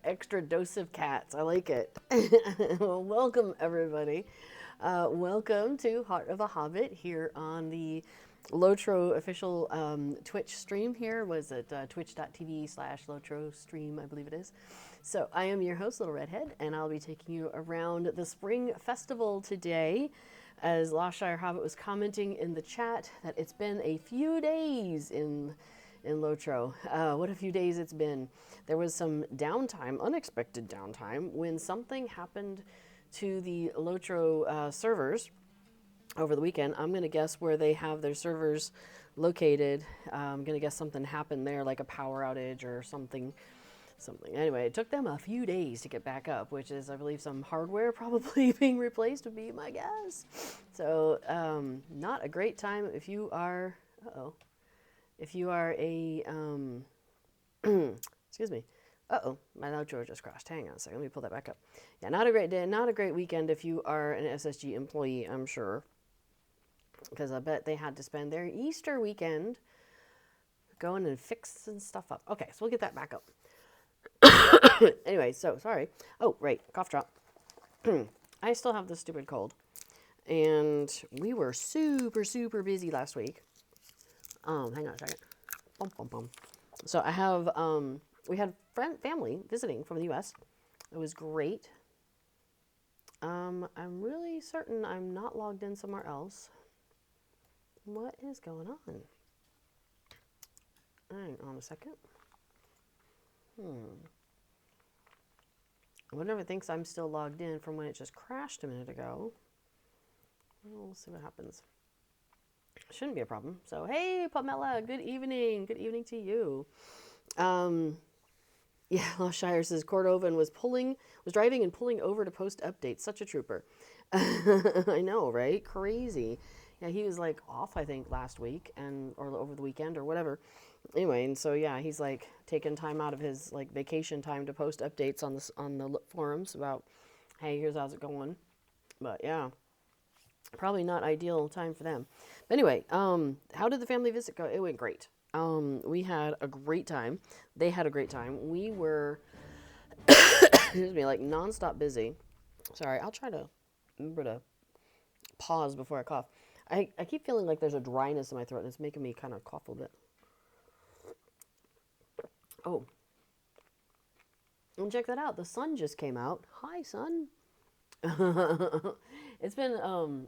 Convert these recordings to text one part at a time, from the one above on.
extra dose of cats. I like it. Well, welcome, everybody. Welcome to Heart of a Hobbit here on the LOTRO official Twitch stream here. Was it twitch.tv/LOTRO stream, I believe it is. So I am your host, Little Redhead, and I'll be taking you around the Spring Festival today. As Lost Shire Hobbit was commenting in the chat that it's been a few days in LOTRO. What a few days it's been. There was some downtime, unexpected downtime, when something happened to the LOTRO servers over the weekend. I'm going to guess where they have their servers located. I'm going to guess something happened there, like a power outage or something. Anyway, it took them a few days to get back up, which is, I believe, some hardware probably being replaced would be my guess. So, not a great time if you are, if you are a, excuse me, my outro just crashed. Hang on a second, let me pull that back up. Yeah, not a great day, not a great weekend if you are an SSG employee, I'm sure. Because I bet they had to spend their Easter weekend going and fixing stuff up. Okay, so we'll get that back up. Anyway, so sorry. Oh, right, cough drop. I still have this stupid cold. And we were super busy last week. Hang on a second. Bum, bum, bum. So I have, we had family visiting from the U.S. It was great. I'm really certain I'm not logged in somewhere else. What is going on? Hang on a second. I wonder if it thinks I'm still logged in from when it just crashed a minute ago. We'll see what happens. Shouldn't be a problem. So, hey, Pamela, good evening. Good evening to you. Yeah, Lost Shire says Cordovan was driving and pulling over to post updates. Such a trooper. I know, right? Crazy. Yeah, he was like off, I think, last week or over the weekend or whatever. Anyway, and so yeah, he's like taking time out of his like vacation time to post updates on the forums about, hey, here's how's it going. But yeah, probably not ideal time for them. But anyway, how did the family visit go? It went great. We had a great time. They had a great time. We were, excuse me, like nonstop busy. Sorry, I'll try to remember to pause before I cough. I keep feeling like there's a dryness in my throat and it's making me kind of cough a little bit. Oh, and check that out. The sun just came out. Hi, sun. It's been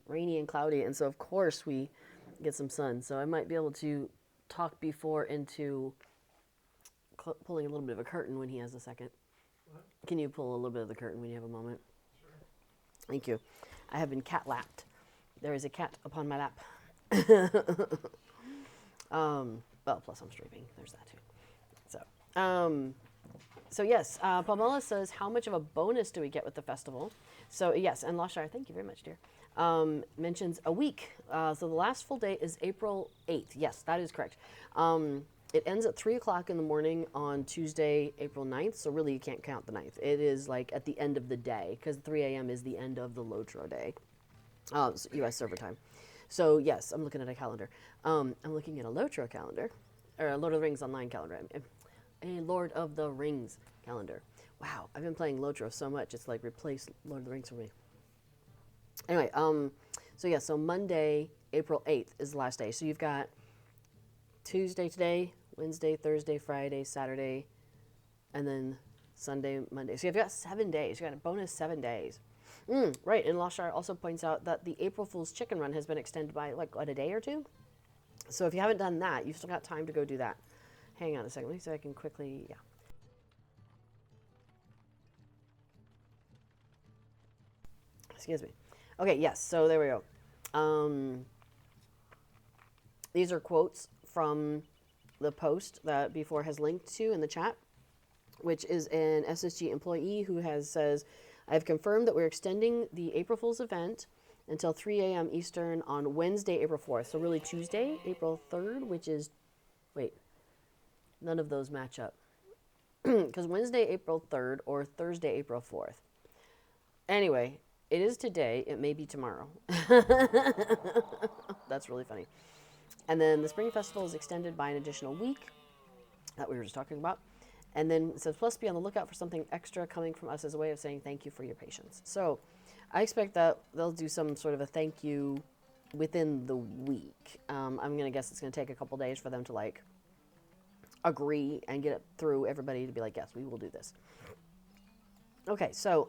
rainy and cloudy, and so of course we get some sun. So I might be able to talk before into pulling a little bit of a curtain when he has a second. What? Can you pull a little bit of the curtain when you have a moment? Sure. Thank you. I have been cat-lapped. There is a cat upon my lap. Well, plus I'm streaming. There's that too. So yes, Pamela says, how much of a bonus do we get with the festival? So yes, and Lost Shire, thank you very much, dear, mentions a week. So the last full day is April 8th. Yes, that is correct. It ends at 3 o'clock in the morning on Tuesday, April 9th. So really you can't count the 9th. It is like at the end of the day because 3 a.m. is the end of the LOTRO day, U.S. server time. So yes, I'm looking at a calendar. I'm looking at a LOTRO calendar, or a Lord of the Rings online calendar. A Lord of the Rings calendar. Wow, I've been playing LOTRO so much, it's like replaced Lord of the Rings for me. Anyway, so yeah, so Monday, April 8th is the last day. So you've got Tuesday today, Wednesday, Thursday, Friday, Saturday, and then Sunday, Monday. So you've got 7 days. You've got a bonus 7 days. Right, and Lost Shire also points out that the April Fool's Chicken Run has been extended by like, what, a day or two? So if you haven't done that, you've still got time to go do that. Hang on a second, let me see if I can quickly, yeah. Excuse me. Okay, yes, so there we go. These are quotes from the post that B4 has linked to in the chat, which is an SSG employee who says, I've confirmed that we're extending the April Fool's event until 3 a.m. Eastern on Wednesday, April 4th. So really Tuesday, April 3rd, which is, wait. None of those match up. Because Wednesday, April 3rd or Thursday, April 4th. Anyway, it is today. It may be tomorrow. That's really funny. And then the Spring Festival is extended by an additional week that we were just talking about. And then it says, plus be on the lookout for something extra coming from us as a way of saying thank you for your patience. So I expect that they'll do some sort of a thank you within the week. I'm going to guess it's going to take a couple days for them to like agree and get it through everybody to be like, yes, we will do this. Okay, so,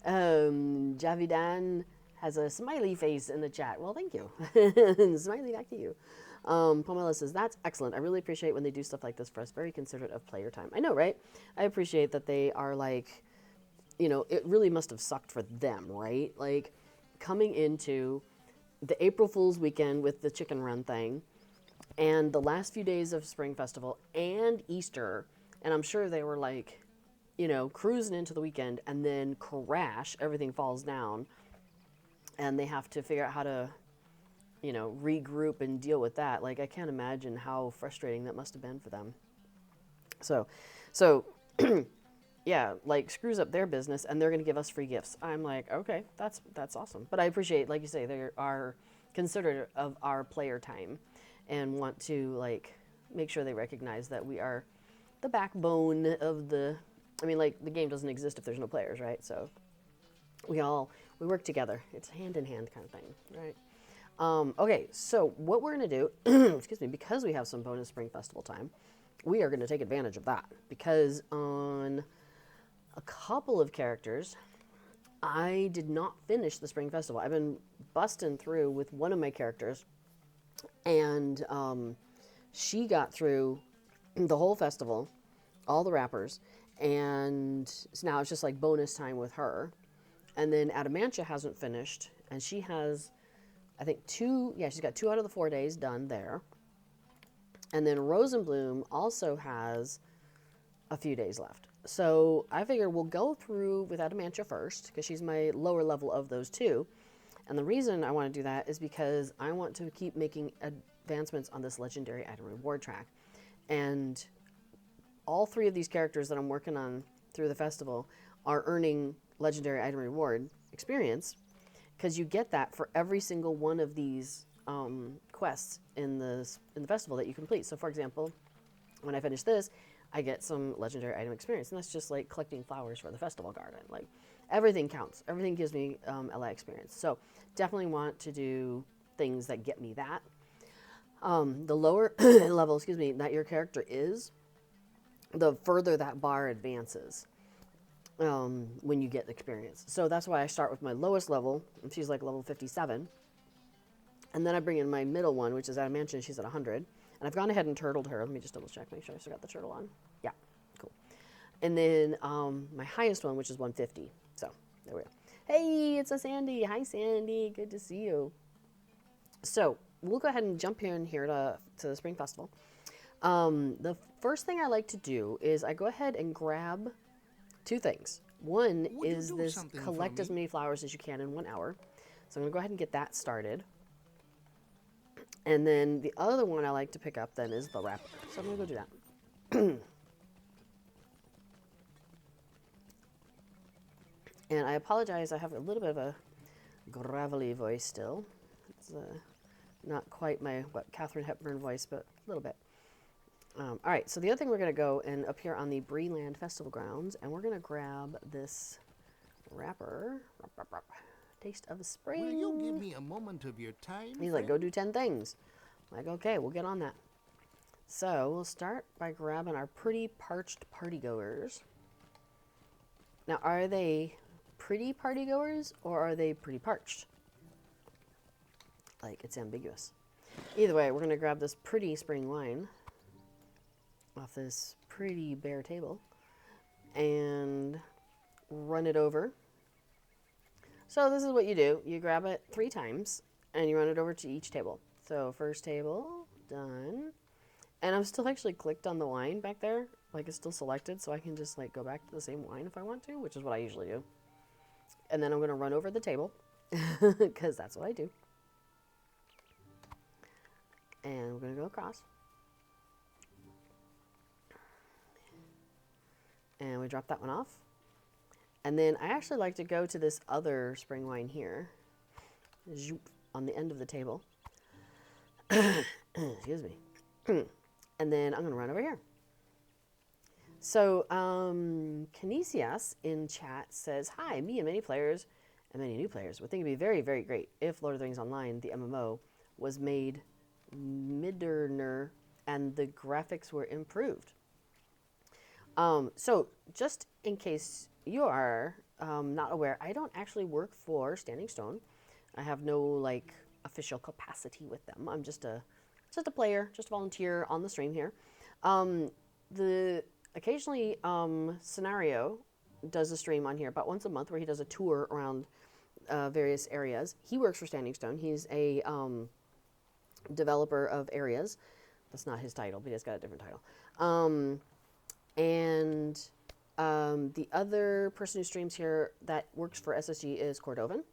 Javidan has a smiley face in the chat. Well, thank you. Smiley back to you. Pamela says, that's excellent. I really appreciate when they do stuff like this for us. Very considerate of player time. I know, right? I appreciate that they are like, you know, it really must have sucked for them, right? Like, coming into the April Fool's weekend with the chicken run thing, and the last few days of Spring Festival, and Easter, and I'm sure they were like, you know, cruising into the weekend, and then crash, everything falls down, and they have to figure out how to, you know, regroup and deal with that. Like, I can't imagine how frustrating that must have been for them. So, yeah, like, screws up their business, and they're going to give us free gifts. I'm like, okay, that's awesome. But I appreciate, like you say, they are considerate of our player time and want to, like, make sure they recognize that we are the backbone of the, I mean, like, the game doesn't exist if there's no players, right? So we work together. It's hand-in-hand kind of thing, right? Okay, so what we're going to do, excuse me, because we have some bonus Spring Festival time, we are going to take advantage of that. Because on a couple of characters, I did not finish the Spring Festival. I've been busting through with one of my characters, and she got through the whole festival, all the wrappers, and so now it's just like bonus time with her. And then Adamantia hasn't finished, and she has, I think, she's got 2 out of the 4 days done there. And then Rosenbloom also has a few days left. So I figure we'll go through with Adamantia first, because she's my lower level of those two. And the reason I want to do that is because I want to keep making advancements on this legendary item reward track. And all 3 of these characters that I'm working on through the festival are earning legendary item reward experience, because you get that for every single one of these quests in the festival that you complete. So, for example, when I finish this, I get some legendary item experience, and that's just like collecting flowers for the festival garden. Like, everything counts. Everything gives me LI experience. So, definitely want to do things that get me that. The lower level, that your character is, the further that bar advances when you get experience. So that's why I start with my lowest level, and she's like level 57. And then I bring in my middle one, which is Adamantia, she's at 100. And I've gone ahead and turtled her. Let me just double check, make sure I still got the turtle on. Yeah, cool. And then my highest one, which is 150. So there we go. Hey, it's a Sandy. Hi, Sandy. Good to see you. So we'll go ahead and jump in here to the Spring Festival. The first thing I like to do is I go ahead and grab 2 things. One is this collect as many flowers as you can in 1 hour. So I'm going to go ahead and get that started. And then the other one I like to pick up then is the wrapper. So I'm going to go do that. And I apologize, I have a little bit of a gravelly voice still. It's not quite my Katharine Hepburn voice, but a little bit. All right, so the other thing, we're going to go and up here on the Bree-land Festival grounds, and we're going to grab this wrapper. Taste of Spring. Will you give me a moment of your time? He's like, go do 10 things. I'm like, okay, we'll get on that. So we'll start by grabbing our pretty parched partygoers. Now, are they pretty partygoers or are they pretty parched? Like, it's ambiguous. Either way, we're going to grab this pretty spring wine off this pretty bare table and run it over. So this is what you do. You grab it 3 times and you run it over to each table. So first table, done. And I'm still actually clicked on the wine back there. Like, it's still selected, so I can just like go back to the same wine if I want to, which is what I usually do. And then I'm going to run over the table because that's what I do. And we're going to go across. And we drop that one off. And then I actually like to go to this other spring wine here, on the end of the table. Excuse me. And then I'm going to run over here. So, Canisius in chat says, hi, me and many players, and many new players would think it'd be very, very great if Lord of the Rings Online, the MMO, was made moderner and the graphics were improved. So, just in case you are not aware, I don't actually work for Standing Stone. I have no like official capacity with them. I'm just a player, just a volunteer on the stream here. The occasionally Scenario does a stream on here about once a month where he does a tour around various areas. He works for Standing Stone. He's a developer of areas. That's not his title, but he's got a different title. And the other person who streams here that works for SSG is Cordovan.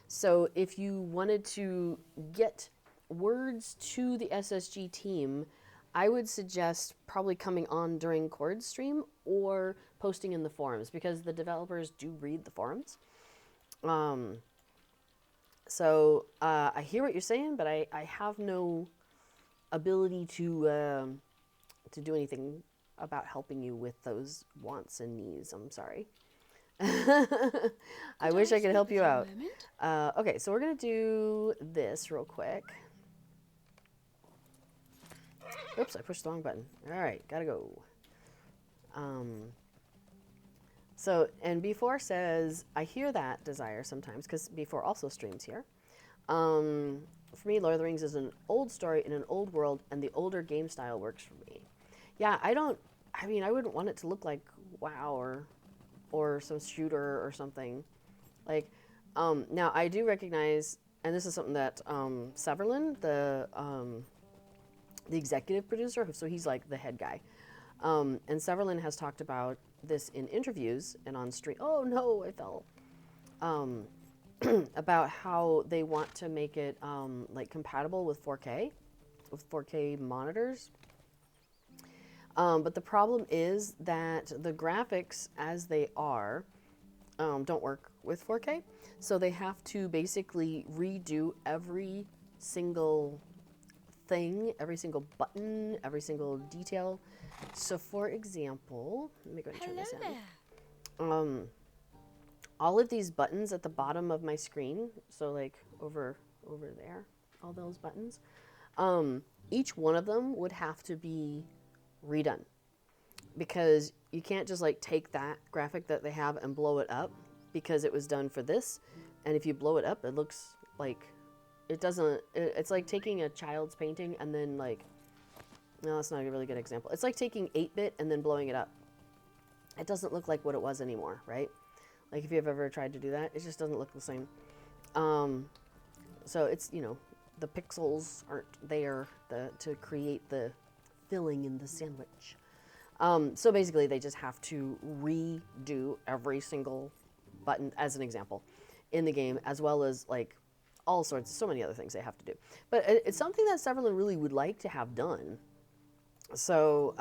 So if you wanted to get words to the SSG team, I would suggest probably coming on during Cord's stream or posting in the forums because the developers do read the forums. So I hear what you're saying, but I have no ability to do anything about helping you with those wants and needs. I'm sorry. I wish I could help you out. Okay, so we're going to do this real quick. Oops, I pushed the wrong button. All right, gotta go. So, and B4 says, I hear that desire sometimes, because B4 also streams here. For me, Lord of the Rings is an old story in an old world, and the older game style works for me. Yeah, I wouldn't want it to look like WoW or some shooter or something. Like, now I do recognize, and this is something that Severlin, the executive producer, so he's like the head guy. And Severlin has talked about this in interviews and on stream. Oh no, I fell. About how they want to make it like compatible with 4K, with 4K monitors. But the problem is that the graphics as they are don't work with 4K. So they have to basically redo every single thing, every single button, every single detail. So for example, let me go and turn this in. All of these buttons at the bottom of my screen, so like over there, all those buttons, each one of them would have to be redone because you can't just like take that graphic that they have and blow it up because it was done for this. And if you blow it up, it looks like it doesn't, it's like taking a child's painting and then like, no, that's not a really good example. It's like taking 8-bit and then blowing it up. It doesn't look like what it was anymore, right? Like if you've ever tried to do that, it just doesn't look the same. So it's, you know, the pixels aren't there to create the filling in the sandwich. So basically they just have to redo every single button, as an example, in the game, as well as like all sorts, so many other things they have to do. But it's something that Severlin really would like to have done. So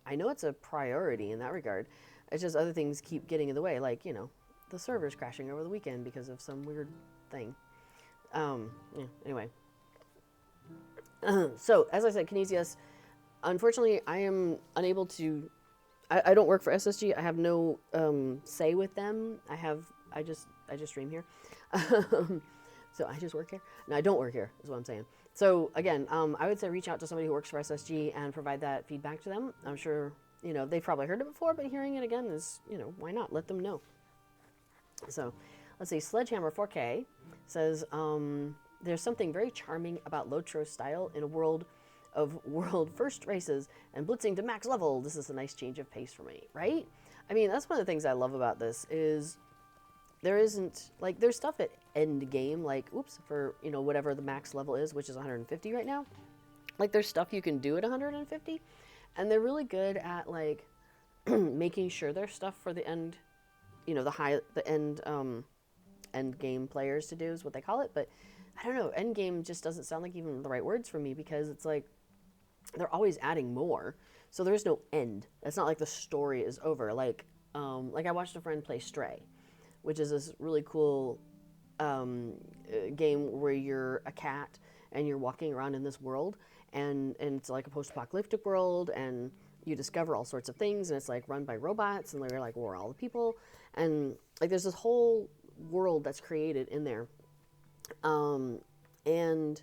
I know it's a priority in that regard. It's just other things keep getting in the way, like, you know, the server's crashing over the weekend because of some weird thing. Yeah, anyway. So, as I said, Canisius, unfortunately, I am unable to... I don't work for SSG. I have no say with them. I just stream here. So I just work here. No, I don't work here, is what I'm saying. So again, I would say reach out to somebody who works for SSG and provide that feedback to them. I'm sure, you know, they've probably heard it before, but hearing it again is, you know, why not? Let them know. So let's see, Sledgehammer 4K says, there's something very charming about LOTRO style in a world of world first races and blitzing to max level. This is a nice change of pace for me, right? I mean, that's one of the things I love about this is there isn't, like, there's stuff at end game, like, oops, for, you know, whatever the max level is, which is 150 right now. Like, there's stuff you can do at 150, and they're really good at, like, making sure there's stuff for the end, you know, end game players to do is what they call it, but I don't know, end game just doesn't sound like even the right words for me because it's like, they're always adding more, so there's no end. It's not like the story is over. Like I watched a friend play Stray, which is this really cool game where you're a cat and you're walking around in this world, and it's like a post-apocalyptic world, and you discover all sorts of things, and it's like run by robots, and they're like, where are all the people? And like there's this whole world that's created in there. And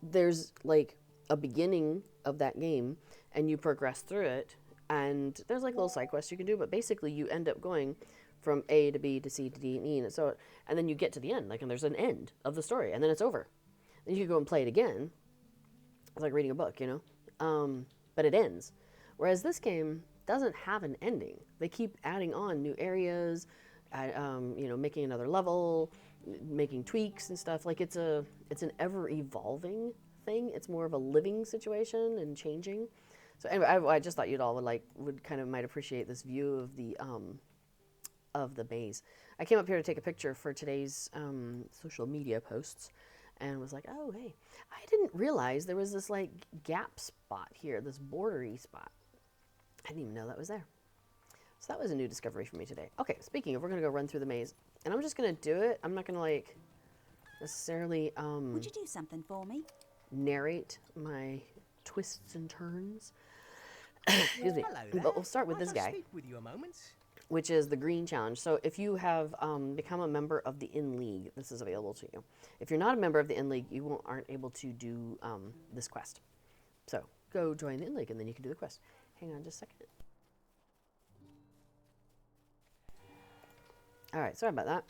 there's like a beginning of that game, and you progress through it, and there's like little side quests you can do, but basically you end up going from A to B to C to D and E, and so, and then you get to the end, like, and there's an end of the story, and then it's over. Then you can go and play it again. It's like reading a book, you know, but it ends. Whereas this game doesn't have an ending. They keep adding on new areas, you know, making another level, making tweaks and stuff. Like it's an ever evolving thing. It's more of a living situation and changing. So anyway, I just thought you'd all would kind of might appreciate this view of the maze. I came up here to take a picture for today's social media posts, and was like, oh hey, I didn't realize there was this like gap spot here, this bordery spot. I didn't even know that was there. So that was a new discovery for me today. Okay, speaking of, we're gonna go run through the maze, and I'm just gonna do it. I'm not gonna like necessarily Would you do something for me? narrate my twists and turns. Excuse me. Hello there. But we'll start with this Might I guy, speak with you a moment? which is the green challenge. So if you have become a member of the In League, this is available to you. If you're not a member of the In League, you aren't able to do this quest. So go join the In League, and then you can do the quest. Hang on just a second. All right, sorry about that.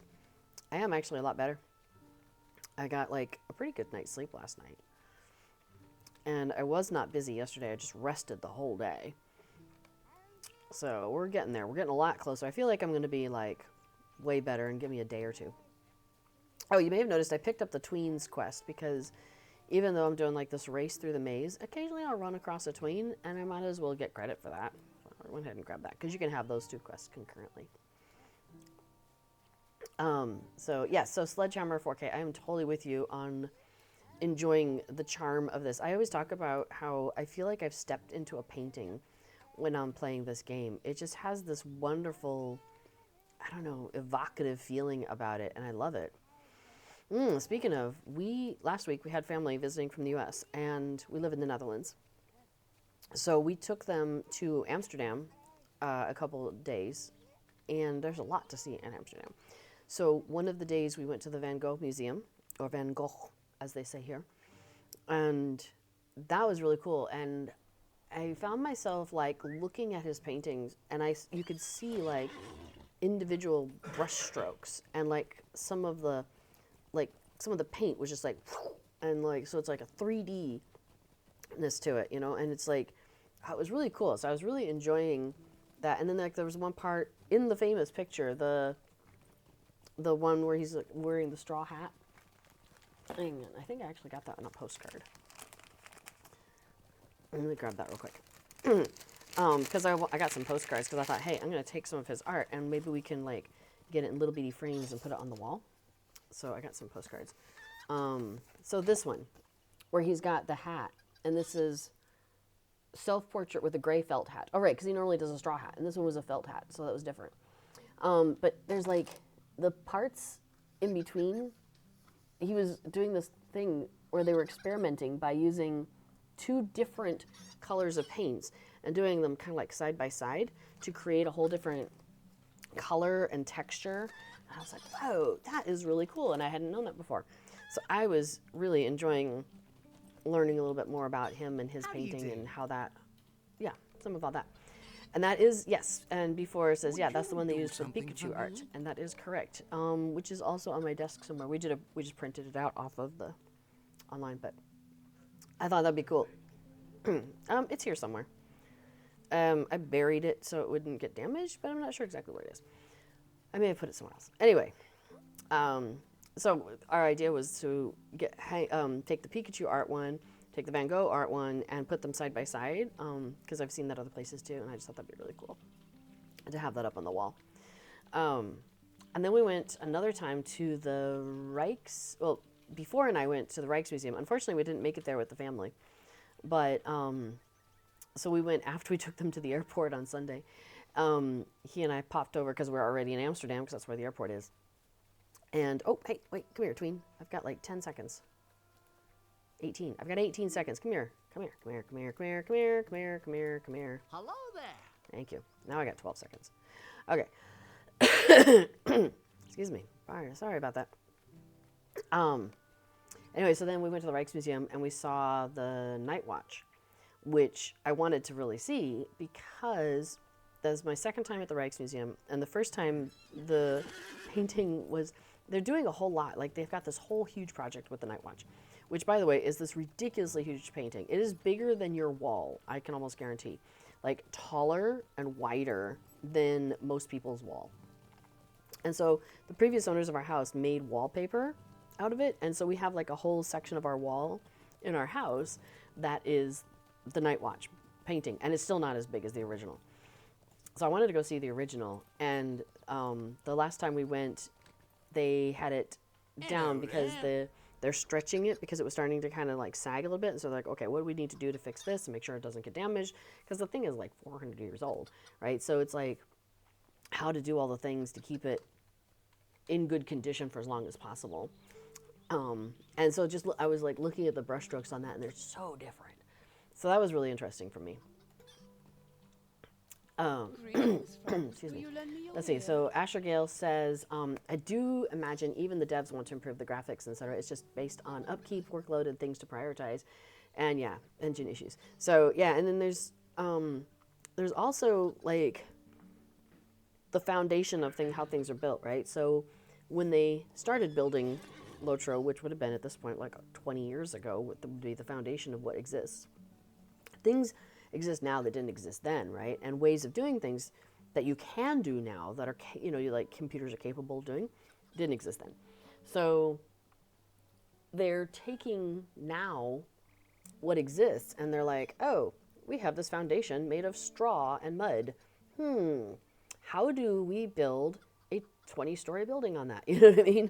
I am actually a lot better. I got like a pretty good night's sleep last night. And I was not busy yesterday. I just rested the whole day. So we're getting there. We're getting a lot closer. I feel like I'm going to be like way better, and give me a day or two. Oh, you may have noticed I picked up the tweens quest, because even though I'm doing like this race through the maze, occasionally I'll run across a tween, and I might as well get credit for that. So I went ahead and grabbed that, because you can have those two quests concurrently. So yeah, so Sledgehammer 4K, I am totally with you on enjoying the charm of this. I always talk about how I feel like I've stepped into a painting when I'm playing this game. It just has this wonderful, I don't know, evocative feeling about it, and I love it. Speaking of, last week we had family visiting from the US, and we live in the Netherlands. So we took them to Amsterdam a couple of days, and there's a lot to see in Amsterdam. So one of the days we went to the Van Gogh Museum, or Van Gogh, as they say here, and that was really cool. And I found myself like looking at his paintings, and you could see like individual brush strokes, and like some of the paint was just like, and like, so it's like a 3D-ness to it, you know, and it's like, it was really cool. So I was really enjoying that. And then like there was one part in the famous picture, the one where he's like, wearing the straw hat. Hang on, I think I actually got that on a postcard. Let me grab that real quick. Because I got some postcards, because I thought, hey, I'm going to take some of his art, and maybe we can like get it in little bitty frames and put it on the wall. So I got some postcards. So this one, where he's got the hat, and this is self-portrait with a gray felt hat. Oh, right, because he normally does a straw hat, and this one was a felt hat, so that was different. But there's like the parts in between. He was doing this thing where they were experimenting by using two different colors of paints and doing them kind of like side by side to create a whole different color and texture. And I was like, whoa, that is really cool, and I hadn't known that before. So I was really enjoying learning a little bit more about him and his painting and how that, yeah, some of all that. And that is, yes, and before it says, yeah, that's the one they used for the Pikachu art, and that is correct, which is also on my desk somewhere. We just printed it out off of the online, but I thought that'd be cool. It's here somewhere. I buried it so it wouldn't get damaged, but I'm not sure exactly where it is. I may have put it somewhere else. Anyway, so our idea was to take the Pikachu art one, take the Van Gogh art one, and put them side by side, because I've seen that other places too, and I just thought that'd be really cool to have that up on the wall. And then we went another time to the Rijks. Well, before and I went to the Rijksmuseum. Unfortunately, we didn't make it there with the family, but so we went after we took them to the airport on Sunday. He and I popped over because we're already in Amsterdam, because that's where the airport is. And, oh, hey, wait, come here, tween. I've got like 10 seconds. 18. I've got 18 seconds. Come here. Come here. Come here. Come here. Come here. Come here. Come here. Come here. Come here. Hello there. Thank you. Now I got 12 seconds. Okay. Excuse me. Sorry about that. Anyway, so then we went to the Rijksmuseum and we saw the Night Watch, which I wanted to really see because that's my second time at the Rijksmuseum, and the first time the painting was, they're doing a whole lot. Like, they've got this whole huge project with the Night Watch, which, by the way, is this ridiculously huge painting. It is bigger than your wall, I can almost guarantee. Like, taller and wider than most people's wall. And so the previous owners of our house made wallpaper out of it, and so we have like a whole section of our wall in our house that is the Night Watch painting, and it's still not as big as the original. So I wanted to go see the original, and the last time we went, they had it down because they're stretching it because it was starting to kind of like sag a little bit, and so they're like, okay, what do we need to do to fix this and make sure it doesn't get damaged? Because the thing is like 400 years old, right? So it's like how to do all the things to keep it in good condition for as long as possible. And so just I was like looking at the brushstrokes on that, and they're so different. So that was really interesting for me. Excuse me. Let's see. So Asher Gale says, I do imagine even the devs want to improve the graphics, etc. It's just based on upkeep, workload, and things to prioritize. And yeah, engine issues. So yeah, and then there's also like the foundation of how things are built, right? So when they started building LOTRO, which would have been at this point like 20 years ago, would be the foundation of what exists. Things exist now that didn't exist then, right? And ways of doing things that you can do now that are, like computers are capable of doing, didn't exist then. So they're taking now what exists and they're like, oh, we have this foundation made of straw and mud. How do we build a 20-story building on that? You know what I mean?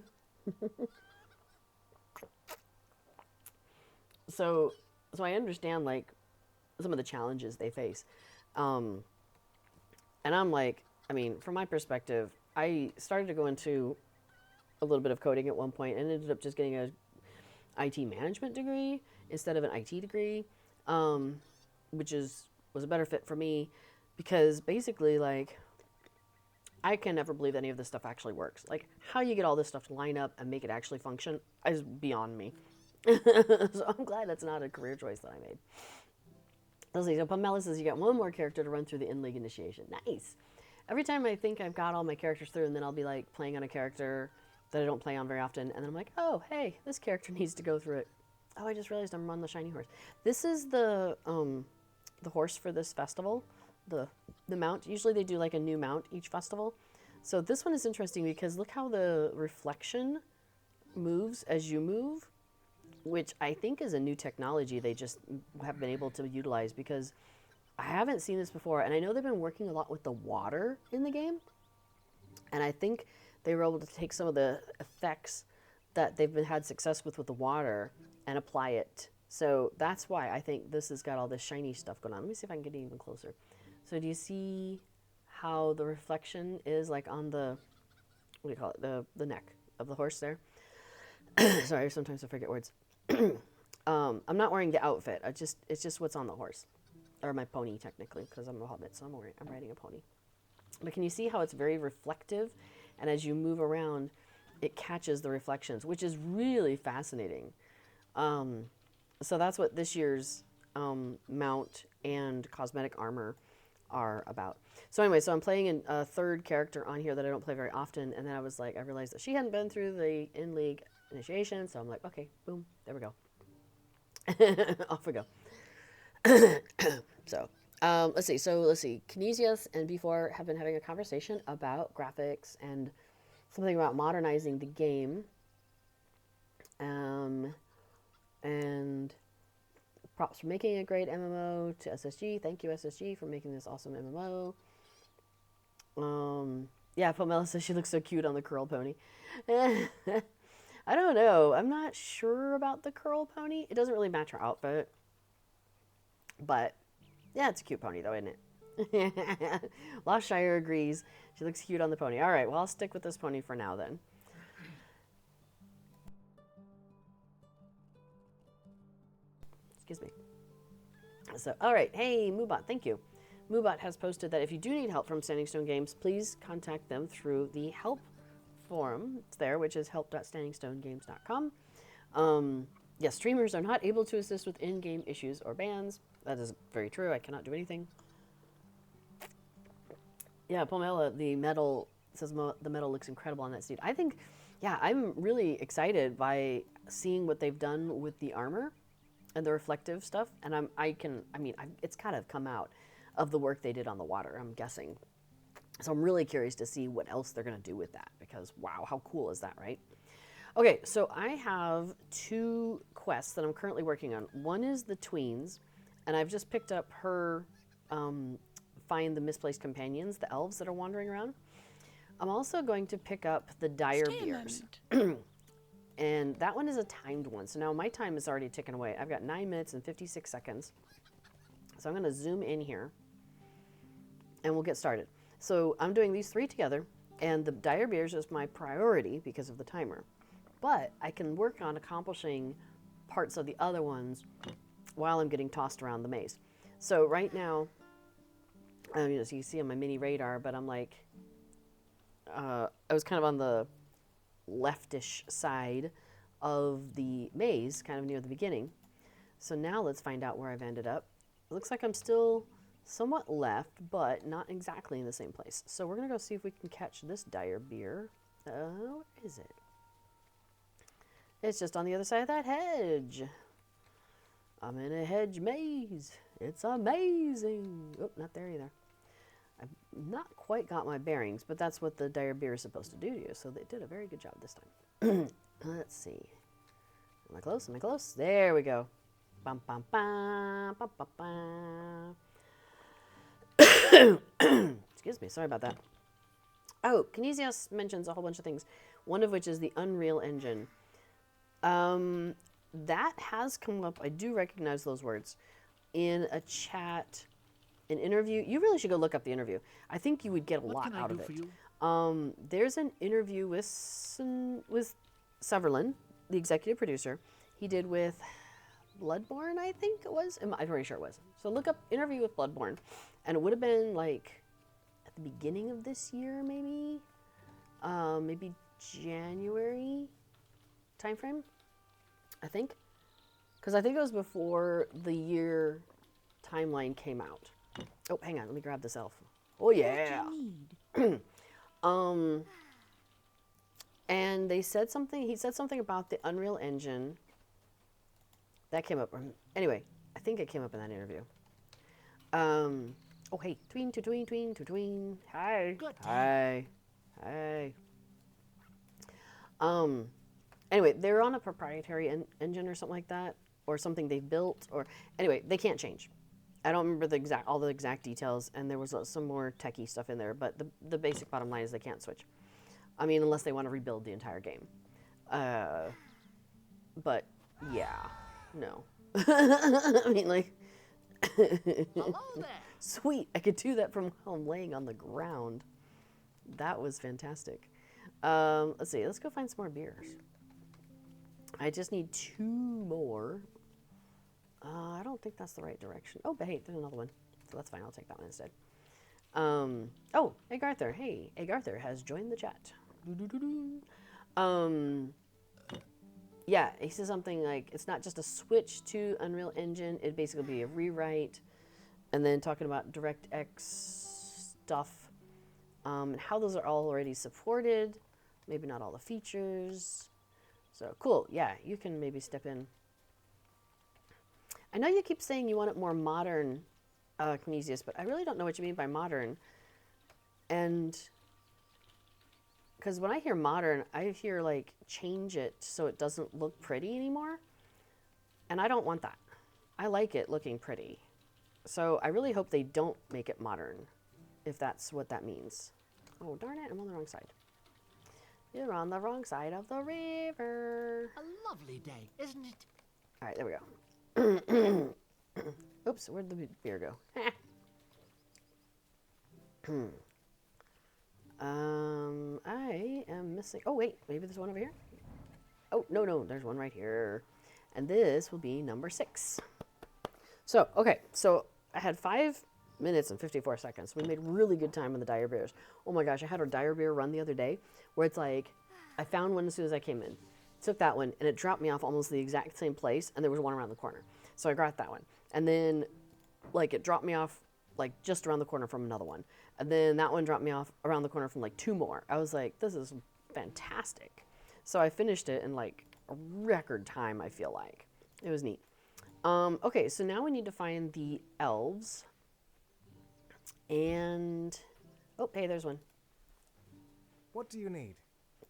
So I understand like some of the challenges they face. And I'm like, I mean, from my perspective, I started to go into a little bit of coding at one point and ended up just getting a IT management degree instead of an IT degree, which was a better fit for me because basically like I can never believe any of this stuff actually works. Like how you get all this stuff to line up and make it actually function is beyond me. So I'm glad that's not a career choice that I made. Let's see, so Pamela says you got one more character to run through the in-league initiation. Nice. Every time I think I've got all my characters through, and then I'll be like playing on a character that I don't play on very often, and then I'm like, oh, hey, this character needs to go through it. Oh, I just realized I'm on the shiny horse. This is the horse for this festival, the mount. Usually they do like a new mount each festival. So this one is interesting because look how the reflection moves as you move, which I think is a new technology they just have been able to utilize because I haven't seen this before. And I know they've been working a lot with the water in the game. And I think they were able to take some of the effects that they've had success with the water and apply it. So that's why I think this has got all this shiny stuff going on. Let me see if I can get even closer. So do you see how the reflection is like on the, what do you call it, the neck of the horse there? Sorry, sometimes I forget words. I'm not wearing the outfit. It's just what's on the horse, or my pony technically, because I'm a hobbit, so I'm riding a pony. But can you see how it's very reflective, and as you move around, it catches the reflections, which is really fascinating. So that's what this year's mount and cosmetic armor are about. So anyway, so I'm playing a third character on here that I don't play very often, and then I realized that she hadn't been through the in-league initiation, so I'm like, okay, boom, there we go. Off we go. So, let's see. Kinesius and B4 have been having a conversation about graphics and something about modernizing the game. And props for making a great MMO to SSG. Thank you, SSG, for making this awesome MMO. Yeah, Pomela says she looks so cute on the curl pony. I don't know. I'm not sure about the curl pony. It doesn't really match her outfit. But, yeah, it's a cute pony, though, isn't it? Lost Shire agrees. She looks cute on the pony. All right, well, I'll stick with this pony for now, then. So, all right. Hey, Moobot, thank you. Moobot has posted that if you do need help from Standing Stone Games, please contact them through the help forum. It's there, which is help.standingstonegames.com. Yes, streamers are not able to assist with in-game issues or bans. That is very true. I cannot do anything. Yeah, Pomela, the metal says the metal looks incredible on that steed. I think, yeah, I'm really excited by seeing what they've done with the armor and the reflective stuff. And it's kind of come out of the work they did on the water, I'm guessing. So I'm really curious to see what else they're going to do with that because, wow, how cool is that, right? Okay, so I have 2 quests that I'm currently working on. One is the tweens, and I've just picked up her find the misplaced companions, the elves that are wandering around. I'm also going to pick up the dire beers. And that one is a timed one. So now my time is already ticking away. I've got 9 minutes and 56 seconds. So I'm going to zoom in here, and we'll get started. So I'm doing these 3 together, and the dire beers is my priority because of the timer. But I can work on accomplishing parts of the other ones while I'm getting tossed around the maze. So right now, so you can see on my mini radar, but I'm like, I was kind of on the leftish side of the maze, kind of near the beginning. So now let's find out where I've ended up. It looks like I'm still somewhat left, but not exactly in the same place. So we're going to go see if we can catch this dire beer. Where is it? It's just on the other side of that hedge. I'm in a hedge maze. It's amazing. Oh, not there either. I've not quite got my bearings, but that's what the dire beer is supposed to do to you. So they did a very good job this time. Let's see. Am I close? Am I close? There we go. Bum, bum, bum, bum, bum, bum. Excuse me. Sorry about that. Oh, Kinesios mentions a whole bunch of things. One of which is the Unreal Engine. That has come up. I do recognize those words in a chat, an interview. You really should go look up the interview. I think you would get a lot out of it. There's an interview with Sutherland, the executive producer. He did with Bloodborne, I think it was. I'm pretty sure it was. So look up interview with Bloodborne, and it would have been like at the beginning of this year, maybe January timeframe. I think, because I think it was before the year timeline came out. Oh, hang on, let me grab this elf. Oh yeah. And they said something. He said something about the Unreal Engine. That came up. Anyway, I think it came up in that interview. Oh hey, tween to tween, tween to tween. Hi. Good. Hi. Hi. Anyway, they're on a proprietary engine or something like that, or something they've built, or anyway, they can't change. I don't remember all the exact details, and there was some more techie stuff in there, but the basic bottom line is they can't switch. I mean, unless they want to rebuild the entire game. But yeah, no. I mean, like, Hello there. sweet, I could do that from while I'm laying on the ground. That was fantastic. Let's see, let's go find some more beers. I just need 2 more. I don't think that's the right direction. Oh, but hey, there's another one. So that's fine. I'll take that one instead. Oh, Egg Arthur. Hey, Egg Arthur has joined the chat. Yeah, he says something like, it's not just a switch to Unreal Engine. It'd basically be a rewrite. And then talking about DirectX stuff. And how those are all already supported. Maybe not all the features. So cool, yeah, you can maybe step in. I know you keep saying you want it more modern, Kinesius, but I really don't know what you mean by modern. And because when I hear modern, I hear like change it so it doesn't look pretty anymore. And I don't want that. I like it looking pretty. So I really hope they don't make it modern, if that's what that means. Oh, darn it, I'm on the wrong side. You're on the wrong side of the river. A lovely day, isn't it? All right, there we go. Oops, where'd the beer go? I am missing. Oh, wait, maybe there's one over here? Oh, no, there's one right here. And this will be number 6. So, okay, so I had 5 minutes and 54 seconds. We made really good time on the dire bears. Oh my gosh, I had a dire bear run the other day where it's like, I found one as soon as I came in. Took that one, and it dropped me off almost the exact same place, and there was one around the corner. So I got that one. And then, like, it dropped me off, like, just around the corner from another one. And then that one dropped me off around the corner from, like, 2 more. I was like, this is fantastic. So I finished it in, like, a record time, I feel like. It was neat. Okay, so now we need to find the elves. And, oh, hey, there's one. What do you need?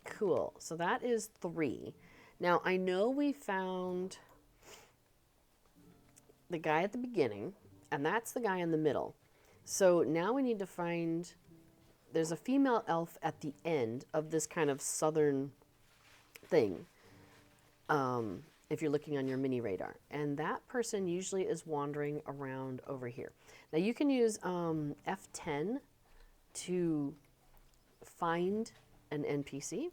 Cool. So that is 3. Now, I know we found the guy at the beginning, and that's the guy in the middle. So now we need to find, there's a female elf at the end of this kind of southern thing, if you're looking on your mini radar. And that person usually is wandering around over here. Now you can use F10 to find an NPC,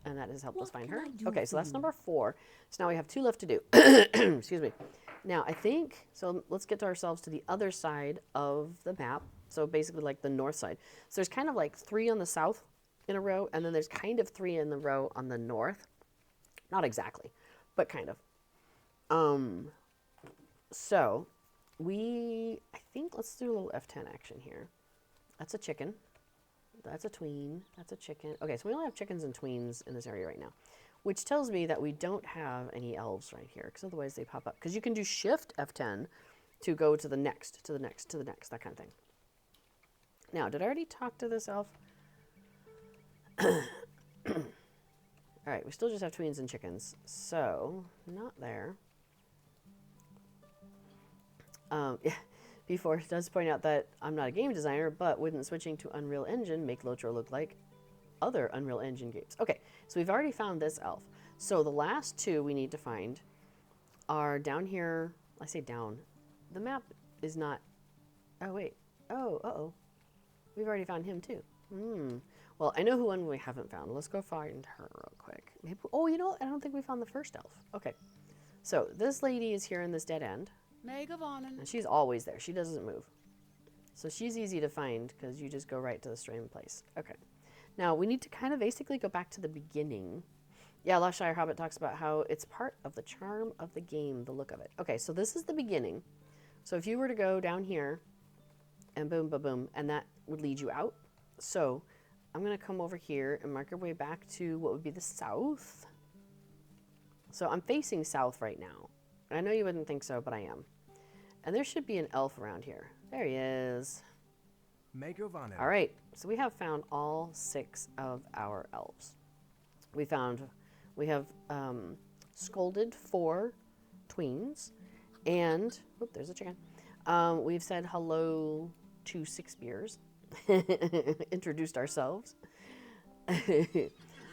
and that has helped us find her. Okay, so that's number 4. So now we have 2 left to do. Excuse me. Now I think, so let's get to ourselves to the other side of the map. So basically like the north side. So there's kind of like 3 on the south in a row, and then there's kind of 3 in the row on the north. Not exactly, but kind of. So I think let's do a little F10 action here. That's a chicken. That's a tween. That's a chicken. Okay, so we only have chickens and tweens in this area right now, which tells me that we don't have any elves right here, because otherwise they pop up. Because you can do Shift F10 to go to the next, to the next, to the next, that kind of thing. Now, did I already talk to this elf? All right, we still just have tweens and chickens, so not there. Yeah, before it does point out that I'm not a game designer, but wouldn't switching to Unreal Engine make LOTRO look like other Unreal Engine games? Okay, so we've already found this elf. So the last 2 we need to find are down here. I say down. The map is not. Oh wait. Oh, uh-oh. We've already found him too. Well, I know who one we haven't found. Let's go find her real quick. Maybe, oh, you know what? I don't think we found the first elf. Okay. So this lady is here in this dead end. And she's always there. She doesn't move. So she's easy to find because you just go right to the stream place. Okay. Now we need to kind of basically go back to the beginning. Yeah, Lost Shire Hobbit talks about how it's part of the charm of the game, the look of it. Okay, so this is the beginning. So if you were to go down here and boom, boom, boom, and that would lead you out. So I'm going to come over here and mark our way back to what would be the south. So I'm facing south right now. I know you wouldn't think so, but I am. And there should be an elf around here. There he is. All right, so we have found all 6 of our elves. We have scolded 4 tweens, and, oh, there's a chicken. We've said hello to 6 beers. Introduced ourselves.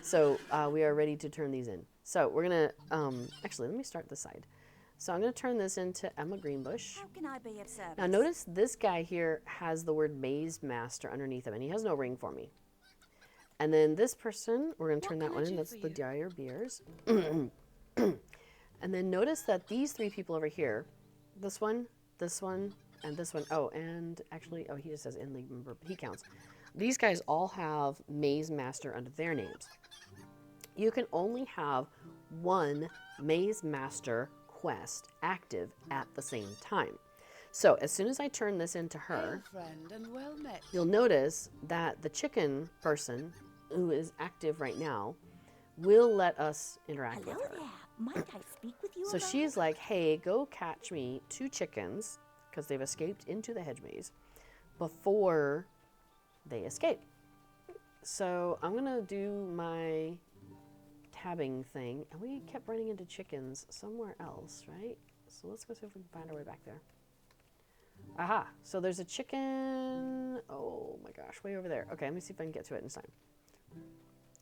So we are ready to turn these in. So we're gonna actually let me start this side. So I'm gonna turn this into Emma Greenbush. How can I be of service? Now notice this guy here has the word Maze Master underneath him, and he has no ring for me. And then this person, we're gonna turn that one in. That's the Dire Beers. And then notice that these 3 people over here, this one, and this one. Oh, and actually, oh, he just says in-league member, but he counts. These guys all have Maze Master under their names. You can only have 1 Maze Master quest active at the same time. So as soon as I turn this into her, friend and well met. you'll notice that the chicken person, who is active right now, will let us interact Hello with her. there. Might I speak with you? So she's like, hey, go catch me 2 chickens, because they've escaped into the hedge maze, before they escape. So I'm going to do my tabbing thing. And we kept running into chickens somewhere else, right? So let's go see if we can find our way back there. Aha, so there's a chicken, oh my gosh, way over there. Okay, let me see if I can get to it in time.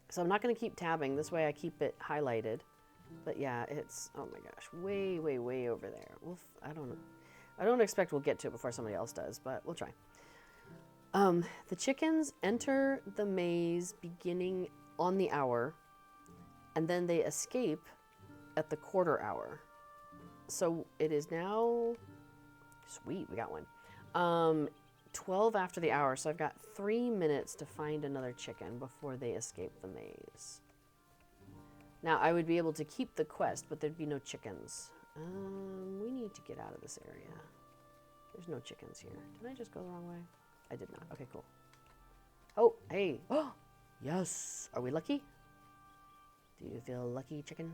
So I'm not going to keep tabbing. This way I keep it highlighted. But yeah, it's, oh my gosh, way, way, way over there. I don't know. I don't expect we'll get to it before somebody else does, but we'll try. The chickens enter the maze beginning on the hour, and then they escape at the quarter hour. So it is now Sweet, we got one. 12 after the hour, so I've got 3 minutes to find another chicken before they escape the maze. Now, I would be able to keep the quest, but there'd be no chickens. We need to get out of this area. There's no chickens here. Did I just go the wrong way? I did not. Okay, cool. Oh, hey. Oh, yes. Are we lucky? Do you feel lucky, chicken?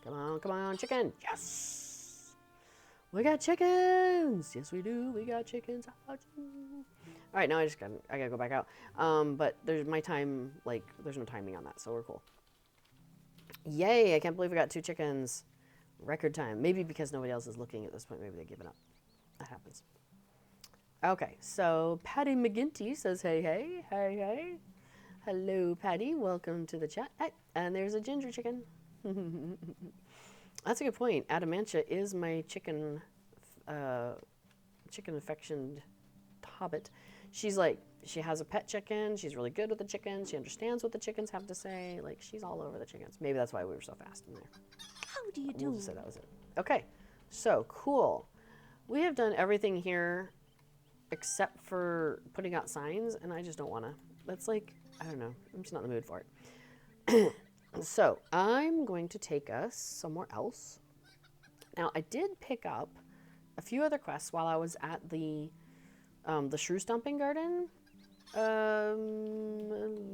Come on, chicken. Yes. We got chickens. Yes, we do. We got chickens. All right, now I gotta go back out. But there's my time, like, there's no timing on that, so we're cool. Yay, I can't believe we got 2 chickens. Record time. Maybe because nobody else is looking at this point. Maybe they've given up. That happens. Okay, so Patty McGinty says, hey, hey, hey, hey. Hello, Patty. Welcome to the chat. Hey, and there's a ginger chicken. That's a good point. Adamantia is my chicken affectioned hobbit. She's like, she has a pet chicken. She's really good with the chickens. She understands what the chickens have to say. Like, she's all over the chickens. Maybe that's why we were so fast in there. How do you do? We'll just say that was it. Okay, so cool. We have done everything here except for putting out signs, and I just don't want to. That's like, I don't know. I'm just not in the mood for it. So I'm going to take us somewhere else. Now, I did pick up a few other quests while I was at the shrew stomping garden.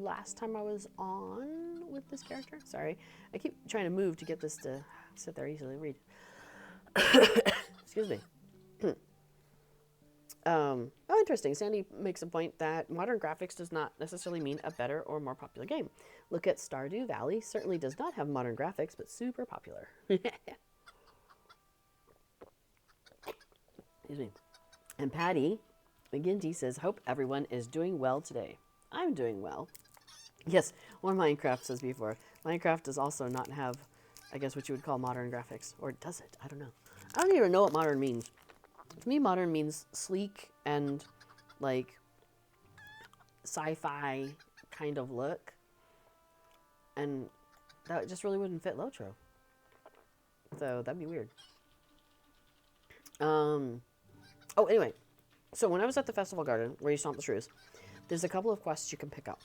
Last time I was on with this character. Sorry, I keep trying to move to get this to sit there easily read. Excuse me. Oh, interesting. Sandy makes a point that modern graphics does not necessarily mean a better or more popular game. Look at Stardew Valley. Certainly does not have modern graphics, but super popular. Excuse me. And Patty McGinty says, hope everyone is doing well today. I'm doing well. Yes, one Minecraft says before. Minecraft does also not have, I guess, what you would call modern graphics. Or does it? I don't know. I don't even know what modern means. To me, modern means sleek and, like, sci-fi kind of look. And that just really wouldn't fit LOTRO. So that'd be weird. Oh, anyway. So when I was at the festival garden, where you stomp the shrews, there's a couple of quests you can pick up.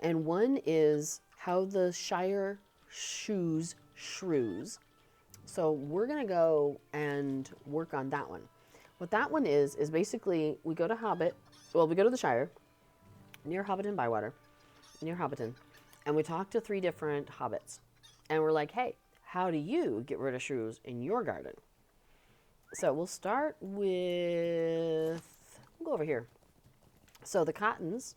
And one is how the Shire shoes shrews. So we're going to go and work on that one. What that one is basically we go to Hobbit. Well, we go to the Shire, near Hobbit and Bywater, near Hobbiton, and we talk to 3 different hobbits. And we're like, hey, how do you get rid of shrews in your garden? So we'll start with, we'll go over here. So the Cottons,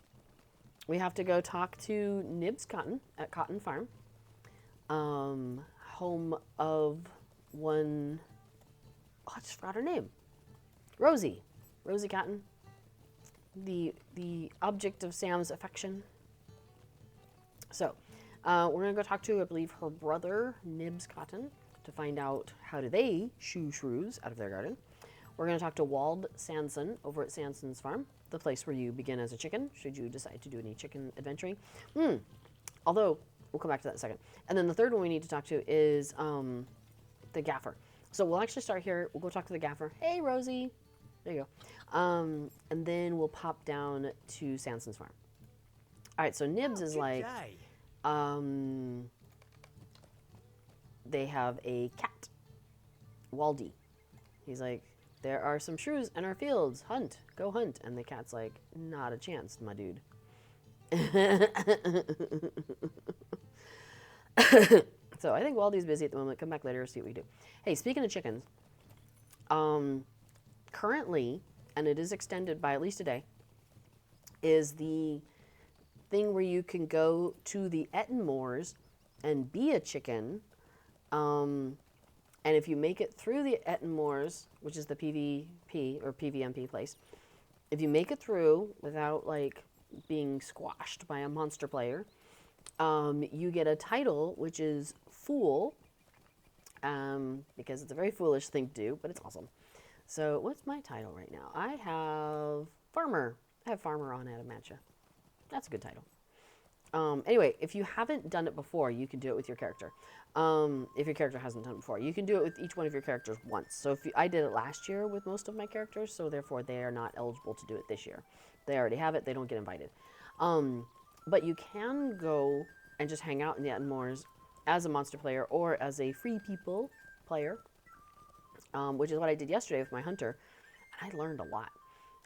we have to go talk to Nibs Cotton at Cotton Farm, home of one, oh, I just forgot her name. Rosie Cotton, the object of Sam's affection. So we're gonna go talk to, I believe, her brother Nibs Cotton to find out how do they shoo shrews out of their garden. We're gonna talk to Wald Sanson over at Sanson's Farm, the place where you begin as a chicken, should you decide to do any chicken adventuring. Although we'll come back to that in a second. And then the third one we need to talk to is the gaffer. So we'll actually start here. We'll go talk to the gaffer. Hey, Rosie. There you go. And then we'll pop down to Sanson's Farm. All right, so Nibs is like, they have a cat, Waldy. He's like, there are some shrews in our fields. Hunt. Go hunt. And the cat's like, not a chance, my dude. So I think Waldy's busy at the moment. Come back later, see what we do. Hey, speaking of chickens, currently, and it is extended by at least a day, is the thing where you can go to the Etten Moors and be a chicken. And if you make it through the Etten Moors, which is the PvP or PvMP place, if you make it through without like being squashed by a monster player, you get a title, which is Fool, because it's a very foolish thing to do, but it's awesome. So what's my title right now? I have Farmer. I have Farmer on Adamantia. That's a good title. Anyway, if you haven't done it before, you can do it with your character. If your character hasn't done it before, you can do it with each one of your characters once. So I did it last year with most of my characters, so therefore they are not eligible to do it this year. They already have it; they don't get invited. But you can go and just hang out in the Attenmoors as a monster player or as a free people player, which is what I did yesterday with my hunter. And I learned a lot.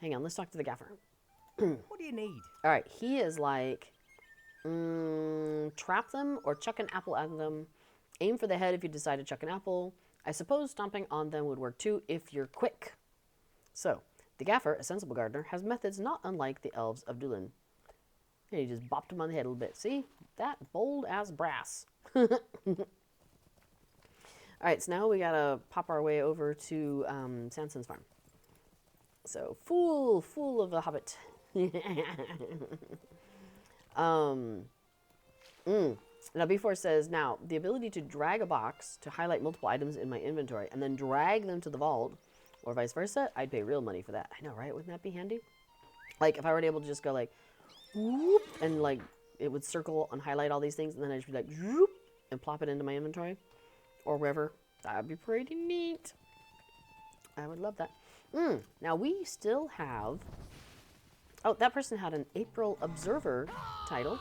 Hang on, let's talk to the gaffer. What do you need? All right, he is like, trap them or chuck an apple at them. Aim for the head if you decide to chuck an apple. I suppose stomping on them would work too if you're quick. So, the gaffer, a sensible gardener, has methods not unlike the elves of Duillond. And he just bopped him on the head a little bit. See? That bold as brass. All right, so now we gotta pop our way over to Sanson's farm. So, fool of a hobbit. Now, B4 says, now, the ability to drag a box to highlight multiple items in my inventory and then drag them to the vault, or vice versa, I'd pay real money for that. I know, right? Wouldn't that be handy? Like, if I were able to just go like, whoop, and like, it would circle and highlight all these things, and then I'd just be like, whoop, and plop it into my inventory, or wherever. That'd be pretty neat. I would love that. Now, we still have... Oh, that person had an April Observer title,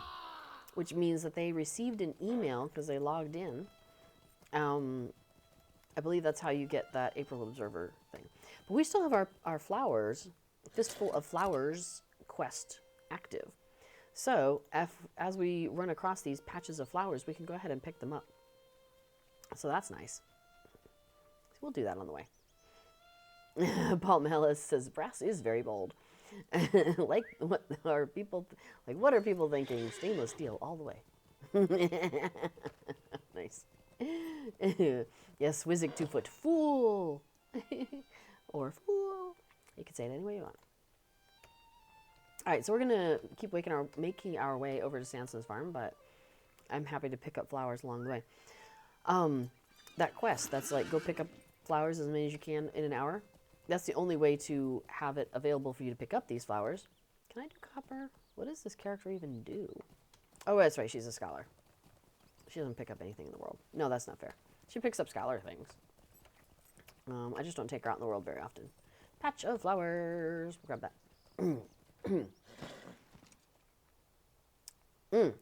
which means that they received an email because they logged in. I believe that's how you get that April Observer thing. But we still have our flowers, Fistful of Flowers quest active. So, as we run across these patches of flowers, we can go ahead and pick them up. So that's nice. We'll do that on the way. Paul Mellis says, brass is very bold. Like, what are people thinking? Stainless steel all the way. Nice. Yes, Wizzic 2-foot. Fool! Or fool. You can say it any way you want. Alright, so we're going to keep making our way over to Sanson's farm, but I'm happy to pick up flowers along the way. That quest, that's like, go pick up flowers as many as you can in an hour. That's the only way to have it available for you to pick up these flowers. Can I do copper? What does this character even do? Oh, that's right. She's a scholar. She doesn't pick up anything in the world. No, that's not fair. She picks up scholar things. I just don't take her out in the world very often. Patch of flowers. We'll grab that.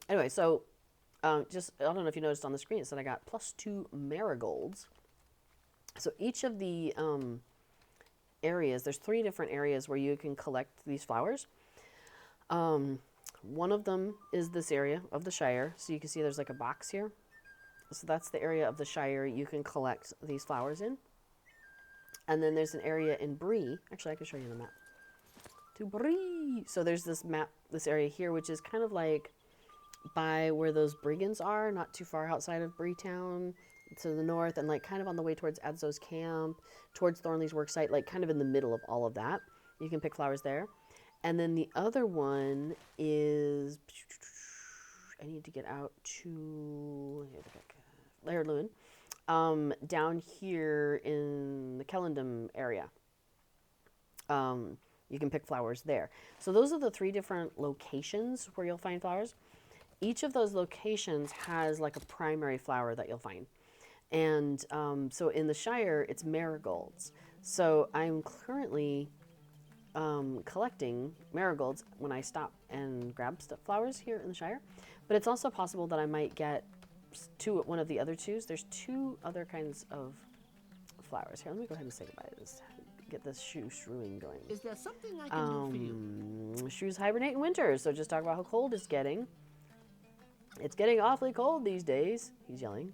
Anyway, so I don't know if you noticed on the screen, it said I got +2 marigolds. So each of the... areas, there's 3 different areas where you can collect these flowers. One of them is this area of the Shire. So you can see there's like a box here. So that's the area of the Shire you can collect these flowers in. And then there's an area in Bree. Actually, I can show you the map. To Bree. So there's this map, this area here, which is kind of like by where those brigands are, not too far outside of Bree town. To the north, and like kind of on the way towards Adzo's camp, towards Thornley's worksite, like kind of in the middle of all of that. You can pick flowers there. And then the other one is, I need to get out to Laird Lewin, down here in the Kellendam area. You can pick flowers there. So those are the 3 different locations where you'll find flowers. Each of those locations has like a primary flower that you'll find. And so in the Shire, it's marigolds. So I'm currently collecting marigolds when I stop and grab flowers here in the Shire. But it's also possible that I might get one of the other 2s. There's 2 other kinds of flowers. Here, let me go ahead and say goodbye to this. Get this shrewing going. Is there something I can do for you? Shrews hibernate in winter, so just talk about how cold it's getting. It's getting awfully cold these days. He's yelling.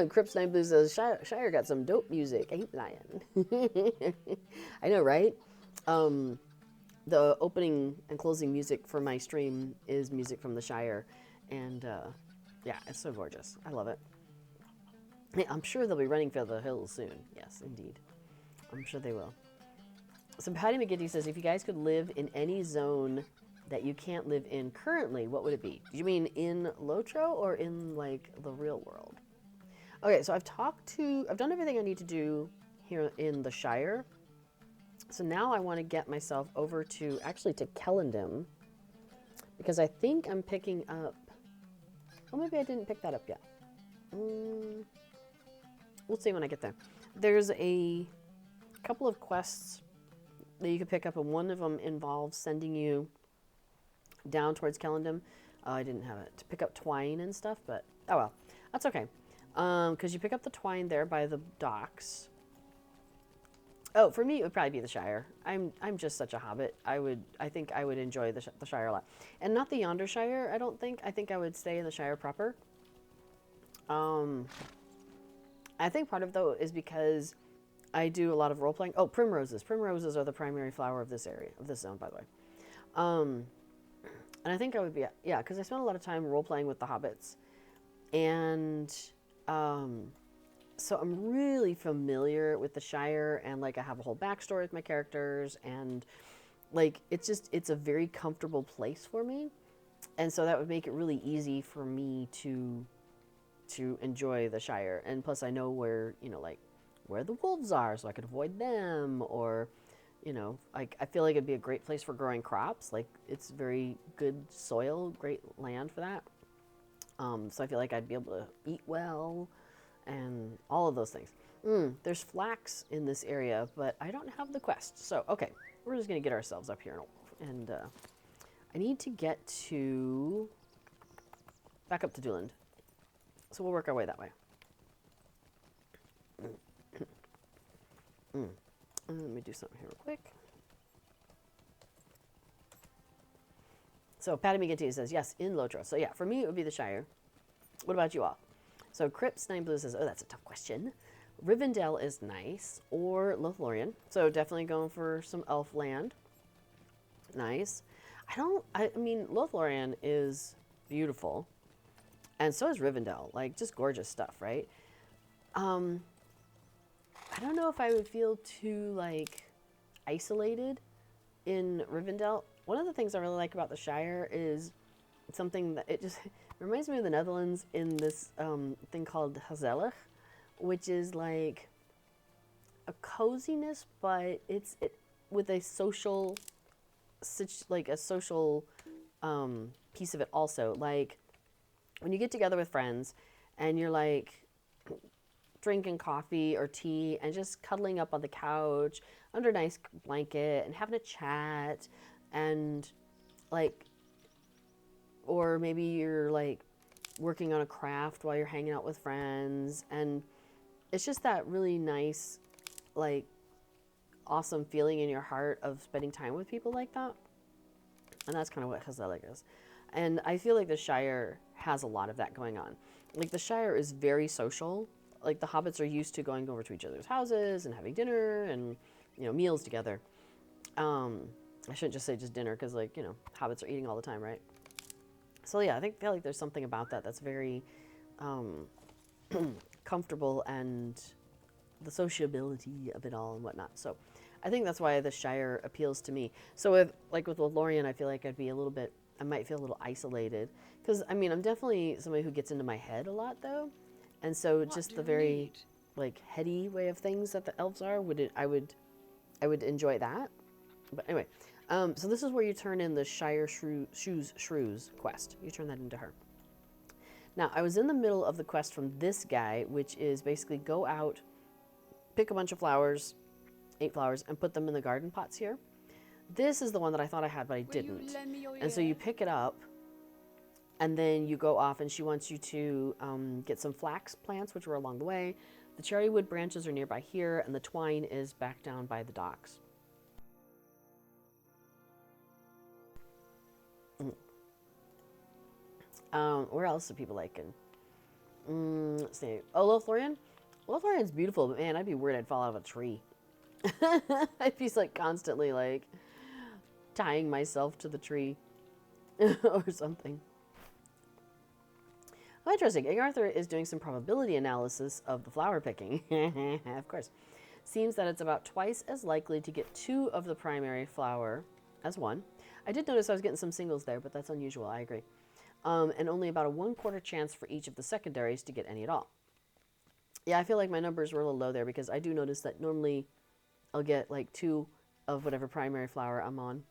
Crips 9 Blue says, Shire got some dope music. Ain't lying. I know, right? The opening and closing music for my stream is music from the Shire. And, yeah, it's so gorgeous. I love it. I'm sure they'll be running for the hills soon. Yes, indeed. I'm sure they will. So Patty McGinty says, if you guys could live in any zone that you can't live in currently, what would it be? Do you mean in LOTRO or in, like, the real world? Okay, so I've done everything I need to do here in the Shire. So now I want to get myself over to Kellendam, because I think I'm picking up... Oh, maybe I didn't pick that up yet. We'll see when I get there. There's a couple of quests that you can pick up, and one of them involves sending you down towards Kellendam. I didn't have it to pick up twine and stuff, but oh well, that's okay. Because you pick up the twine there by the docks. Oh, for me, it would probably be the Shire. I'm just such a hobbit. I think I would enjoy the Shire a lot, and not the Yonder Shire. I don't think. I think I would stay in the Shire proper. I think part of though is because I do a lot of role playing. Oh, primroses. Primroses are the primary flower of this area, of this zone, by the way. And I think I would be, yeah, because I spent a lot of time role playing with the hobbits, and so I'm really familiar with the Shire, and like I have a whole backstory with my characters, and like it's a very comfortable place for me, and so that would make it really easy for me to enjoy the Shire. And plus I know where, like where the wolves are, so I could avoid them, or like I feel like it'd be a great place for growing crops. Like it's very good soil, great land for that. So I feel like I'd be able to eat well and all of those things. There's flax in this area, but I don't have the quest. So, okay, we're just going to get ourselves up here. And I need to get back up to Duillond. So we'll work our way that way. Let me do something here real quick. So Patty McGinty says, yes, in LOTRO. So yeah, for me, it would be the Shire. What about you all? So Crips 9 Blue says, oh, that's a tough question. Rivendell is nice, or Lothlorien. So definitely going for some elf land. Nice. I mean, Lothlorien is beautiful. And so is Rivendell. Like, just gorgeous stuff, right? I don't know if I would feel too, like, isolated in Rivendell. One of the things I really like about the Shire is something that it just reminds me of the Netherlands in this thing called gezellig, which is like a coziness, but it's with a social, like a social piece of it also. Like when you get together with friends and you're like drinking coffee or tea and just cuddling up on the couch under a nice blanket and having a chat, and like, or maybe you're like working on a craft while you're hanging out with friends, and it's just that really nice, like, awesome feeling in your heart of spending time with people like that. And that's kind of what gezellig is. And I feel like the Shire has a lot of that going on. Like the Shire is very social. Like the hobbits are used to going over to each other's houses and having dinner and, meals together. I shouldn't just say just dinner, because like, hobbits are eating all the time, right? So yeah, I feel like there's something about that that's very comfortable, and the sociability of it all and whatnot. So I think that's why the Shire appeals to me. So with Lothlorien, I feel like I might feel a little isolated, because I mean, I'm definitely somebody who gets into my head a lot though. And so just the very like heady way of things that the elves are, I would enjoy that. But anyway, so this is where you turn in the Shire shrews quest. You turn that into her. Now, I was in the middle of the quest from this guy, which is basically go out, pick a bunch of flowers, 8 flowers, and put them in the garden pots here. This is the one that I thought I had, but I didn't. And so you pick it up, and then you go off, and she wants you to get some flax plants, which were along the way. The cherry wood branches are nearby here, and the twine is back down by the docks. Where else do people like? Let's see. Oh, Lothlorien? Lothlorien's beautiful, but man, I'd be worried I'd fall out of a tree. I'd be like constantly like tying myself to the tree or something. Oh, interesting. King Arthur is doing some probability analysis of the flower picking. Of course. Seems that it's about twice as likely to get 2 of the primary flower as 1. I did notice I was getting some singles there, but that's unusual. I agree. And only about a 1/4 chance for each of the secondaries to get any at all. Yeah, I feel like my numbers were a little low there, because I do notice that normally I'll get like 2 of whatever primary flower I'm on.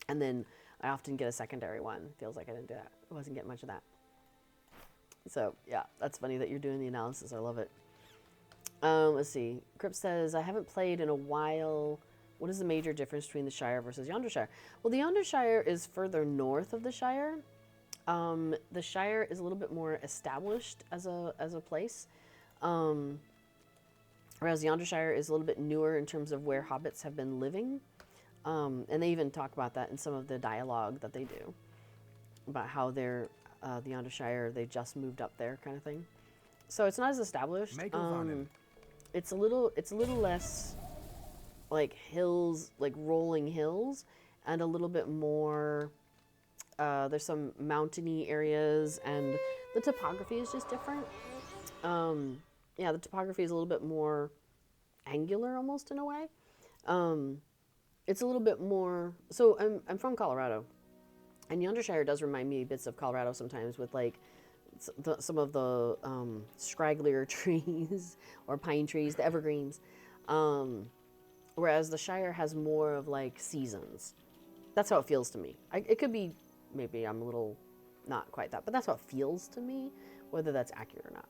And then I often get a secondary one. Feels like I didn't do that. I wasn't getting much of that. So yeah, that's funny that you're doing the analysis. I love it. Let's see. Crip says, I haven't played in a while. What is the major difference between the Shire versus Yonder Shire? Well, the Yonder Shire is further north of the Shire. The Shire is a little bit more established as a place. Whereas Yonder Shire is a little bit newer in terms of where hobbits have been living. And they even talk about that in some of the dialogue that they do. About how they're, the Yonder Shire, they just moved up there kind of thing. So it's not as established. It's a little less like hills, like rolling hills, and a little bit more, there's some mountainy areas, and the topography is just different. Yeah, the topography is a little bit more angular almost in a way. It's a little bit more, so I'm from Colorado, and Yonder Shire does remind me bits of Colorado sometimes with like some of the scragglier trees or pine trees, the evergreens. Whereas the Shire has more of like seasons. That's how it feels to me. It could be, maybe I'm a little not quite that, but that's how it feels to me, whether that's accurate or not.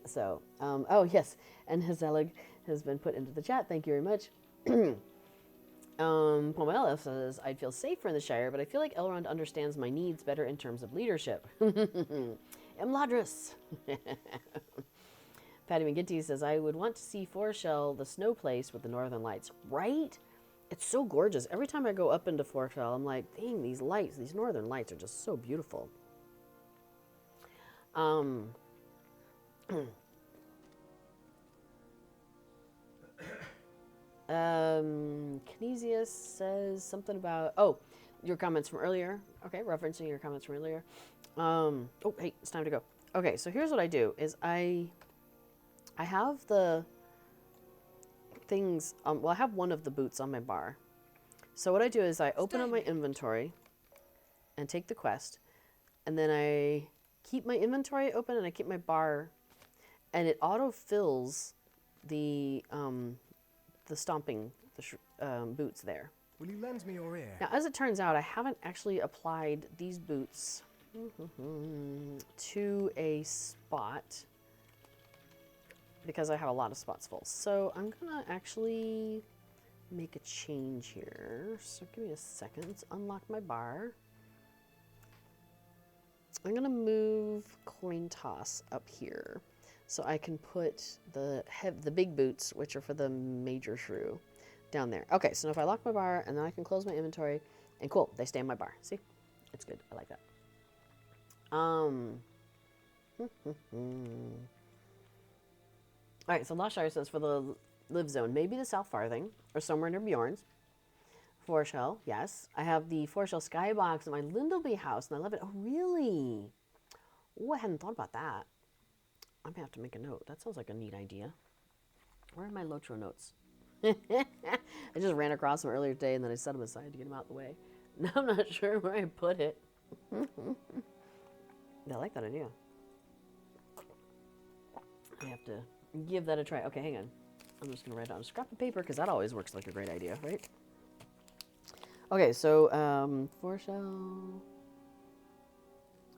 So, oh yes, and Hazelig has been put into the chat. Thank you very much. Pomela says, I'd feel safer in the Shire, but I feel like Elrond understands my needs better in terms of leadership. Imladris. Patty McGinty says, I would want to see Forshell, the snow place with the northern lights. Right? It's so gorgeous. Every time I go up into Forshell, I'm like, dang, these lights, these northern lights are just so beautiful. Canesius says something about, oh, your comments from earlier. Okay, referencing your comments from earlier. Oh, hey, it's time to go. Okay, so here's what I do, is I have the things, well, I have one of the boots on my bar. So what I do is I open up my inventory and take the quest, and then I keep my inventory open and I keep my bar, and it auto-fills the stomping boots there. Will you lend me your ear? Now, as it turns out, I haven't actually applied these boots to a spot because I have a lot of spots full. So I'm gonna actually make a change here. So give me a second. Let's unlock my bar. I'm gonna move coin toss up here so I can put the big boots, which are for the major shrew, down there. Okay, so now if I lock my bar and then I can close my inventory, and cool, they stay in my bar. See, it's good. I like that. All right, so Lost Shire says for the live zone, maybe the South Farthing or somewhere near Bjorn's. Forshell, yes. I have the Forshell skybox at my Lindleby house, and I love it. Oh, really? Oh, I hadn't thought about that. I'm gonna have to make a note. That sounds like a neat idea. Where are my LOTRO notes? I just ran across them earlier today, and then I set them aside to get them out of the way. Now I'm not sure where I put it. I like that idea. I have to give that a try. Okay, hang on. I'm just gonna write down a scrap of paper because that always works like a great idea, right? Okay, so Forshell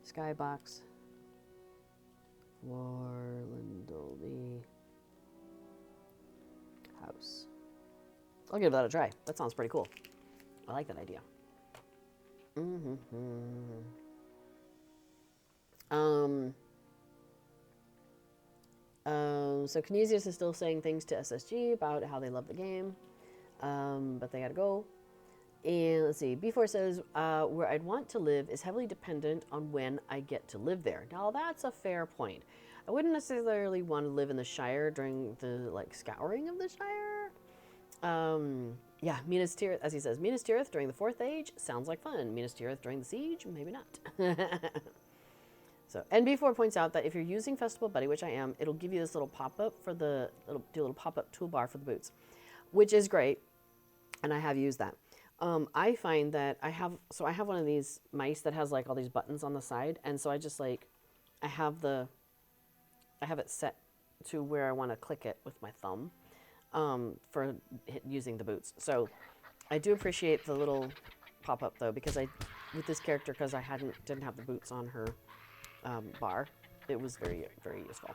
skybox for Lindleby house. I'll give that a try. That sounds pretty cool. I like that idea. So Canesius is still saying things to SSG about how they love the game, but they gotta go. And let's see, B4 says, where I'd want to live is heavily dependent on when I get to live there. Now that's a fair point. I wouldn't necessarily want to live in the Shire during the scouring of the Shire. Yeah, Minas Tirith, as he says, Minas Tirith during the Fourth Age sounds like fun. Minas Tirith during the Siege, maybe not. So, and B4 points out that if you're using Festival Buddy, which I am, it'll give you this little pop-up for it'll do a little pop-up toolbar for the boots, which is great, and I have used that. I find that I have one of these mice that has all these buttons on the side, and so I just I have it set to where I want to click it with my thumb for using the boots. So I do appreciate the little pop up though, because with this character, because I didn't have the boots on her bar, it was very, very useful.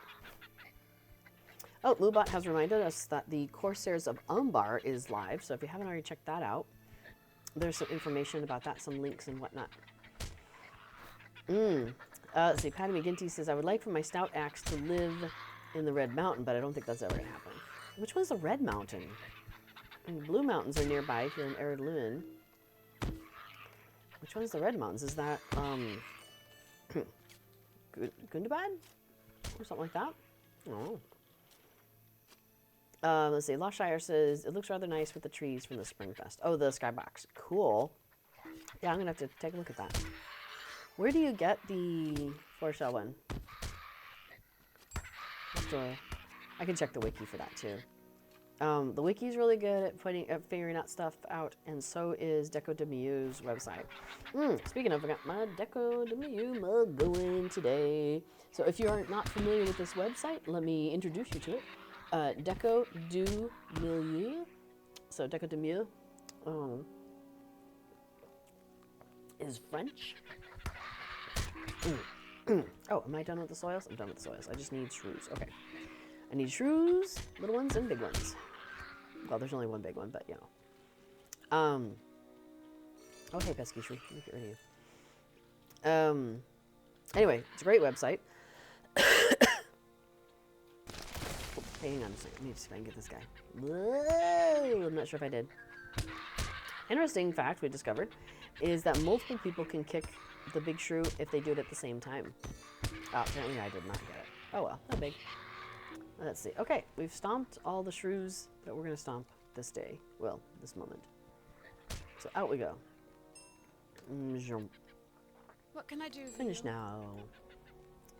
Oh, Moobot has reminded us that the Corsairs of Umbar is live, so if you haven't already checked that out, there's some information about that, some links and whatnot. Let's see, Patty McGinty says, I would like for my stout axe to live in the Red Mountain, but I don't think that's ever going to happen. Which one's the Red Mountain? And Blue Mountains are nearby here in Eredluin. Which one's the Red Mountains? Is that, Gundabad? Or something like that? Oh. Let's see, Shire says, it looks rather nice with the trees from the Springfest. Oh, the skybox. Cool. Yeah, I'm going to have to take a look at that. Where do you get the 4-shell one? I can check the wiki for that too. The wiki's really good at figuring out stuff out, and so is Deco de Mieux's website. Speaking of, I got my Deco de Mieux mug going today. So if you are not familiar with this website, let me introduce you to it. Deco du Milieu. So Deco de Mieux is French. Oh, am I done with the soils? I'm done with the soils. I just need shrews. Okay. I need shrews, little ones and big ones. Well, there's only one big one, but you know. Oh, hey, pesky shrew. Let me get rid of you. Anyway, it's a great website. Hang on a second. Let me see if I can get this guy. Whoa! I'm not sure if I did. Interesting fact we discovered is that multiple people can kick the big shrew if they do it at the same time. Apparently I did not get it. Oh well, not big. Let's see. Okay, we've stomped all the shrews that we're going to stomp this day. Well, this moment. So out we go. What can I do? Finish now.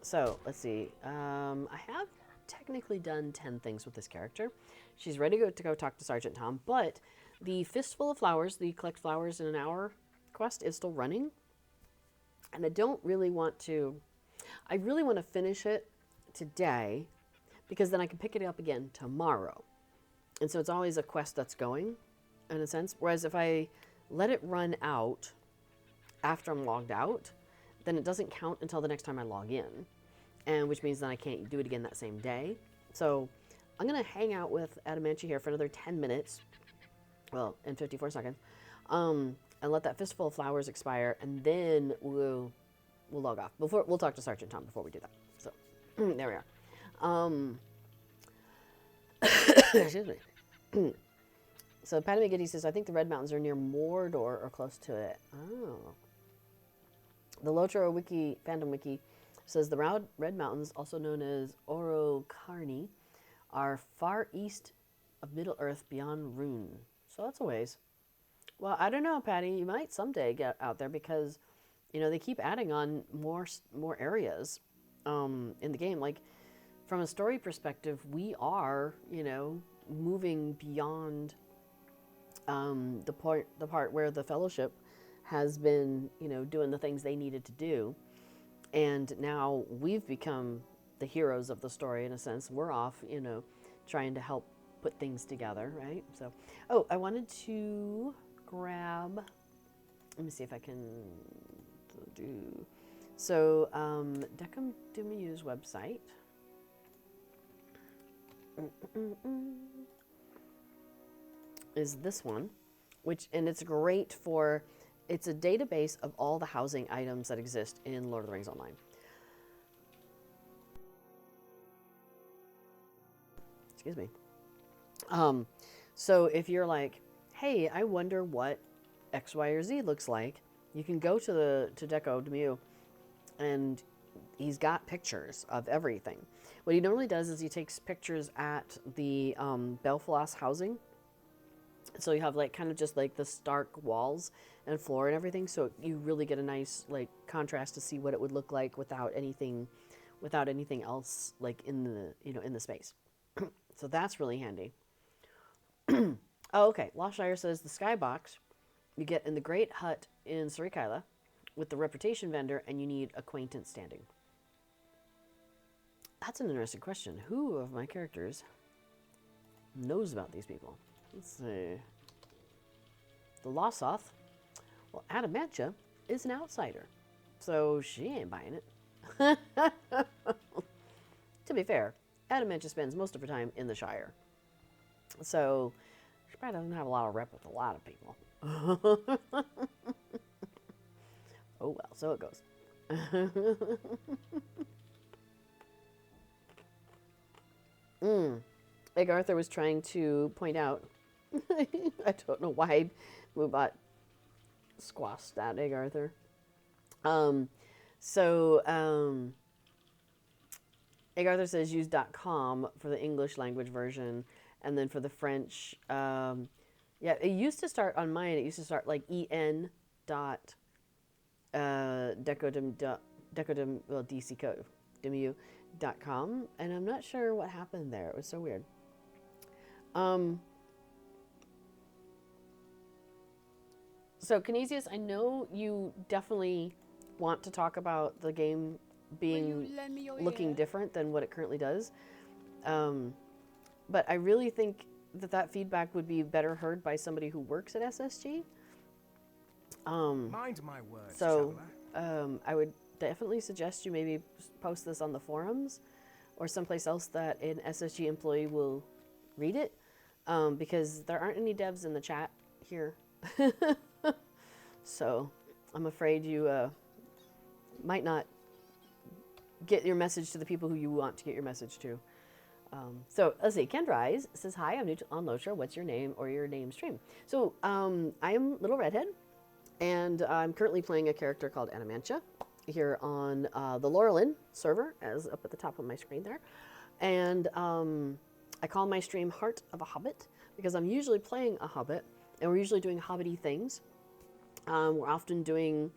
So, let's see. I have technically done 10 things with this character. She's ready to go talk to Sergeant Tom, but the Fistful of Flowers, the collect flowers in an hour quest, is still running. And I don't really want to... I really want to finish it today, because then I can pick it up again tomorrow. And so it's always a quest that's going, in a sense. Whereas if I let it run out after I'm logged out, then it doesn't count until the next time I log in. And which means then I can't do it again that same day. So I'm going to hang out with Adamantia here for another 10 minutes. Well, in 54 seconds. And let that Fistful of Flowers expire, and then we'll log off. We'll talk to Sergeant Tom before we do that. So there we are. Excuse me. So Patty McGiddy says, I think the Red Mountains are near Mordor or close to it. Oh. The LOTRO wiki, fandom wiki, says the Red Mountains, also known as Orocarni, are far east of Middle-earth beyond Rune. So that's a ways. Well, I don't know, Patty. You might someday get out there because, you know, they keep adding on more areas in the game. Like, from a story perspective, we are, you know, moving beyond the part where the Fellowship has been, you know, doing the things they needed to do. And now we've become the heroes of the story, in a sense. We're off, you know, trying to help put things together, right? So, oh, I wanted to grab, let me see if I can do, so, Decum Dumieux's website. Is this one, and it's great for, it's a database of all the housing items that exist in Lord of the Rings Online. Excuse me. So if you're like, hey, I wonder what X, Y, or Z looks like, you can go to Deco de Mieux, and he's got pictures of everything. What he normally does is he takes pictures at the Belfast housing. So you have like kind of just like the stark walls and floor and everything. So you really get a nice like contrast to see what it would look like without anything else like in the, you know, in the space. So that's really handy. Oh, okay. Shire says the skybox you get in the Great Hut in Sarikaila with the reputation vendor, and you need acquaintance standing. That's an interesting question. Who of my characters knows about these people? Let's see. The Lossoth. Well, Adamantia is an outsider, so she ain't buying it. To be fair, Adamantia spends most of her time in the Shire, so she probably doesn't have a lot of rep with a lot of people. Oh well, so it goes. Big Arthur was trying to point out, I don't know why Moobot squashed that, Egg Arthur. Egg Arthur says use .com for the English language version, and then for the French, yeah, it used to start on mine. It used to start like en dot dcu.com, and I'm not sure what happened there. It was so weird. So Canisius, I know you definitely want to talk about the game being looking different than what it currently does. But I really think that feedback would be better heard by somebody who works at SSG. Mind my words, So traveler. I would definitely suggest you maybe post this on the forums or someplace else that an SSG employee will read it, because there aren't any devs in the chat here. So I'm afraid you might not get your message to the people who you want to get your message to. So let's see. Kendrise says, hi, I'm new on LOTRO. What's your name or your name stream? So I am Little Redhead, and I'm currently playing a character called Adamantia here on the Laurelin server, as up at the top of my screen there. And I call my stream Heart of a Hobbit because I'm usually playing a Hobbit, and we're usually doing Hobbity things. We're often doing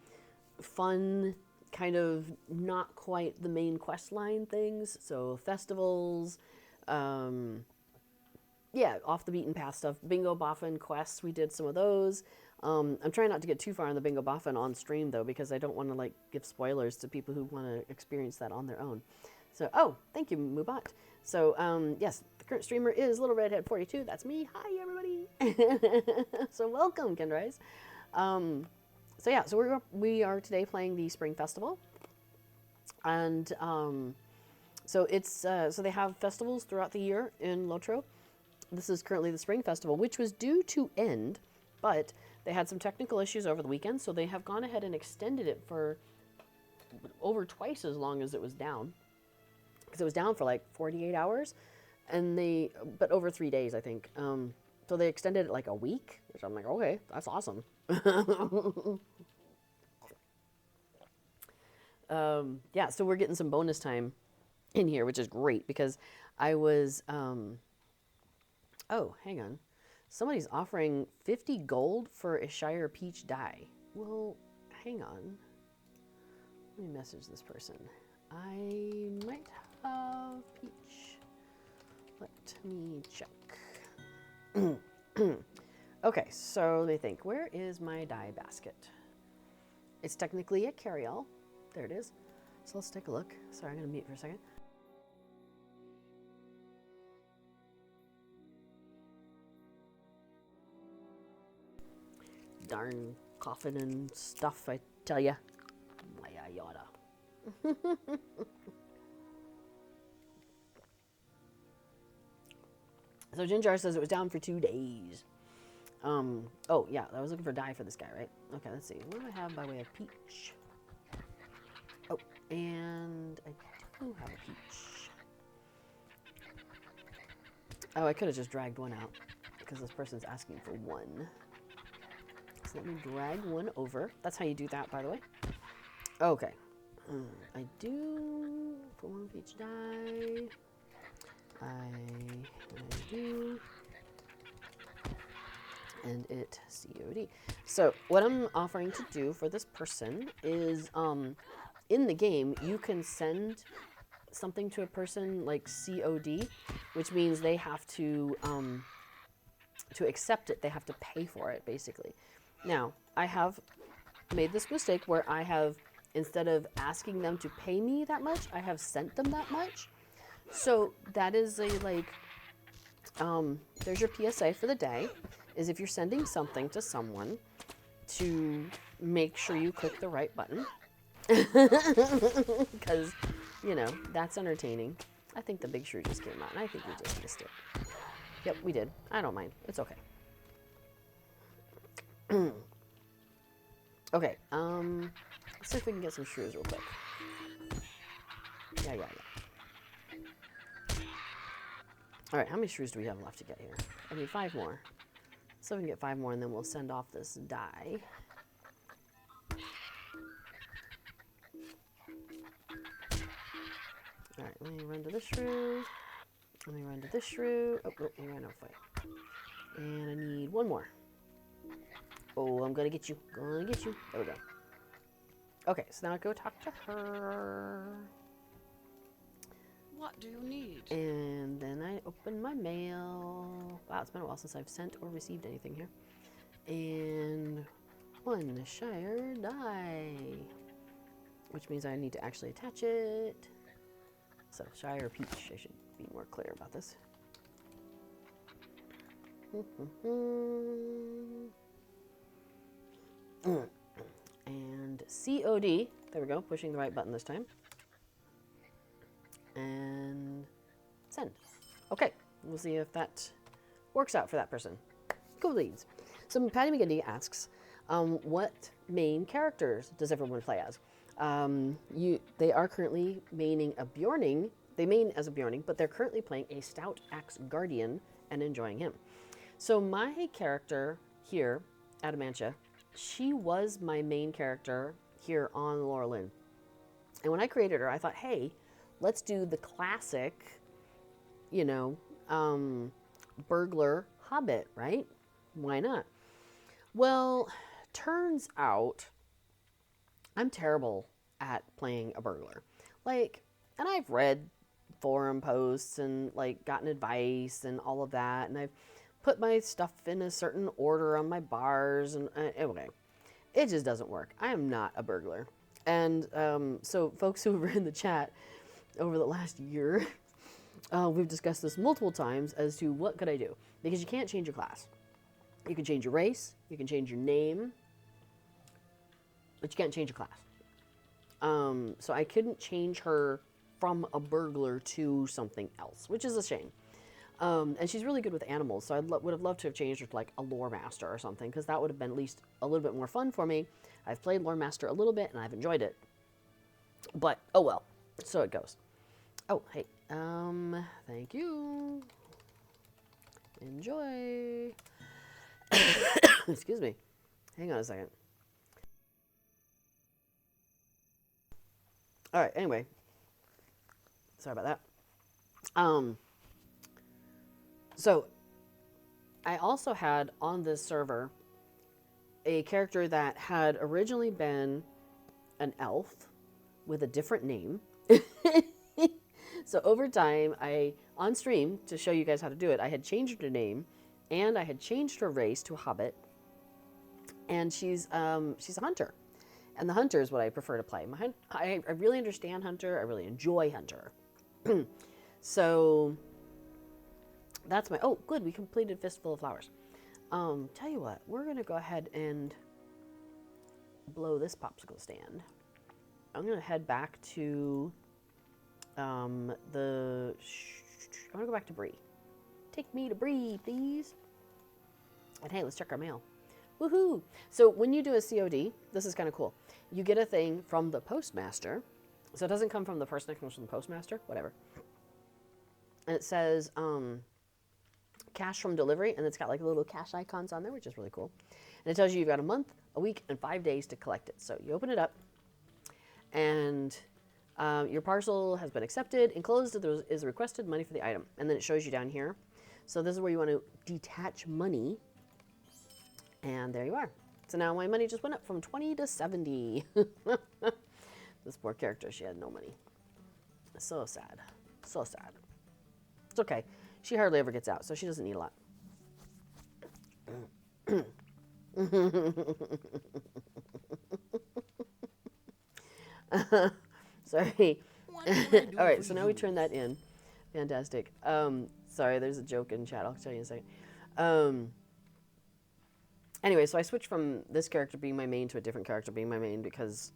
fun, kind of not quite the main quest line things, so festivals, yeah, off the beaten path stuff. Bingo Boffin quests, we did some of those. I'm trying not to get too far on the Bingo Boffin on stream though, because I don't want to like give spoilers to people who want to experience that on their own. So, oh, thank you, Moobot. So, yes, the current streamer is Little Redhead 42. That's me. Hi, everybody. So, welcome, Kendrise. So yeah, so we are today playing the Spring Festival, and so it's so they have festivals throughout the year in LOTRO. This is currently the Spring Festival, which was due to end, but they had some technical issues over the weekend, so they have gone ahead and extended it for over twice as long as it was down, because it was down for like 48 hours, and but over 3 days, I think. So they extended it like a week, which I'm like, okay, that's awesome. Yeah, so we're getting some bonus time in here, which is great because I was, oh, hang on. Somebody's offering 50 gold for a Shire peach dye. Well, hang on. Let me message this person. I might have peach. Let me check. Okay, so they think, where is my dye basket? It's technically a carry-all. There it is. So let's take a look. Sorry, I'm going to mute for a second. Darn coffin and stuff, I tell ya. Yada. So Ginger says it was down for 2 days. Oh yeah, I was looking for dye for this guy, right? Okay, let's see. What do I have by way of peach? Oh, and I do have a peach. Oh, I could have just dragged one out because this person's asking for one. So let me drag one over. That's how you do that, by the way. Okay. I do for one peach dye. I do. And it COD. So what I'm offering to do for this person is, in the game, you can send something to a person like COD, which means they have to accept it, they have to pay for it, basically. Now, I have made this mistake where I have, instead of asking them to pay me that much, I have sent them that much. So that is a, like, there's your PSA for the day, is if you're sending something to someone to make sure you click the right button. Because, you know, that's entertaining. I think the big shrew just came out, and I think we just missed it. Yep, we did. I don't mind. It's okay. Okay, let's see if we can get some shrews real quick. Yeah. Alright, how many shrews do we have left to get here? I need 5 more. So we can get 5 more, and then we'll send off this die. Alright, let me run to this shrew. Let me run to this shrew. Oh, he ran off way. And I need 1 more. Oh, I'm gonna get you. Gonna get you. There we go. Okay, so now I go talk to her. What do you need? And then I open my mail. Wow, it's been a while since I've sent or received anything here. And 1 Shire die. Which means I need to actually attach it. So, Shire peach. I should be more clear about this. And COD. There we go. Pushing the right button this time. And send. Okay. We'll see if that works out for that person. Cool beans. So Patty McGinty asks, what main characters does everyone play as? They are currently maining a Bjorning. They main as a Bjorning, but they're currently playing a Stout Axe Guardian and enjoying him. So my character here, Adamantia, she was my main character here on Laurelin. And when I created her, I thought, hey, let's do the classic, you know, burglar hobbit, right? Why not? Well, turns out I'm terrible at playing a burglar. Like, and I've read forum posts and like gotten advice and all of that, and I've put my stuff in a certain order on my bars, and okay, it just doesn't work. I am not a burglar. And so folks who were in the chat over the last year, we've discussed this multiple times as to what could I do, because you can't change your class. You can change your race, you can change your name, but you can't change your class. So I couldn't change her from a burglar to something else, which is a shame. And she's really good with animals, so I would have loved to have changed her to like a lore master or something, because that would have been at least a little bit more fun for me. I've played lore master a little bit, and I've enjoyed it. But, oh well, so it goes. Oh, hey, thank you. Enjoy. Excuse me. Hang on a second. All right, anyway. Sorry about that. So, I also had on this server a character that had originally been an elf with a different name. So over time, on stream, to show you guys how to do it, I had changed her name, and I had changed her race to a hobbit, and she's a hunter. And the hunter is what I prefer to play. I really understand hunter. I really enjoy hunter. So that's my... Oh, good. We completed Fistful of Flowers. Tell you what. We're going to go ahead and blow this popsicle stand. I'm going to head back to I want to go back to Bree. Take me to Bree, please. And hey, let's check our mail. Woohoo! So when you do a COD, this is kind of cool. You get a thing from the postmaster. So it doesn't come from the person, it comes from the postmaster, whatever. And it says cash from delivery, and it's got like little cash icons on there, which is really cool. And it tells you you've got a month, a week, and 5 days to collect it. So you open it up, and your parcel has been accepted. Enclosed is requested money for the item. And then it shows you down here. So this is where you want to detach money. And there you are. So now my money just went up from 20 to 70. This poor character, she had no money. So sad. So sad. It's okay. She hardly ever gets out, so she doesn't need a lot. Sorry. All right, so now we turn that in. Fantastic. Sorry, there's a joke in chat. I'll show you in a second. anyway, so I switched from this character being my main to a different character being my main because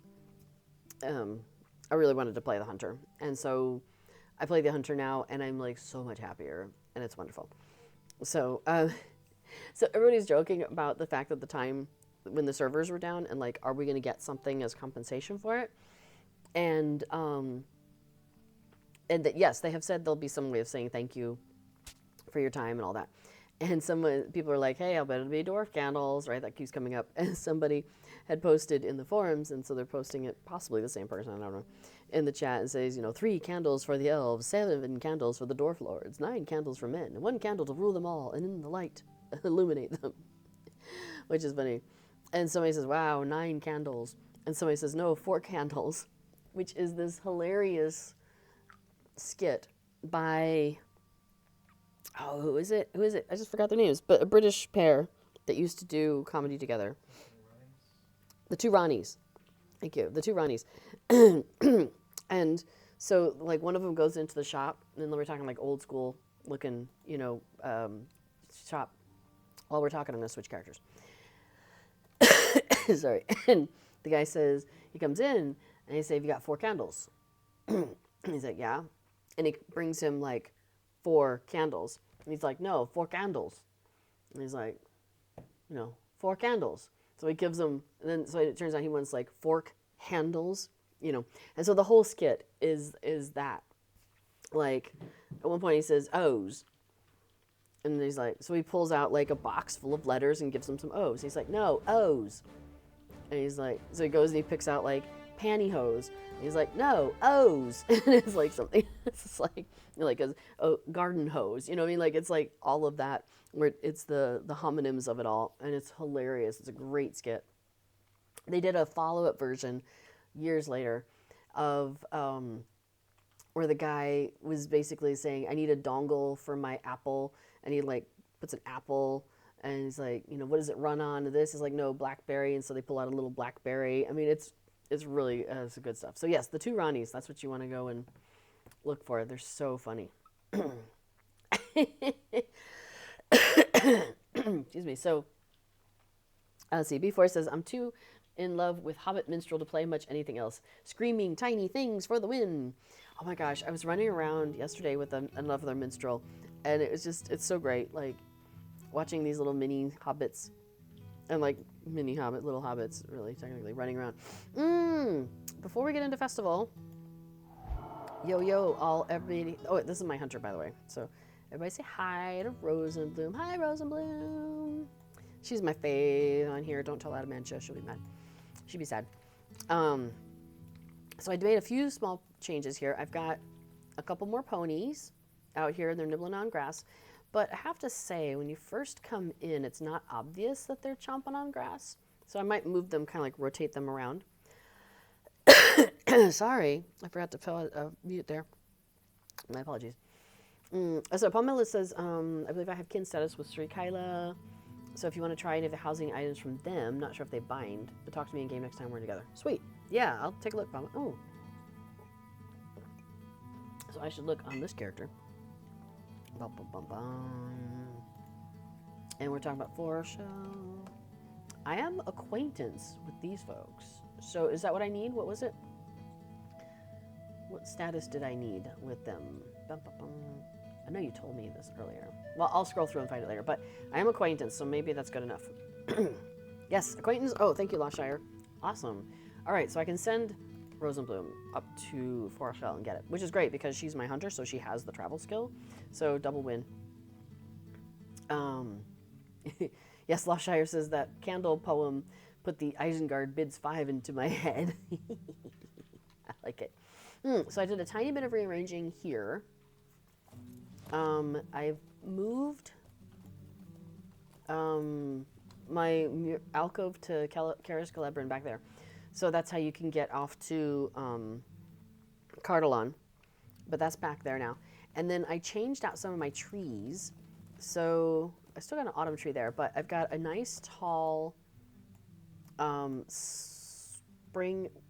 I really wanted to play the hunter. And so I play the hunter now, and I'm like so much happier, and it's wonderful. So, so everybody's joking about the fact that the time when the servers were down, and like, are we going to get something as compensation for it? And that yes, they have said there'll be some way of saying thank you for your time and all that. And people are like, hey, I'll bet it'll be dwarf candles, right? That keeps coming up. And somebody had posted in the forums, and so they're posting it, possibly the same person, I don't know, in the chat, and says, 3 candles for the elves, 7 candles for the dwarf lords, 9 candles for men, and 1 candle to rule them all, and in the light illuminate them, which is funny. And somebody says, wow, 9 candles. And somebody says, no, 4 candles, which is this hilarious skit by... Oh, who is it? I just forgot their names, but a British pair that used to do comedy together. The 2 Ronnies. Thank you. The 2 Ronnies. And so, like, one of them goes into the shop, and then we're talking, like, old school looking, shop, while we're talking, I'm going to switch characters. Sorry. And the guy says, he comes in, and he says, have you got 4 candles? And he's like, yeah. And he brings him, like, 4 candles. And he's like, no, 4 candles. And he's like, 4 candles. So he gives him, and then so it turns out he wants like fork handles, And so the whole skit is that. Like, at one point he says O's. And he's like, so he pulls out like a box full of letters and gives him some O's. He's like, no, O's. And he's like, so he goes and he picks out like pantyhose. And he's like, no, O's. And it's like something, it's just like a garden hose. You know what I mean? Like, it's like all of that, where it's the homonyms of it all. And it's hilarious. It's a great skit. They did a follow-up version years later of where the guy was basically saying, I need a dongle for my Apple. And he like puts an apple, and he's like, what does it run on? This he's like, no, BlackBerry. And so they pull out a little BlackBerry. I mean, it's really it's good stuff. So yes, the 2 Ronnies, that's what you want to go and look for. They're so funny. Excuse me. So let's see. B4 says, I'm too in love with Hobbit Minstrel to play much anything else. Screaming tiny things for the win. Oh my gosh, I was running around yesterday with another minstrel, and it's so great, like watching these little mini hobbits, and like little hobbits, really technically running around. Before we get into festival, everybody. Oh, this is my hunter, by the way. So everybody say hi to Rosenbloom. Hi, Rosenbloom. She's my fave on here. Don't tell that to Mancha. She'll be mad. She'd be sad. So I made a few small changes here. I've got a couple more ponies out here. They're nibbling on grass. But I have to say, when you first come in, it's not obvious that they're chomping on grass. So I might move them, kind of like rotate them around. Sorry, I forgot to mute there. My apologies. So Pamela says, I believe I have kin status with Sri Kyla. So if you want to try any of the housing items from them, not sure if they bind, but talk to me in game next time we're together. Sweet. Yeah, I'll take a look, Pamela. Oh. So I should look on this character. Bum, bum, bum, bum. And we're talking about Forsha. I am acquaintance with these folks. So is that what I need? What was it? What status did I need with them? Bum, bum, bum. I know you told me this earlier. Well, I'll scroll through and find it later, but I am acquaintance, so maybe that's good enough. Yes, acquaintance. Oh, thank you, Shire. Awesome. All right, so I can send Rosenbloom up to Forshell and get it, which is great because she's my hunter, so she has the travel skill. So double win. Yes, Shire says that candle poem put the Isengard bids 5 into my head. I like it. So I did a tiny bit of rearranging here. I've moved my alcove to Karis Calebrin back there. So that's how you can get off to Cardalon. But that's back there now. And then I changed out some of my trees. So I still got an autumn tree there, but I've got a nice tall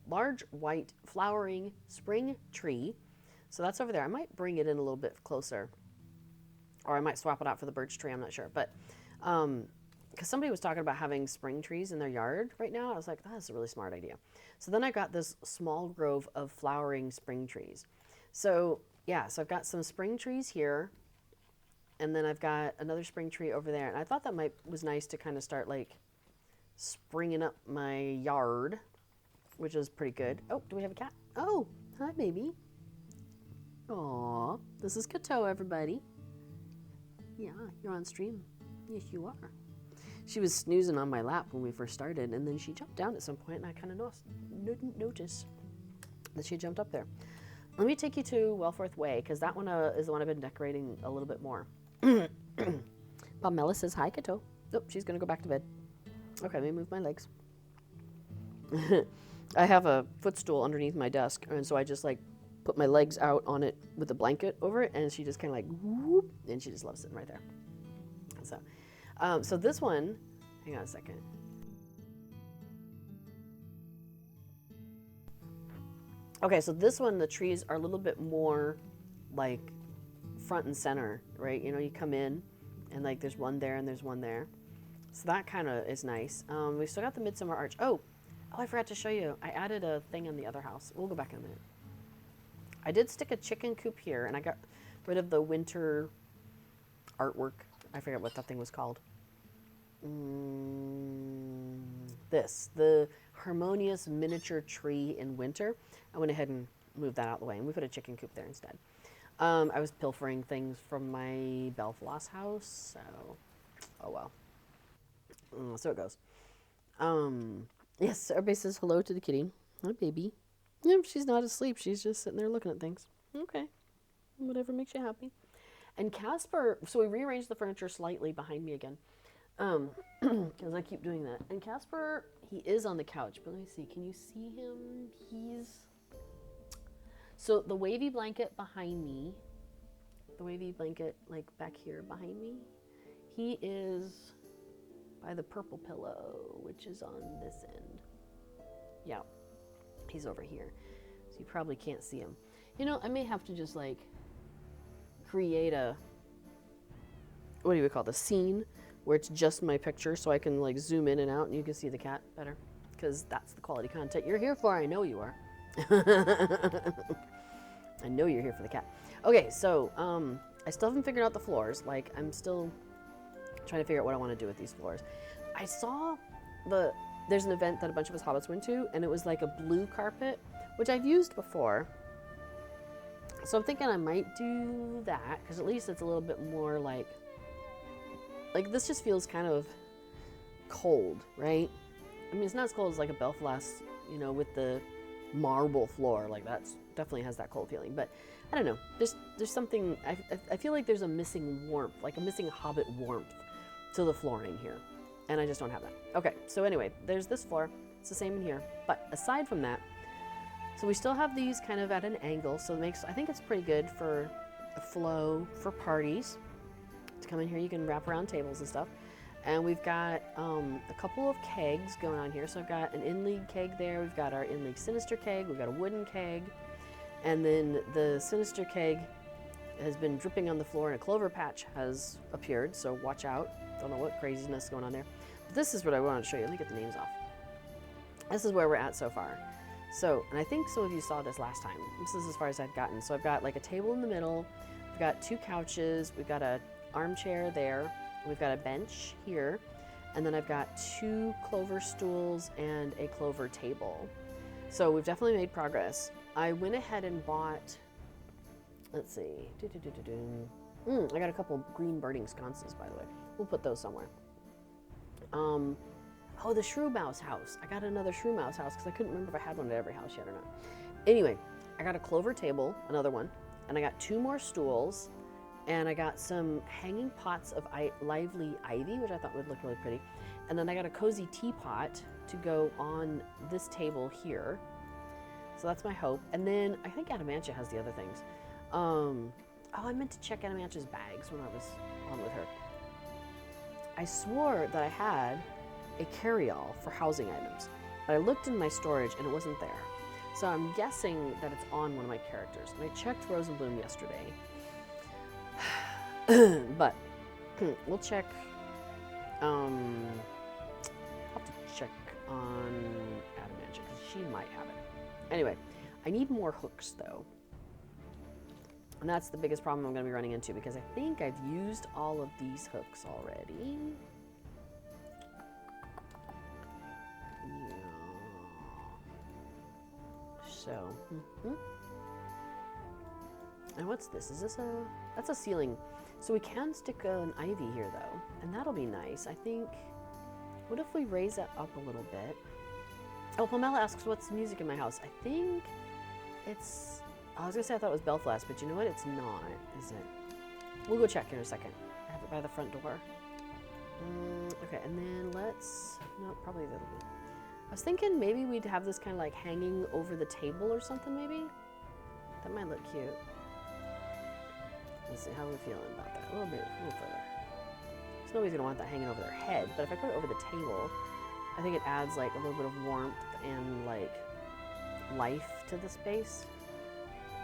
large white flowering spring tree. So that's over there. I might bring it in a little bit closer. Or I might swap it out for the birch tree, I'm not sure. But because somebody was talking about having spring trees in their yard right now. I was like, that's a really smart idea. So then I got this small grove of flowering spring trees. So yeah, so I've got some spring trees here, and then I've got another spring tree over there. And I thought that was nice to kind of start like springing up my yard, which is pretty good. Oh, do we have a cat? Oh, hi, baby. Aw, this is Kato, everybody. Yeah, you're on stream. Yes, you are. She was snoozing on my lap when we first started, and then she jumped down at some point, and I kind of didn't notice that she jumped up there. Let me take you to Wellforth Way, because that one is the one I've been decorating a little bit more. Pamela says, hi, Kato. Oh, she's going to go back to bed. Okay, let me move my legs. I have a footstool underneath my desk, and so I just like put my legs out on it with a blanket over it, and she just kind of like whoop, and she just loves sitting right there. So, so this one, hang on a second. Okay, so this one, the trees are a little bit more like front and center, right? You know, you come in and like there's one there and there's one there. So that kind of is nice. We still got the Midsummer Arch. Oh, I forgot to show you. I added a thing in the other house. We'll go back in a minute. I did stick a chicken coop here, and I got rid of the winter artwork. I forget what that thing was called. The harmonious miniature tree in winter. I went ahead and moved that out of the way, and we put a chicken coop there instead. I was pilfering things from my Belfloss house, so oh well. So it goes. Yes, everybody says hello to the kitty. Hi, baby. Yep, she's not asleep. She's just sitting there looking at things. Okay. Whatever makes you happy. And Casper, so we rearranged the furniture slightly behind me again. Because I keep doing that. And Casper, he is on the couch, but let me see. Can you see him? So the wavy blanket behind me, the wavy blanket like back here behind me, he is by the purple pillow, which is on this end. Yeah, he's over here. So you probably can't see him. You know, I may have to just like create a, what do you call it, a scene where it's just my picture so I can like zoom in and out and you can see the cat better. Because that's the quality content you're here for. I know you are. I know you're here for the cat. Okay, so I still haven't figured out the floors. Like, I'm still trying to figure out what I want to do with these floors. I saw there's an event that a bunch of us hobbits went to, and it was like a blue carpet, which I've used before. So I'm thinking I might do that, because at least it's a little bit more like this just feels kind of cold, right? I mean, it's not as cold as like a Belfast, you know, with the marble floor. Like, that's definitely has that cold feeling. But I don't know. There's something, I feel like there's a missing warmth, like a missing hobbit warmth to the flooring here. And I just don't have that. Okay, so anyway, there's this floor. It's the same in here. But aside from that, so we still have these kind of at an angle. So I think it's pretty good for a flow for parties. To come in here, you can wrap around tables and stuff. And we've got a couple of kegs going on here. So I've got an in-league keg there. We've got our in-league Sinister keg. We've got a wooden keg. And then the Sinister keg has been dripping on the floor and a clover patch has appeared. So watch out. Don't know what craziness is going on there. But this is what I wanted to show you. Let me get the names off. This is where we're at so far. So, and I think some of you saw this last time. This is as far as I've gotten. So I've got like a table in the middle. We've got 2 couches. We've got a armchair there. We've got a bench here, and then I've got 2 clover stools and a clover table. So we've definitely made progress. I went ahead and bought, let's see, I got a couple green birding sconces, by the way. We'll put those somewhere. Oh, the shrew mouse house. I got another shrew mouse house because I couldn't remember if I had one at every house yet or not. Anyway, I got a clover table, another one, and I got 2 more stools. And I got some hanging pots of lively ivy, which I thought would look really pretty. And then I got a cozy teapot to go on this table here. So that's my hope. And then I think Adamantia has the other things. Oh, I meant to check Adamantia's bags when I was on with her. I swore that I had a carry-all for housing items, but I looked in my storage and it wasn't there. So I'm guessing that it's on one of my characters. And I checked Rose and Bloom yesterday. But we'll check I'll have to check on Adamantia because she might have it. Anyway, I need more hooks though. And that's the biggest problem I'm going to be running into because I think I've used all of these hooks already. Yeah. So, and what's this? Is this a... That's a ceiling. So we can stick an ivy here though, and that'll be nice. I think... What if we raise that up a little bit? Oh, Pamela asks, what's the music in my house? I think it's... I was gonna say I thought it was Belfast, but you know what? It's not, is it? We'll go check in a second. I have it by the front door. Okay, and then let's... No, probably the other one. I was thinking maybe we'd have this kind of like hanging over the table or something, maybe? That might look cute. Let's see, how are we feeling about that? A little further. So nobody's gonna want that hanging over their head, but if I put it over the table, I think it adds like a little bit of warmth and like life to the space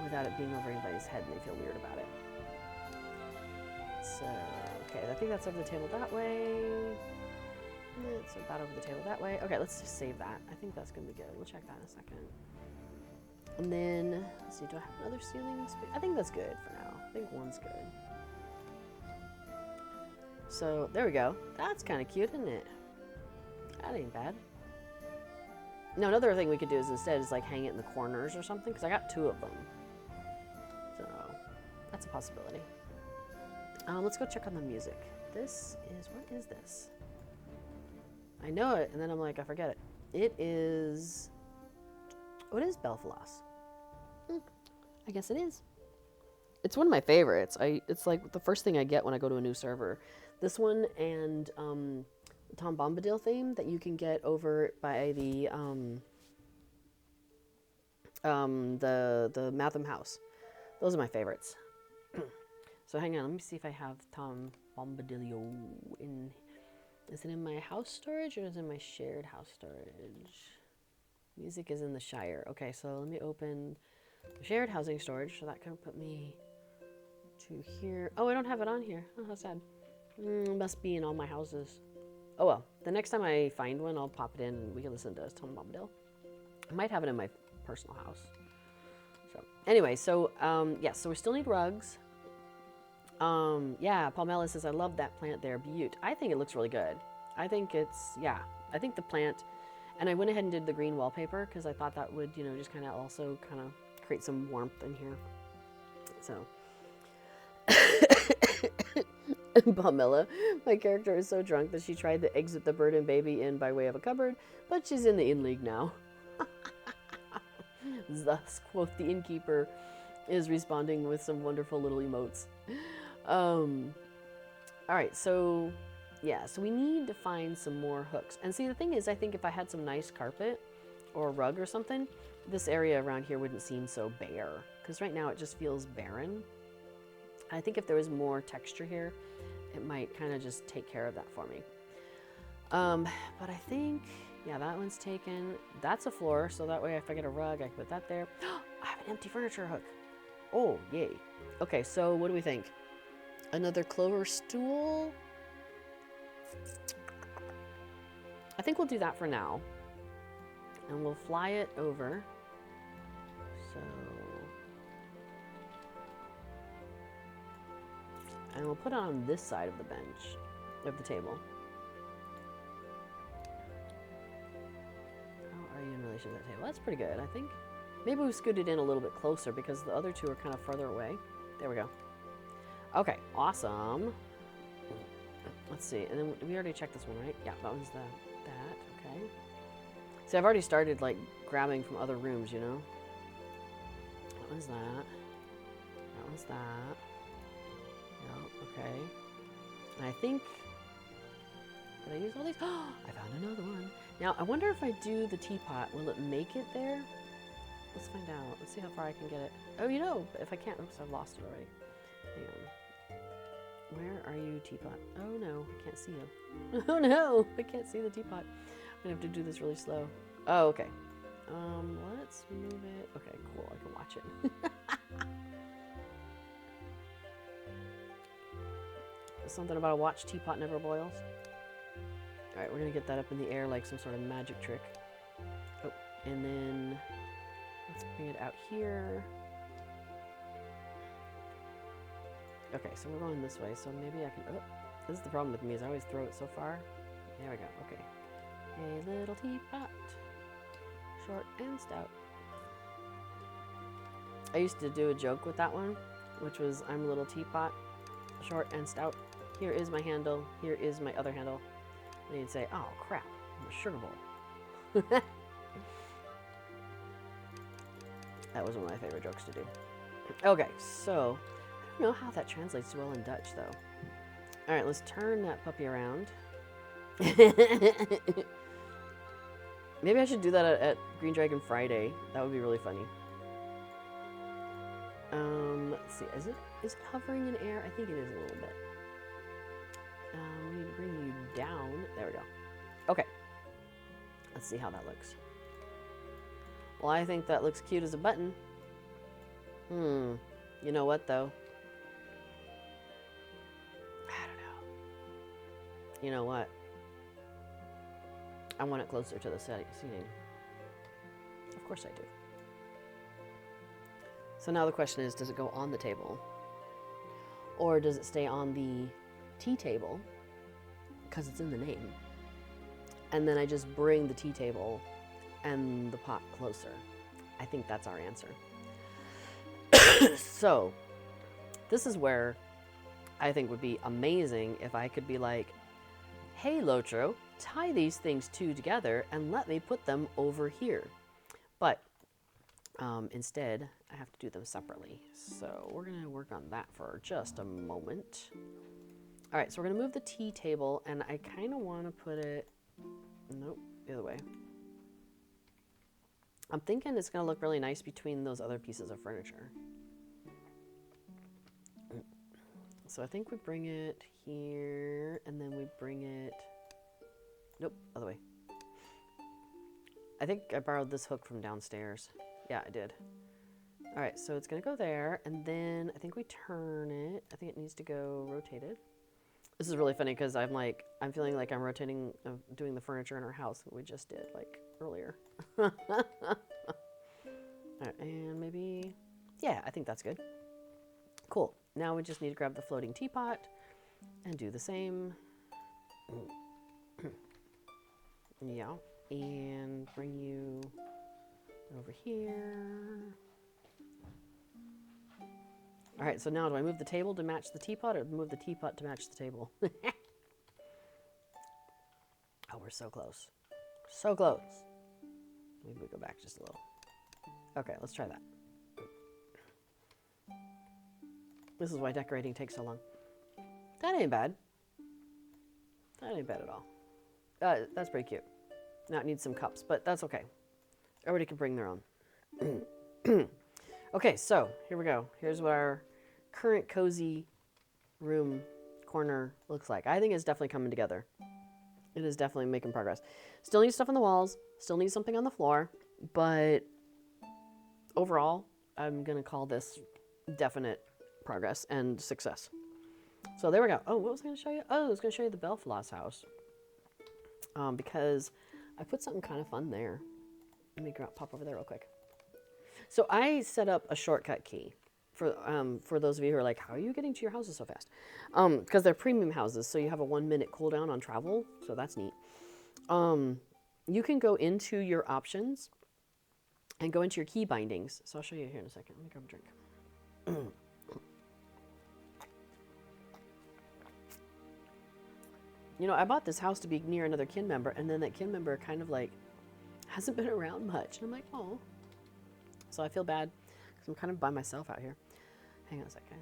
without it being over anybody's head and they feel weird about it. So, okay, I think that's over the table that way. It's about over the table that way. Okay, let's just save that. I think that's gonna be good. We'll check that in a second. And then, let's see, do I have another ceiling space? I think that's good for now. I think one's good. So, there we go. That's kind of cute, isn't it? That ain't bad. No, another thing we could do is instead is like hang it in the corners or something, because I got 2 of them. So, that's a possibility. Let's go check on the music. This is, what is this? I know it, and then I'm like, I forget it. It is, what is Belfalas? I guess it is. It's one of my favorites. It's like the first thing I get when I go to a new server. This one and the Tom Bombadil theme that you can get over by the Matham House. Those are my favorites. So hang on, let me see if I have Tom Bombadilio in. Is it in my house storage or is it in my shared house storage? Music is in the Shire. Okay, so let me open the shared housing storage. So that can put me to here. Oh, I don't have it on here. Oh, how sad. Must be in all my houses. Oh well, the next time I find one, I'll pop it in and we can listen to Tom Bombadil. I might have it in my personal house. So anyway, so yeah, so we still need rugs. Yeah, Palmella says, I love that plant there, Butte. I think it looks really good. I think it's, yeah, I think the plant, and I went ahead and did the green wallpaper because I thought that would, you know, just kind of also kind of create some warmth in here. So, Palmella, my character is so drunk that she tried to exit the bird and baby in by way of a cupboard, but she's in the inn league now. Thus, quoth the innkeeper, is responding with some wonderful little emotes. All right, so yeah, so we need to find some more hooks. And see, the thing is, I think if I had some nice carpet or a rug or something, this area around here wouldn't seem so bare, because right now it just feels barren. I think if there was more texture here, it might kind of just take care of that for me. But I think, yeah, that one's taken. That's a floor, so that way if I get a rug, I can put that there. I have an empty furniture hook. Oh, yay. Okay, so what do we think? Another clover stool? I think we'll do that for now. And we'll fly it over. So... And we'll put it on this side of the bench, of the table. How are you in relation to that table? That's pretty good, I think. Maybe we scooted in a little bit closer because the other 2 are kind of further away. There we go. Okay, awesome. Let's see, and then we already checked this one, right? Yeah, that one's that, okay. See, I've already started, like, grabbing from other rooms, you know? That one's that. That one's that. Yeah, okay. And I think... Did I use all these? Oh, I found another one. Now, I wonder if I do the teapot, will it make it there? Let's find out. Let's see how far I can get it. Oh, you know, if I can't... Oops, I've lost it already. Hang on. Where are you, teapot? Oh, no, I can't see you. Oh, no, I can't see the teapot. I'm going to have to do this really slow. Oh, okay. Let's move it. Okay, cool. I can watch it. Something about a watch teapot never boils. Alright, we're gonna get that up in the air like some sort of magic trick. Oh, and then let's bring it out here. Okay, so we're going this way, so maybe I can... Oh, this is the problem with me, is I always throw it so far. There we go, okay. A little teapot. Short and stout. I used to do a joke with that one, which was, I'm a little teapot, short and stout. Here is my handle, here is my other handle. And you'd say, oh crap, I'm a sugar bowl. That was one of my favorite jokes to do. Okay, so... I don't know how that translates well in Dutch, though. All right, let's turn that puppy around. Maybe I should do that at Green Dragon Friday. That would be really funny. Let's see. Is it hovering in air? I think it is a little bit. We need to bring you down. There we go. Okay. Let's see how that looks. Well, I think that looks cute as a button. You know what, though? You know what? I want it closer to the seating. Of course I do. So now the question is, does it go on the table? Or does it stay on the tea table? Because it's in the name. And then I just bring the tea table and the pot closer. I think that's our answer. So, this is where I think would be amazing if I could be like, hey, LOTRO, tie these things two together and let me put them over here. But instead, I have to do them separately. So we're going to work on that for just a moment. All right, so we're going to move the tea table, and I kind of want to put it... Nope, the other way. I'm thinking it's going to look really nice between those other pieces of furniture. So I think we bring it here, and then we bring it... Nope, other way. I think I borrowed this hook from downstairs. Yeah, I did. All right, so it's going to go there, and then I think we turn it. I think it needs to go rotated. This is really funny because I'm feeling like I'm rotating, doing the furniture in our house that we just did, like, earlier. All right, and maybe... Yeah, I think that's good. Cool. Now we just need to grab the floating teapot and do the same. Yeah, and bring you over here. All right, so now do I move the table to match the teapot or move the teapot to match the table? Oh, we're so close. So close. Maybe we go back just a little. Okay, let's try that. This is why decorating takes so long. That ain't bad. That ain't bad at all. That's pretty cute. Now it needs some cups, but that's okay. Everybody can bring their own. Okay, so here we go. Here's what our current cozy room corner looks like. I think it's definitely coming together. It is definitely making progress. Still needs stuff on the walls. Still needs something on the floor. But overall, I'm going to call this definite progress and success. So there we go. Oh, what was I going to show you? Oh, I was going to show you the Bellfloss house. Because I put something kind of fun there. Let me pop over there real quick. So I set up a shortcut key for those of you who are like, how are you getting to your houses so fast? Because they're premium houses, so you have a 1-minute cooldown on travel, so that's neat. You can go into your options and go into your key bindings. So I'll show you here in a second. Let me grab a drink. You know, I bought this house to be near another kin member, and then that kin member kind of like hasn't been around much. And I'm like, oh. So I feel bad because I'm kind of by myself out here. Hang on a second.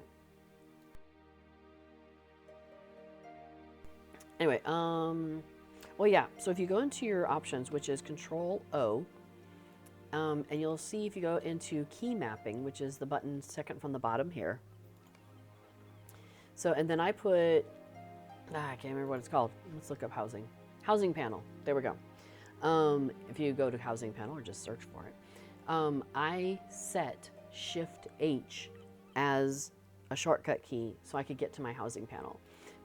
Anyway, well, yeah. So if you go into your options, which is Control O, and you'll see if you go into key mapping, which is the button second from the bottom here. So, and then I put, I can't remember what it's called. Let's look up housing. Housing panel. There we go. If you go to housing panel or just search for it. I set Shift H as a shortcut key so I could get to my housing panel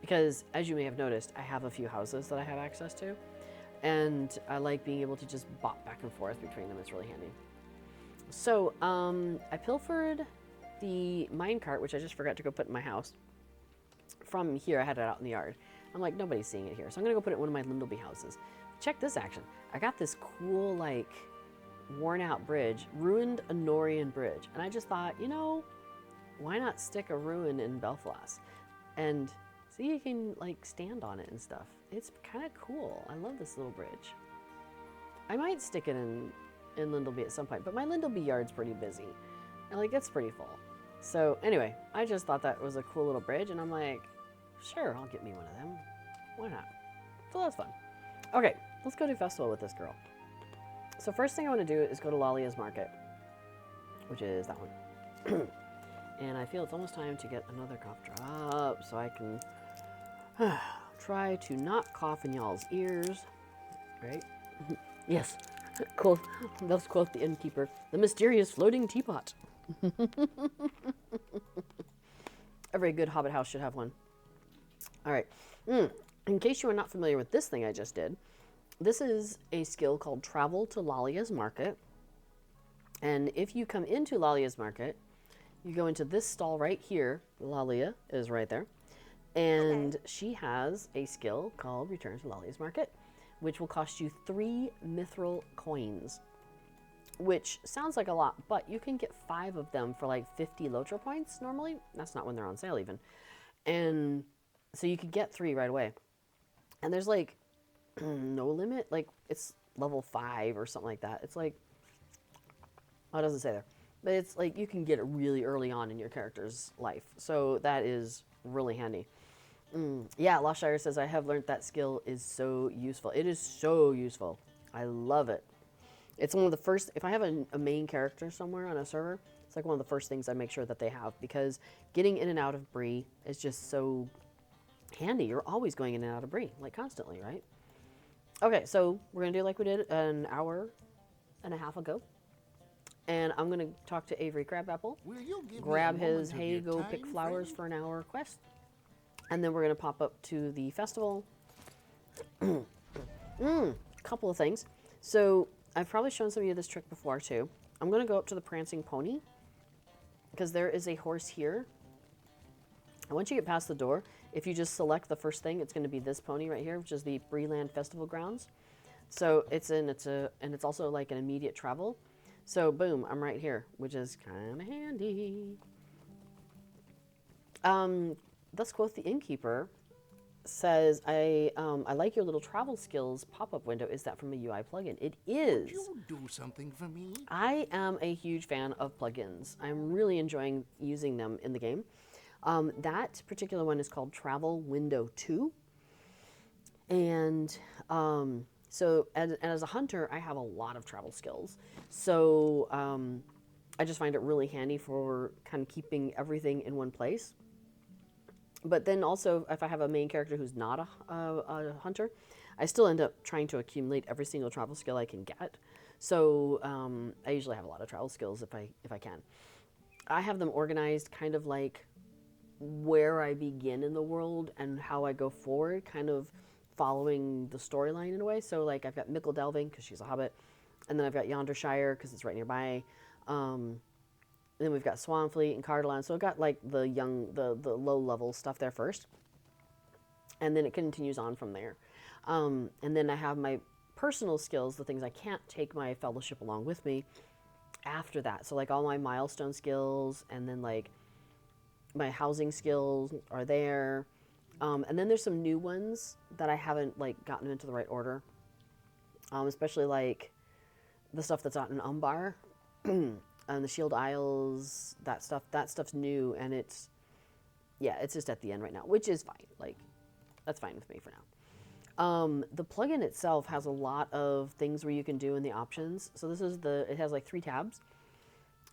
because as you may have noticed, I have a few houses that I have access to, and I like being able to just bop back and forth between them. It's really handy. So I pilfered the minecart, which I just forgot to go put in my house. From here, I had it out in the yard. I'm like, nobody's seeing it here, so I'm gonna go put it in one of my Lindleby houses. Check this action. I got this cool, like, worn out bridge, ruined Anorian bridge, and I just thought, you know, why not stick a ruin in Belfast? And see, you can like stand on it and stuff. It's kind of cool. I love this little bridge. I might stick it in Lindleby at some point, but my Lindleby yard's pretty busy, and like it's pretty full. So anyway, I just thought that was a cool little bridge, and I'm like, sure, I'll get me one of them. Why not? So that's fun. Okay, let's go do festival with this girl. So first thing I want to do is go to Lalia's Market, which is that one. And I feel it's almost time to get another cough drop so I can try to not cough in y'all's ears. Right? Yes. Quote, let's quote the innkeeper. The mysterious floating teapot. Every good Hobbit house should have one. All right. In case you are not familiar with this thing I just did, this is a skill called Travel to Lalia's Market. And if you come into Lalia's Market, you go into this stall right here. Lalia is right there. And she has a skill called Return to Lalia's Market, which will cost you 3 mithril coins, which sounds like a lot, but you can get 5 of them for like 50 LOTRO points normally. That's not when they're on sale even. And so you could get 3 right away. And there's like no limit. Like it's level 5 or something like that. It's like, oh, it doesn't say there. But it's like you can get it really early on in your character's life. So that is really handy. Yeah, Lost Shire says, I have learned that skill is so useful. It is so useful. I love it. It's one of the first, if I have a main character somewhere on a server, it's like one of the first things I make sure that they have, because getting in and out of Bree is just so handy. You're always going in and out of Bree, like constantly, right? Okay, so we're going to do like we did an hour and a half ago. And I'm going to talk to Avery Crabapple, grab his hey, go pick flowers for an hour quest. And then we're going to pop up to the festival. Couple of things. So I've probably shown some of you this trick before too. I'm going to go up to the prancing pony because there is a horse here. And once you get past the door, if you just select the first thing, it's going to be this pony right here, which is the Bree-land Festival Grounds. So it's also like an immediate travel. So boom, I'm right here, which is kind of handy. Thus quoth the innkeeper says, I like your little travel skills pop-up window. Is that from a UI plugin? It is. Would you do something for me? I am a huge fan of plugins. I'm really enjoying using them in the game. That particular one is called Travel Window 2. And so as a hunter, I have a lot of travel skills. So I just find it really handy for kind of keeping everything in one place. But then also, if I have a main character who's not a hunter, I still end up trying to accumulate every single travel skill I can get. So I usually have a lot of travel skills if I can. I have them organized kind of like where I begin in the world and how I go forward, kind of following the storyline in a way. So like I've got Mickle Delving because she's a hobbit, and then I've got Yonder Shire because it's right nearby. Then we've got Swanfleet and Cardolan. So I've got like the low level stuff there first. And then it continues on from there. And then I have my personal skills, the things I can't take my fellowship along with me after that. So like all my milestone skills, and then like my housing skills are there. And then there's some new ones that I haven't like gotten into the right order. Especially like the stuff that's out in Umbar. And the Shield Isles, that stuff's new, and it's just at the end right now, which is fine. Like, that's fine with me for now. The plugin itself has a lot of things where you can do in the options. So it has like 3 tabs.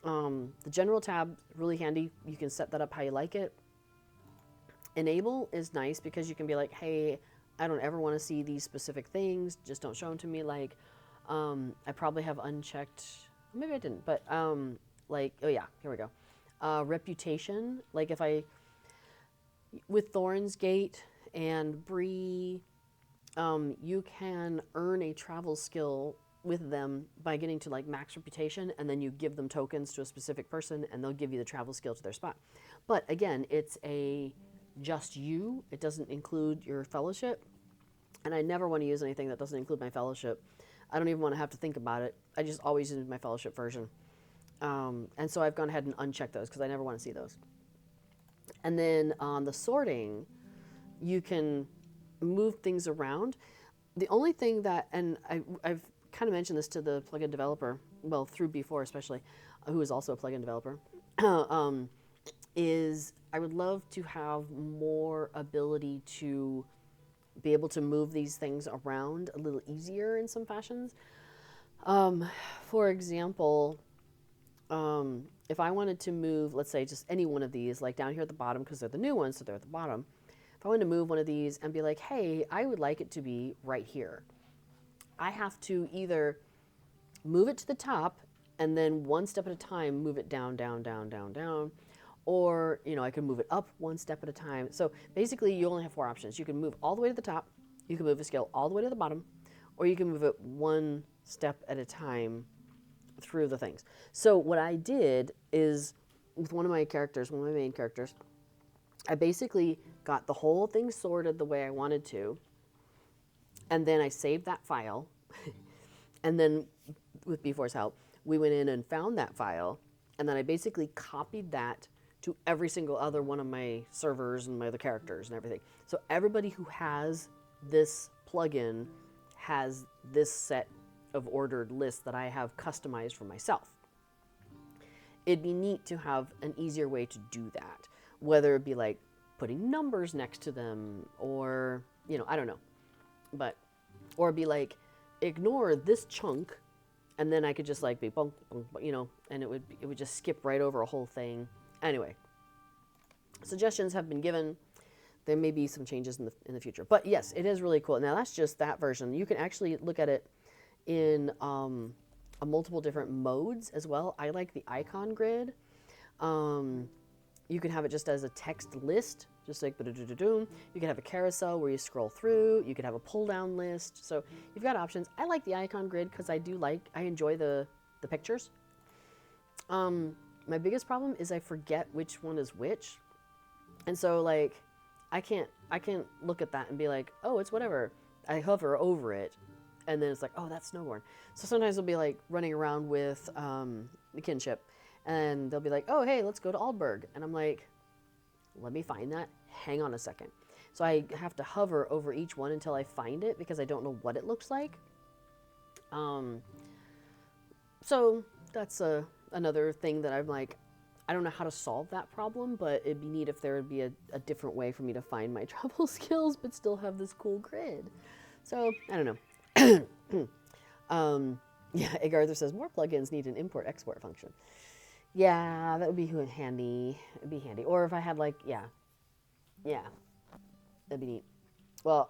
The general tab, really handy. You can set that up how you like it. Enable is nice because you can be like, hey, I don't ever want to see these specific things. Just don't show them to me. Like, I probably have unchecked. Maybe I didn't, but like, oh yeah, here we go. Reputation, like with Thorn's Gate and Bree, you can earn a travel skill with them by getting to like max reputation, and then you give them tokens to a specific person and they'll give you the travel skill to their spot. But again, it's a just you. It doesn't include your fellowship. And I never want to use anything that doesn't include my fellowship. I don't even want to have to think about it. I just always use my fellowship version. And so I've gone ahead and unchecked those because I never want to see those. And then on the sorting, you can move things around. The only thing that, and I've kind of mentioned this to the plugin developer, well, through B4 especially, who is also a plugin developer, is I would love to have more ability to be able to move these things around a little easier in some fashions. For example, if I wanted to move, let's say, just any one of these, like down here at the bottom, because they're the new ones, so they're at the bottom. If I wanted to move one of these and be like, hey, I would like it to be right here, I have to either move it to the top and then one step at a time move it down, down, down, down, down. Or, you know, I can move it up one step at a time. So basically you only have 4 options. You can move all the way to the top, you can move a scale all the way to the bottom, or you can move it one step at a time through the things. So what I did is, with one of my characters, one of my main characters, I basically got the whole thing sorted the way I wanted to, and then I saved that file, and then with B4's help, we went in and found that file, and then I basically copied that to every single other one of my servers and my other characters and everything. So everybody who has this plugin has this set of ordered lists that I have customized for myself. It'd be neat to have an easier way to do that, whether it be like putting numbers next to them, or, you know, I don't know, but, or be like, ignore this chunk, and then I could just like be bonk, bonk, you know, and it would just skip right over a whole thing. Anyway, suggestions have been given. There may be some changes in the future, but yes, it is really cool. Now that's just that version. You can actually look at it in a multiple different modes as well. I like the icon grid. You can have it just as a text list, just like ba-da-da-da-doom. You can have a carousel where you scroll through. You could have a pull down list. So you've got options. I like the icon grid because I enjoy the pictures. My biggest problem is I forget which one is which. And so like, I can't look at that and be like, oh, it's whatever. I hover over it, and then it's like, oh, that's Snowborn. So sometimes I'll be like running around with the kinship, and they'll be like, oh, hey, let's go to Aldburg. And I'm like, let me find that. Hang on a second. So I have to hover over each one until I find it because I don't know what it looks like. So that's another thing that I'm like, I don't know how to solve that problem, but it'd be neat if there would be a different way for me to find my travel skills, but still have this cool grid. So, I don't know. Yeah, Egg Arthur says, more plugins need an import-export function. Yeah, that would be handy. It'd be handy. Or if I had like, yeah, that'd be neat. Well,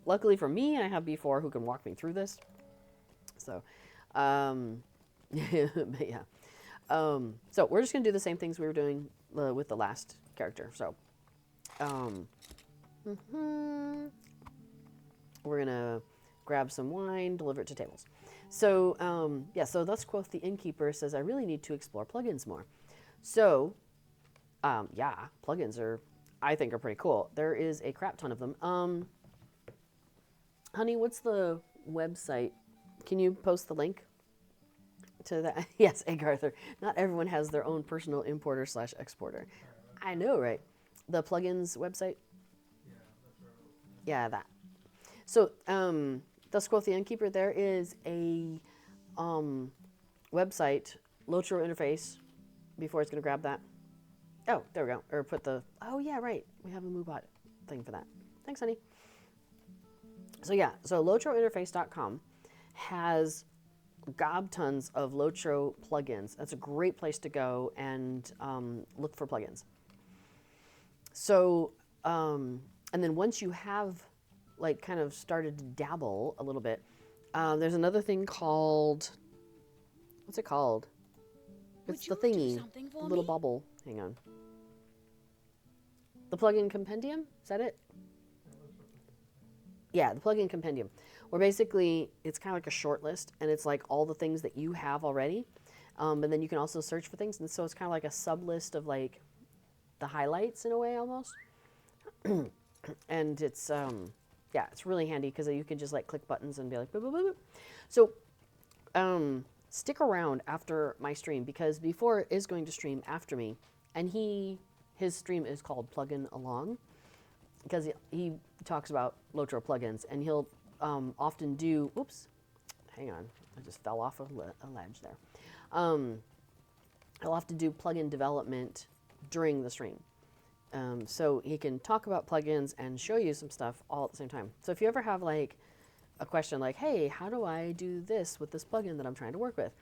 luckily for me, I have B4 who can walk me through this. So, but yeah. So we're just going to do the same things we were doing with the last character. So, we're going to grab some wine, deliver it to tables. So, yeah, so thus quoth the innkeeper says, I really need to explore plugins more. So, yeah, plugins I think are pretty cool. There is a crap ton of them. Honey, what's the website? Can you post the link to that? Yes, Egg Arthur. Not everyone has their own personal importer/exporter. I know, right? The plugins website? Yeah, that. So, thus quoth the innkeeper, there is a website, LOTRO interface, before it's going to grab that. Oh, there we go. Or put oh yeah, right. We have a MooBot thing for that. Thanks, honey. So yeah, so LOTROinterface.com has gob tons of LOTRO plugins. That's a great place to go and look for plugins. So, and then once you have like kind of started to dabble a little bit, there's another thing called, what's it called? It's the thingy, the little bubble. Hang on. The plugin compendium? Is that it? Yeah, the plugin compendium, where basically it's kind of like a short list, and it's like all the things that you have already, and then you can also search for things, and so it's kind of like a sub list of like the highlights in a way almost. And it's yeah, it's really handy because you can just like click buttons and be like boop, boop, boop, boop. So stick around after my stream, because Before is going to stream after me, and his stream is called Plugin Along, because he talks about LOTRO plugins, and he'll often do, oops, hang on, I just fell off a ledge there. He'll often do plugin development during the stream. So he can talk about plugins and show you some stuff all at the same time. So if you ever have like a question like, hey, how do I do this with this plugin that I'm trying to work with?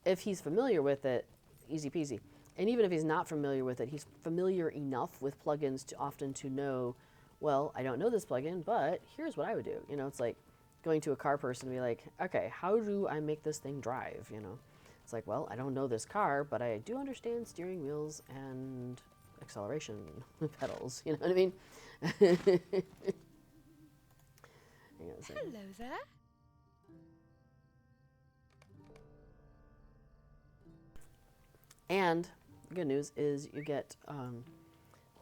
If he's familiar with it, easy peasy. And even if he's not familiar with it, he's familiar enough with plugins to often to know, well, I don't know this plugin, but here's what I would do. You know, it's like going to a car person and be like, okay, how do I make this thing drive? You know, it's like, well, I don't know this car, but I do understand steering wheels and acceleration pedals. You know what I mean? Hello there. And the good news is you get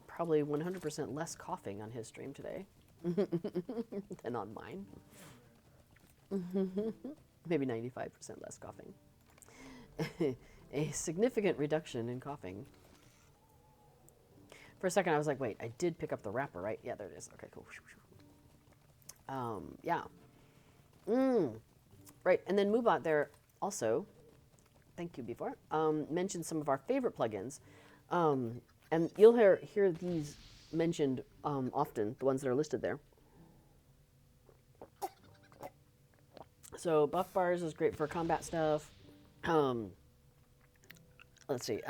probably 100% less coughing on his stream today than on mine. Maybe 95% less coughing. A significant reduction in coughing. For a second, I was like, wait, I did pick up the wrapper, right? Yeah, there it is. Okay, cool. Yeah. Right, and then Moobot there also, thank you Before, mentioned some of our favorite plugins. And you'll hear these mentioned often, the ones that are listed there. So Buff Bars is great for combat stuff. Let's see.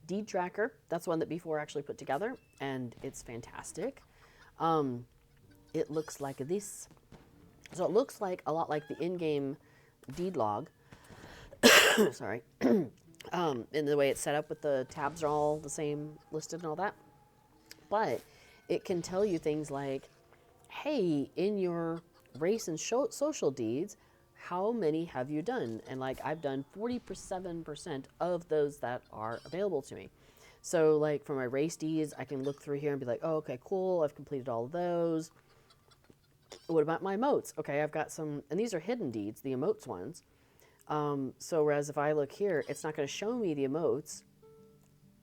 Deed Tracker, that's one that Before actually put together, and it's fantastic. It looks like this. So it looks like a lot like the in-game deed log. Sorry. In the way it's set up with the tabs are all the same listed and all that. But it can tell you things like, hey, in your race and social deeds, how many have you done? And like, I've done 47% of those that are available to me. So like for my race deeds, I can look through here and be like, oh, okay, cool. I've completed all of those. What about my emotes? Okay, I've got some, and these are hidden deeds, the emotes ones. So whereas if I look here, it's not going to show me the emotes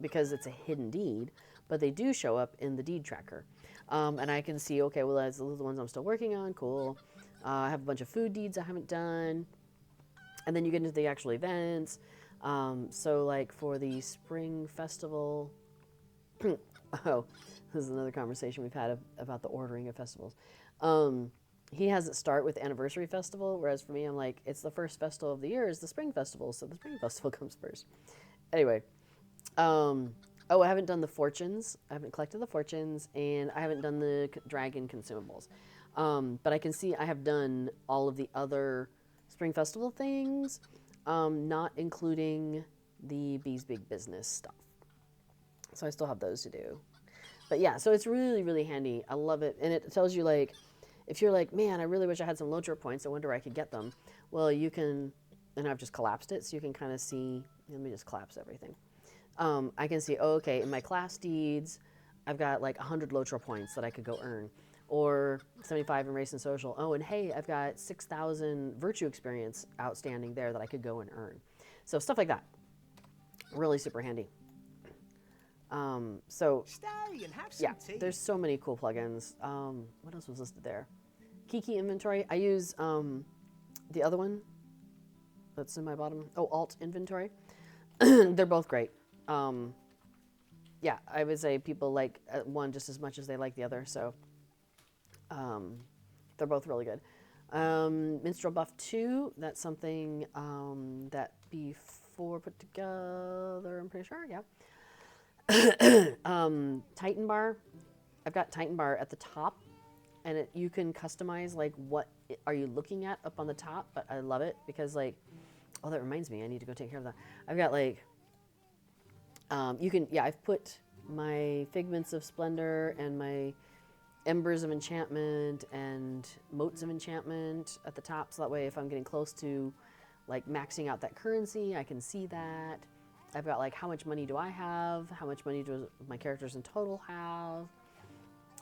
because it's a hidden deed, but they do show up in the deed tracker. And I can see, okay, well, those are the ones I'm still working on. Cool. I have a bunch of food deeds I haven't done. And then you get into the actual events. So like for the spring festival, oh, this is another conversation we've had about the ordering of festivals. He has it start with Anniversary Festival, whereas for me, I'm like, it's the first festival of the year is the Spring Festival, so the Spring Festival comes first. Anyway, oh, I haven't done the fortunes. I haven't collected the fortunes, and I haven't done the dragon consumables. But I can see I have done all of the other Spring Festival things, not including the Bee's Big Business stuff. So I still have those to do. But yeah, so it's really, really handy. I love it. And it tells you, like, if you're like, man, I really wish I had some LOTRO points. I wonder where I could get them. Well, you can, and I've just collapsed it, so you can kind of see, let me just collapse everything. I can see, oh, okay, in my class deeds, I've got like 100 LOTRO points that I could go earn. Or 75 in race and social. Oh, and hey, I've got 6,000 virtue experience outstanding there that I could go and earn. So stuff like that. Really super handy. So Stay and have some yeah, tea. there's so many cool plugins. What else was listed there? Kiki Inventory. I use the other one that's in my bottom. Oh, Alt Inventory. They're both great. Yeah, I would say people like one just as much as they like the other. So they're both really good. Minstrel Buff 2. That's something that Before put together. I'm pretty sure. Yeah. Titan Bar. I've got Titan Bar at the top, and you can customize like what are you looking at up on the top. But I love it because like, oh, that reminds me, I need to go take care of that. I've got like, you can, yeah, I've put my Figments of Splendor and my embers of enchantment and motes of enchantment at the top, so that way if I'm getting close to like maxing out that currency, I can see that. I've got like how much money do I have, how much money do my characters in total have.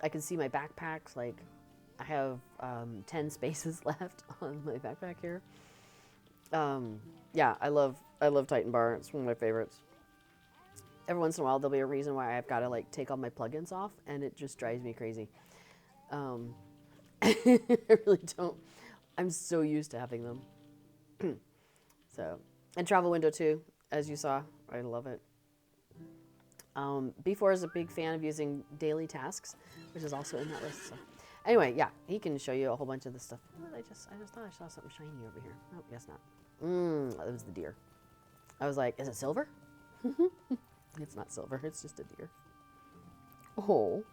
I can see my backpacks, like I have 10 spaces left on my backpack here. Yeah, I love Titan Bar. It's one of my favorites. Every once in a while there'll be a reason why I've got to like take all my plugins off, and it just drives me crazy. I really don't. I'm so used to having them. So, and travel window too, as you saw. I love it. B4 is a big fan of using daily tasks, which is also in that list. So. Anyway, yeah, he can show you a whole bunch of the stuff. What, I just thought I saw something shiny over here. Nope, guess not. That was the deer. I was like, is it silver? It's not silver. It's just a deer. Oh.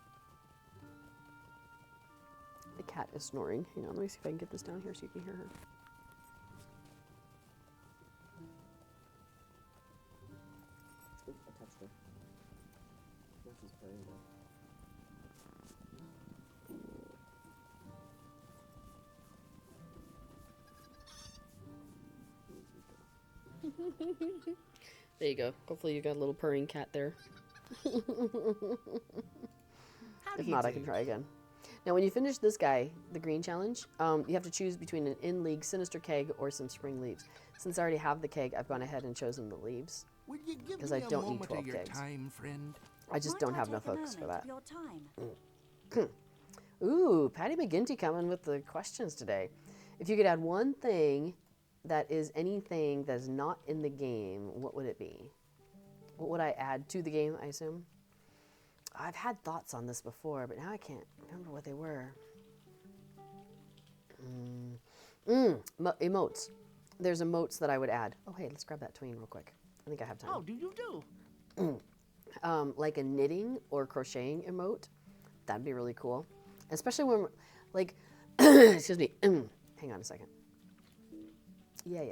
The cat is snoring. Hang on, let me see if I can get this down here so you can hear her. I touched her. Now she's purring though. There you go. Hopefully you got a little purring cat there. If not, I can try again. Now, when you finish this guy, the green challenge, you have to choose between an in-league sinister keg or some spring leaves. Since I already have the keg, I've gone ahead and chosen the leaves. Will you give Because me I a don't need moment 12 of your kegs. time, friend? I just Might don't I have take enough a hooks for moment that. of your time? Ooh, Patty McGinty coming with the questions today. If you could add one thing that is anything that is not in the game, what would it be? What would I add to the game, I assume? I've had thoughts on this before, but now I can't remember what they were. Emotes. There's emotes that I would add. Oh, hey, let's grab that tween real quick. I think I have time. How do you do? Like a knitting or crocheting emote. That'd be really cool. Especially when, like, excuse me. Hang on a second. Yeah.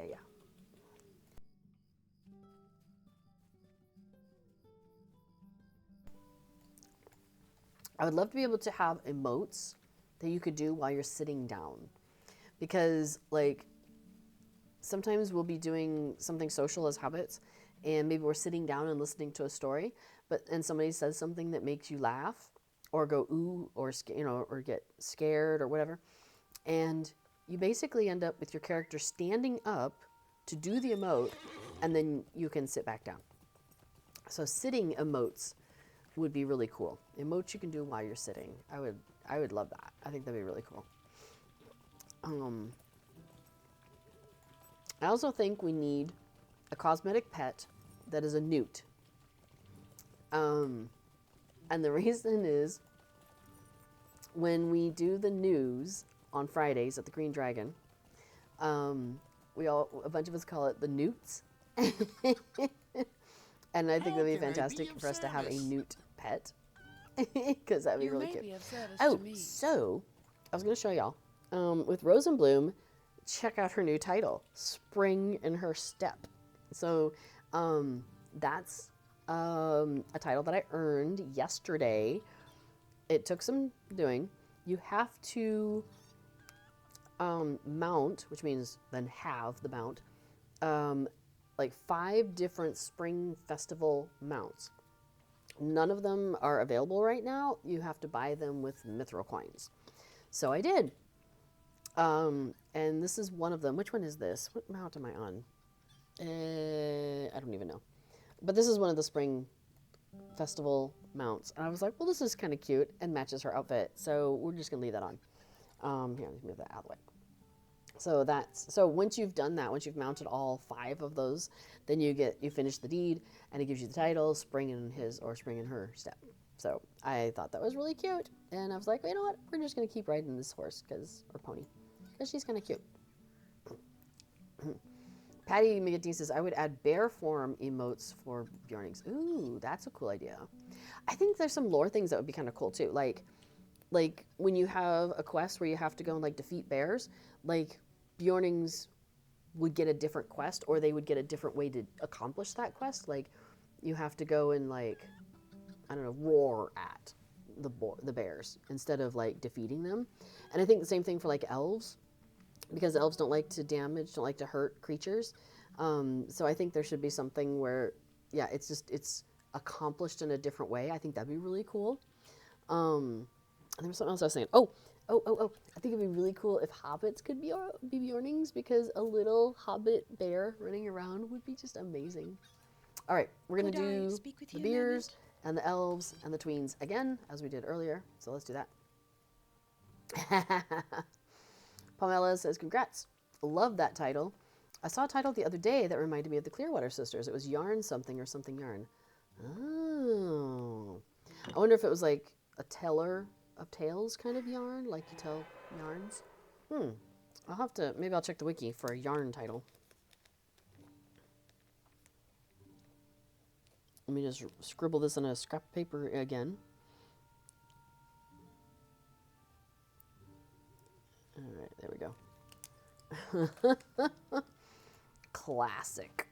I would love to be able to have emotes that you could do while you're sitting down. Because, like, sometimes we'll be doing something social as hobbits, and maybe we're sitting down and listening to a story, and somebody says something that makes you laugh, or go ooh, or or get scared or whatever, and you basically end up with your character standing up to do the emote, and then you can sit back down. So sitting emotes would be really cool. Emotes you can do while you're sitting. I would love that. I think that'd be really cool. I also think we need a cosmetic pet that is a newt. And the reason is when we do the news on Fridays at the Green Dragon, a bunch of us call it the newts. And I think that'd be fantastic for us to have a newt pet. Because that'd be really cute. Oh, so I was going to show y'all. With Rose and Bloom, check out her new title, Spring in Her Step. So that's a title that I earned yesterday. It took some doing. You have to mount, which means then have the mount, like 5 different spring festival mounts. None of them are available right now. You have to buy them with mithril coins. So I did. And this is one of them. Which one is this? What mount am I on? I don't even know. But this is one of the spring festival mounts. And I was like, well, this is kind of cute and matches her outfit. So we're just going to leave that on. Here, let me move that out of the way. So once you've done that, once you've mounted all 5 of those, then you finish the deed, and it gives you the title, Spring in His or Spring in Her Step. So I thought that was really cute, and I was like, well, you know what? We're just gonna keep riding this horse or pony, because she's kind of cute. Patty McGinty says I would add bear form emotes for Bjornings. Ooh, that's a cool idea. I think there's some lore things that would be kind of cool too, like when you have a quest where you have to go and like defeat bears, like Bjornings would get a different quest, or they would get a different way to accomplish that quest. Like you have to go and like, I don't know, roar at the bears instead of like defeating them. And I think the same thing for like elves, because elves don't like to damage, don't like to hurt creatures. So I think there should be something where, yeah, it's accomplished in a different way. I think that'd be really cool. And there was something else I was saying. Oh. I think it'd be really cool if hobbits could be Bjornings, because a little hobbit bear running around would be just amazing. All right, we're going to do the beers and the elves and the tweens again, as we did earlier. So let's do that. Pamela says, congrats. Love that title. I saw a title the other day that reminded me of the Clearwater Sisters. It was Yarn something or something yarn. Oh. I wonder if it was like a teller of tales kind of yarn, like you tell yarns. I'll have to, maybe I'll check the wiki for a yarn title. Let me just scribble this on a scrap of paper again. All right, there we go. Classic.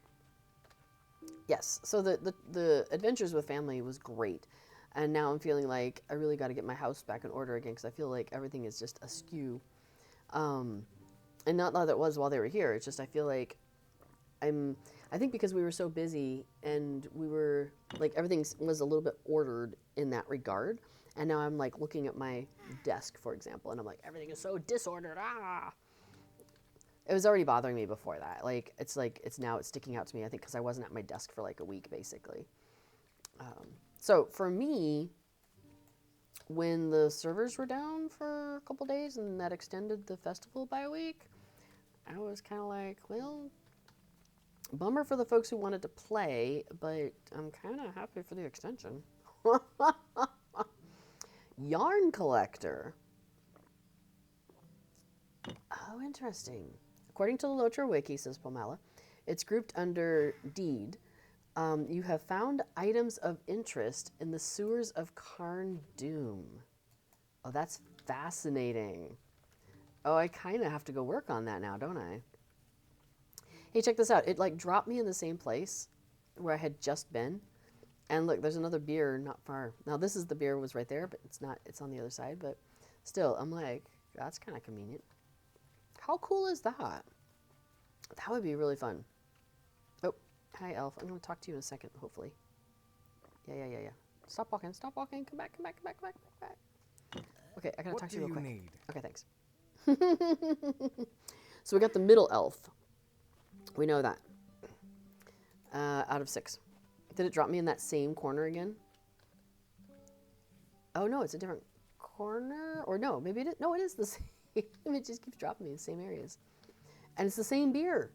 Yes, so the Adventures with Family was great. And now I'm feeling like I really got to get my house back in order again, because I feel like everything is just askew. And not that it was while they were here. It's just I feel like I think because we were so busy and we were like everything was a little bit ordered in that regard. And now I'm like looking at my desk, for example, and I'm like, everything is so disordered. It was already bothering me before that. Like it's sticking out to me, I think, because I wasn't at my desk for like a week, basically. So for me, when the servers were down for a couple days and that extended the festival by a week, I was kind of like, well, bummer for the folks who wanted to play, but I'm kind of happy for the extension. Yarn collector. Oh, interesting. According to the LOTRO wiki, says Pomala, it's grouped under deed. You have found items of interest in the sewers of Carn Doom. Oh, that's fascinating. Oh, I kind of have to go work on that now, don't I? Hey, check this out. It like dropped me in the same place where I had just been. And look, there's another beer not far. Now, this is the beer was right there, but it's not. It's on the other side. But still, I'm like, that's kind of convenient. How cool is that? That would be really fun. Oh, hi, Elf. I'm going to talk to you in a second, hopefully. Yeah. Stop walking. Come back. Okay, I got to talk to you real quick. What do you need? Okay, thanks. So we got the middle elf. We know that. Out of 6. Did it drop me in that same corner again? Oh, no, it's a different corner. Or no, maybe it is. No, it is the same. It just keeps dropping me in the same areas. And it's the same beer.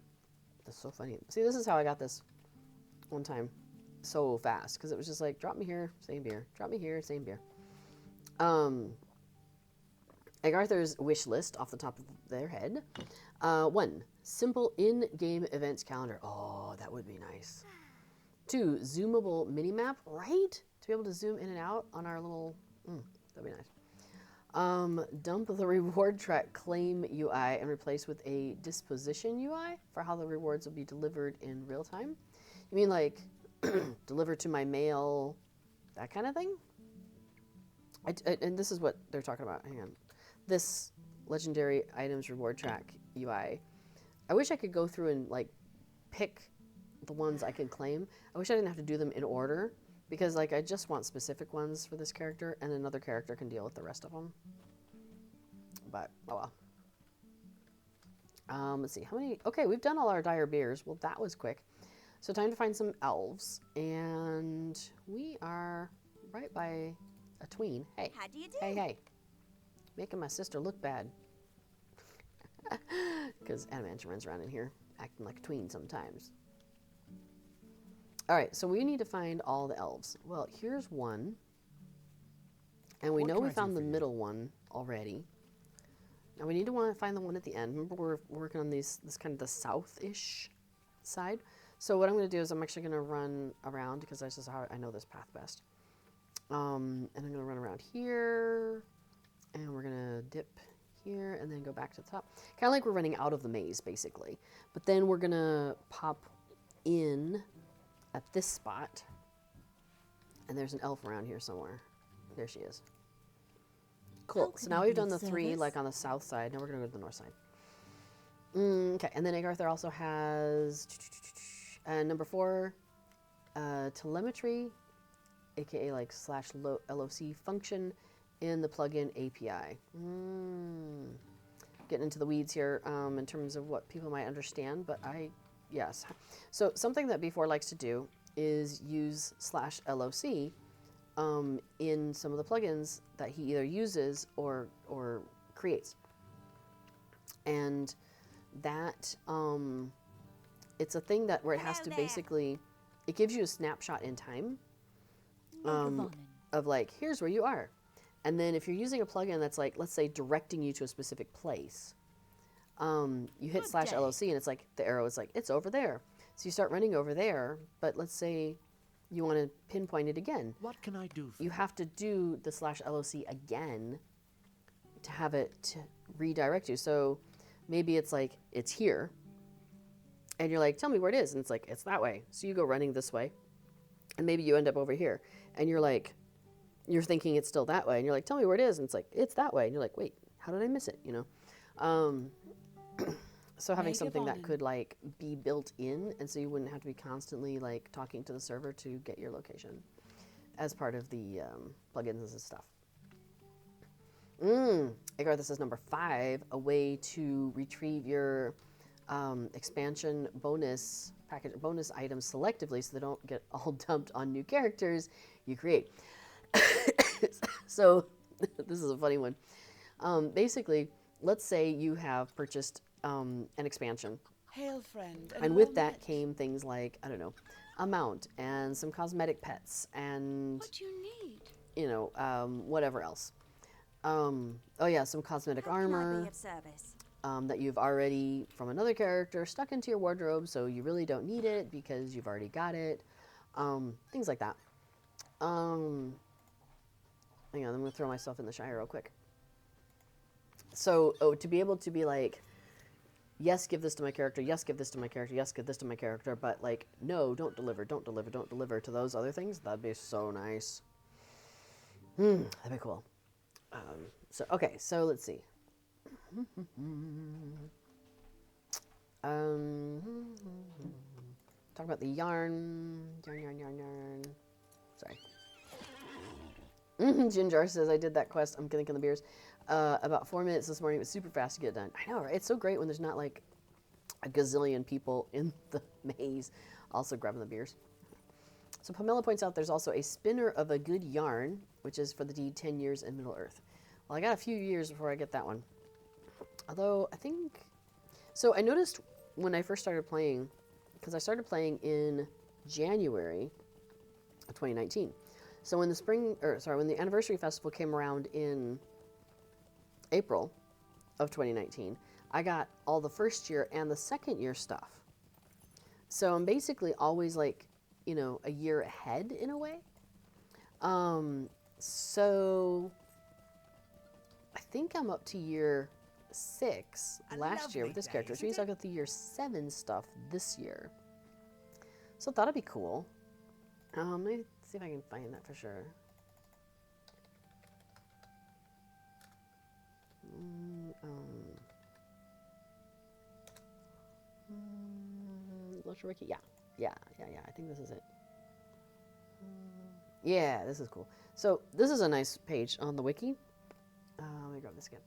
That's so funny. See, this is how I got this one time so fast. Because it was just like, drop me here, same beer. Drop me here, same beer. Agarthar's wish list off the top of their head. 1, simple in-game events calendar. Oh, that would be nice. 2, zoomable minimap, right? To be able to zoom in and out on our little, that'd be nice. Dump the reward track claim UI and replace with a disposition UI for how the rewards will be delivered in real time. You mean like deliver to my mail, that kind of thing? And this is what they're talking about. Hang on. This legendary items reward track UI. I wish I could go through and like pick the ones I could claim. I wish I didn't have to do them in order, because like I just want specific ones for this character, and another character can deal with the rest of them. But oh well. Let's see how many. Okay, we've done all our dire beers. Well, that was quick. So time to find some elves, and we are right by a tween. Hey. How do you do? Hey. Making my sister look bad. Because Adamantia runs around in here acting like a tween sometimes. Alright, so we need to find all the elves. Well, here's one. And we know we found the middle one already. Now we need to find the one at the end. Remember, we're working on this kind of the south-ish side. So what I'm going to do is I'm actually going to run around, because that's just how I know this path best. And I'm going to run around here. And we're going to dip here and then go back to the top. Kind of like we're running out of the maze, basically. But then we're going to pop in at this spot. And there's an elf around here somewhere. There she is. Cool. So now we've done the 3 like on the south side. Now we're gonna go to the north side. Okay, and then Egg Arthur also has number 4, telemetry, aka like /LOC function in the plugin API. Getting into the weeds here in terms of what people might understand, but yes. So something that B4 likes to do is use /LOC in some of the plugins that he either uses or creates. And that it's a thing that where it has to basically, it gives you a snapshot in time of like, here's where you are. And then if you're using a plugin that's like, let's say, directing you to a specific place, you hit /LOC and it's like, the arrow is like, it's over there. So you start running over there, but let's say you want to pinpoint it again. What can I do? You have to do the /LOC again to have it to redirect you. So maybe it's like, it's here. And you're like, tell me where it is. And it's like, it's that way. So you go running this way. And maybe you end up over here. And you're like, you're thinking it's still that way. And you're like, tell me where it is. And it's like, it's that way. And you're like, wait, how did I miss it? You know? So having something that could like be built in, and so you wouldn't have to be constantly like talking to the server to get your location as part of the plugins and stuff. Egg Arthur says number 5, a way to retrieve your expansion bonus items selectively so they don't get all dumped on new characters you create. So this is a funny one. Basically, let's say you have purchased an expansion. Hail, friend. And with that came things like, I don't know, a mount and some cosmetic pets and, What do you need? you know, whatever else. Oh yeah, some cosmetic armor that you've already, from another character, stuck into your wardrobe, so you really don't need it because you've already got it. Things like that. Hang on, I'm going to throw myself in the Shire real quick. So, to be able to be like, yes, give this to my character, yes, give this to my character, yes, give this to my character, but like, no, don't deliver to those other things, that'd be so nice. That'd be cool. Okay, so let's see. Talk about the yarn. Sorry. Ginger says, I did that quest, I'm thinking the beers. About 4 minutes this morning. It was super fast to get done. I know, right? It's so great when there's not like a gazillion people in the maze also grabbing the beers. So Pamela points out there's also a spinner of a good yarn, which is for the deed 10 years in Middle Earth. Well, I got a few years before I get that one. Although, I think... So I noticed when I first started playing, because I started playing in January of 2019. So when when the anniversary festival came around in April of 2019, I got all the first year and the second year stuff. So I'm basically always like, you know, a year ahead in a way. So I think I'm up to year 6 last year with this character, which means I got the year 7 stuff this year. So I thought it'd be cool. Let me see if I can find that for sure. LOTRO Wiki, yeah. I think this is it. Yeah, this is cool. So this is a nice page on the wiki. Let me grab this again.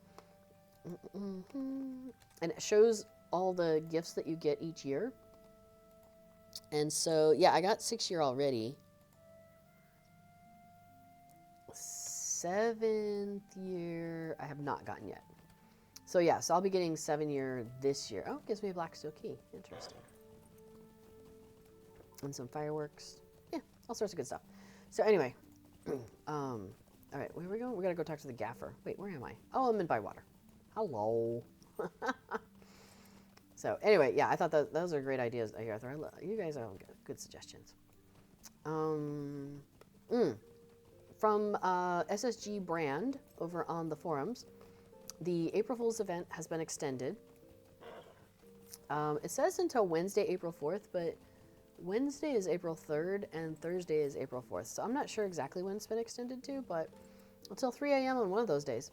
And it shows all the gifts that you get each year. And so, yeah, I got 6th-year already. 7th year, I have not gotten yet. So yeah, so I'll be getting 7-year this year. Oh, it gives me a black steel key. Interesting. And some fireworks. Yeah, all sorts of good stuff. So anyway, all right, where are we going? We gotta go talk to the gaffer. Wait, where am I? Oh, I'm in Bywater. Hello. So anyway, yeah, I thought those are great ideas, Arthur. You guys are all good suggestions. From SSG Brand over on the forums, the April Fool's event has been extended. It says until Wednesday, April 4th, but Wednesday is April 3rd and Thursday is April 4th. So I'm not sure exactly when it's been extended to, but until 3 a.m. on one of those days.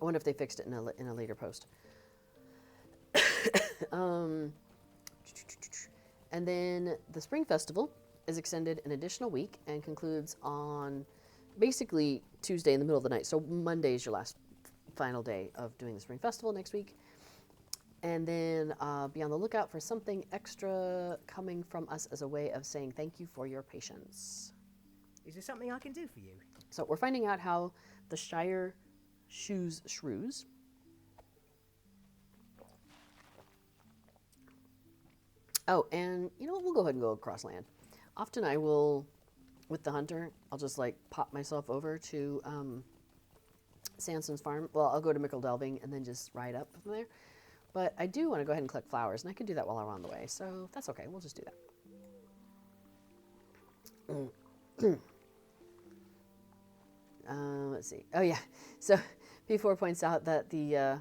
I wonder if they fixed it in a later post. And then the Spring Festival is extended an additional week and concludes on basically Tuesday in the middle of the night. So Monday is your last final day of doing the Spring Festival next week. And then be on the lookout for something extra coming from us as a way of saying thank you for your patience. Is there something I can do for you? So we're finding out how the Shire shoes shrews. Oh, and you know what? We'll go ahead and go across land. Often I will, with the hunter, I'll just like pop myself over to Sanson's farm. Well, I'll go to Mickle Delving and then just ride up from there. But I do want to go ahead and collect flowers, and I can do that while I'm on the way. So that's okay. We'll just do that. Let's see. Oh yeah. So P4 points out that the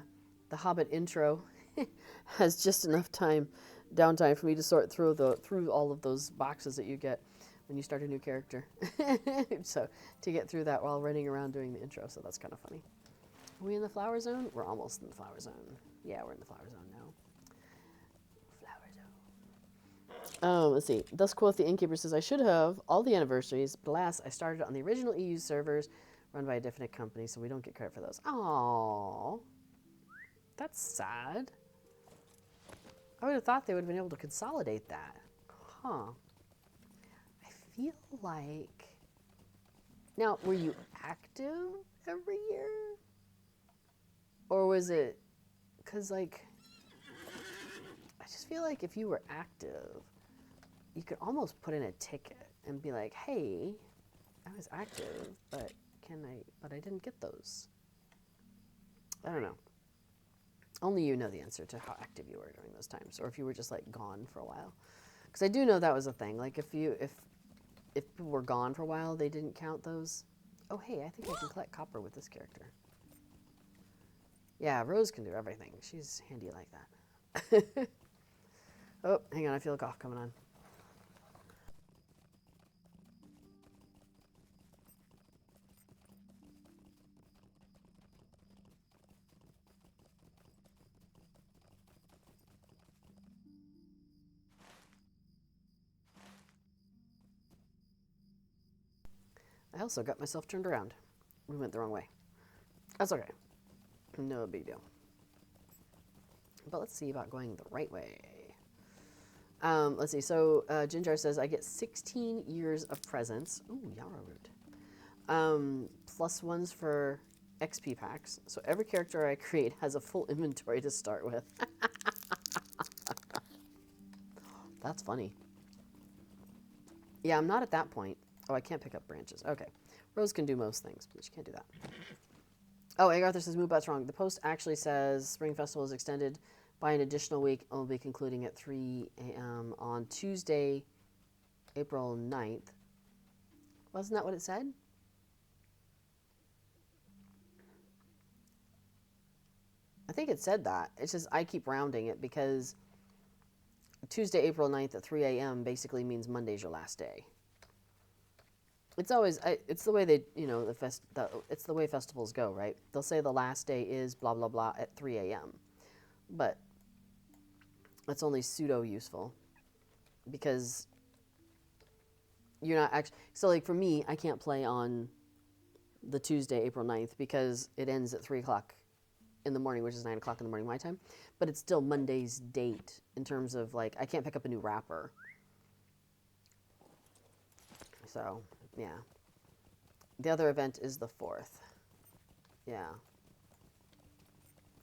Hobbit intro has just enough downtime for me to sort through all of those boxes that you get when you start a new character. So to get through that while running around doing the intro, so that's kind of funny. Are we in the flower zone? We're almost in the flower zone. Yeah, we're in the flower zone now. Flower zone. Let's see. Thus quoth the innkeeper says, I should have all the anniversaries, but alas, I started on the original EU servers run by a different company, so we don't get credit for those. Aww. That's sad. I would have thought they would have been able to consolidate that. Huh. I feel like... Now, were you active every year? Or was it... Because, like... I just feel like if you were active, you could almost put in a ticket and be like, hey, I was active, but I didn't get those. I don't know. Only you know the answer to how active you were during those times, or if you were just like gone for a while. Because I do know that was a thing. Like if people were gone for a while, they didn't count those. Oh hey, I think I can collect copper with this character. Yeah, Rose can do everything. She's handy like that. Oh, hang on, I feel a cough coming on. I also got myself turned around. We went the wrong way. That's okay. No big deal. But let's see about going the right way. Let's see. So Ginger says, I get 16 years of presents. Ooh, Yarrow root. Plus ones for XP packs. So every character I create has a full inventory to start with. That's funny. Yeah, I'm not at that point. Oh, I can't pick up branches. Okay. Rose can do most things, but she can't do that. Oh, Egg Arthur says, Moobot's wrong. The post actually says Spring Festival is extended by an additional week and will be concluding at 3 a.m. on Tuesday, April 9th. Wasn't that what it said? I think it said that. It's just I keep rounding it because Tuesday, April 9th at 3 a.m. basically means Monday's your last day. It's always, it's the way they, you know, it's the way festivals go, right? They'll say the last day is blah, blah, blah at 3 a.m. But that's only pseudo-useful because you're not actually, so like for me, I can't play on the Tuesday, April 9th because it ends at 3 o'clock in the morning, which is 9 o'clock in the morning my time. But it's still Monday's date in terms of like, I can't pick up a new wrapper. So... yeah. The other event is the 4th. Yeah.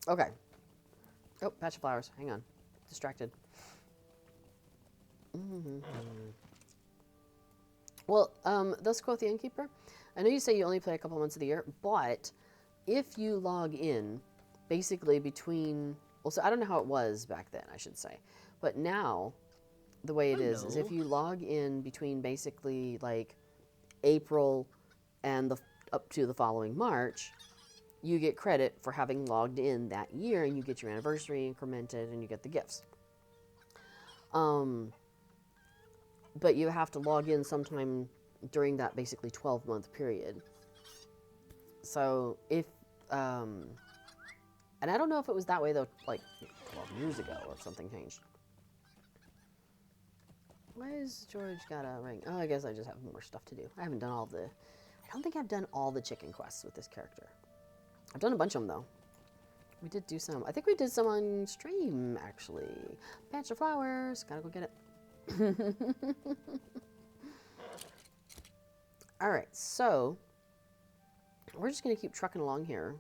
Okay. Oh, patch of flowers. Hang on. Distracted. Well, thus quoth the innkeeper. I know you say you only play a couple months of the year, but if you log in basically between... well, so I don't know how it was back then, I should say. But now, the way it is if you log in between basically like April and up to the following March, you get credit for having logged in that year, and you get your anniversary incremented, and you get the gifts. But you have to log in sometime during that basically 12-month period. So if And I don't know if it was that way, though, like 12 years ago or something changed. Why has George got a ring? Oh, I guess I just have more stuff to do. I haven't done all the... I don't think I've done all the chicken quests with this character. I've done a bunch of them, though. We did do some. I think we did some on stream, actually. Patch of flowers. Gotta go get it. All right, so... we're just going to keep trucking along here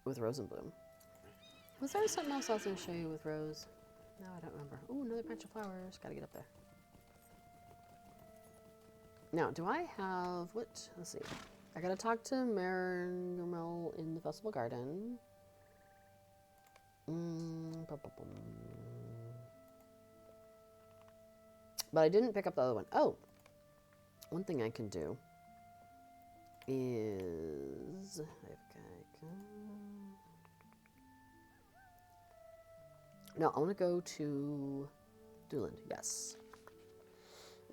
with Rose and Bloom. Was there something else I was going to show you with Rose? No, I don't remember. Oh, another patch of flowers. Gotta get up there. Now, do I have... what? Let's see. I gotta talk to Maringamel in the Festival Garden. But I didn't pick up the other one. Oh! One thing I can do is... no, I want to go to Duillond, yes.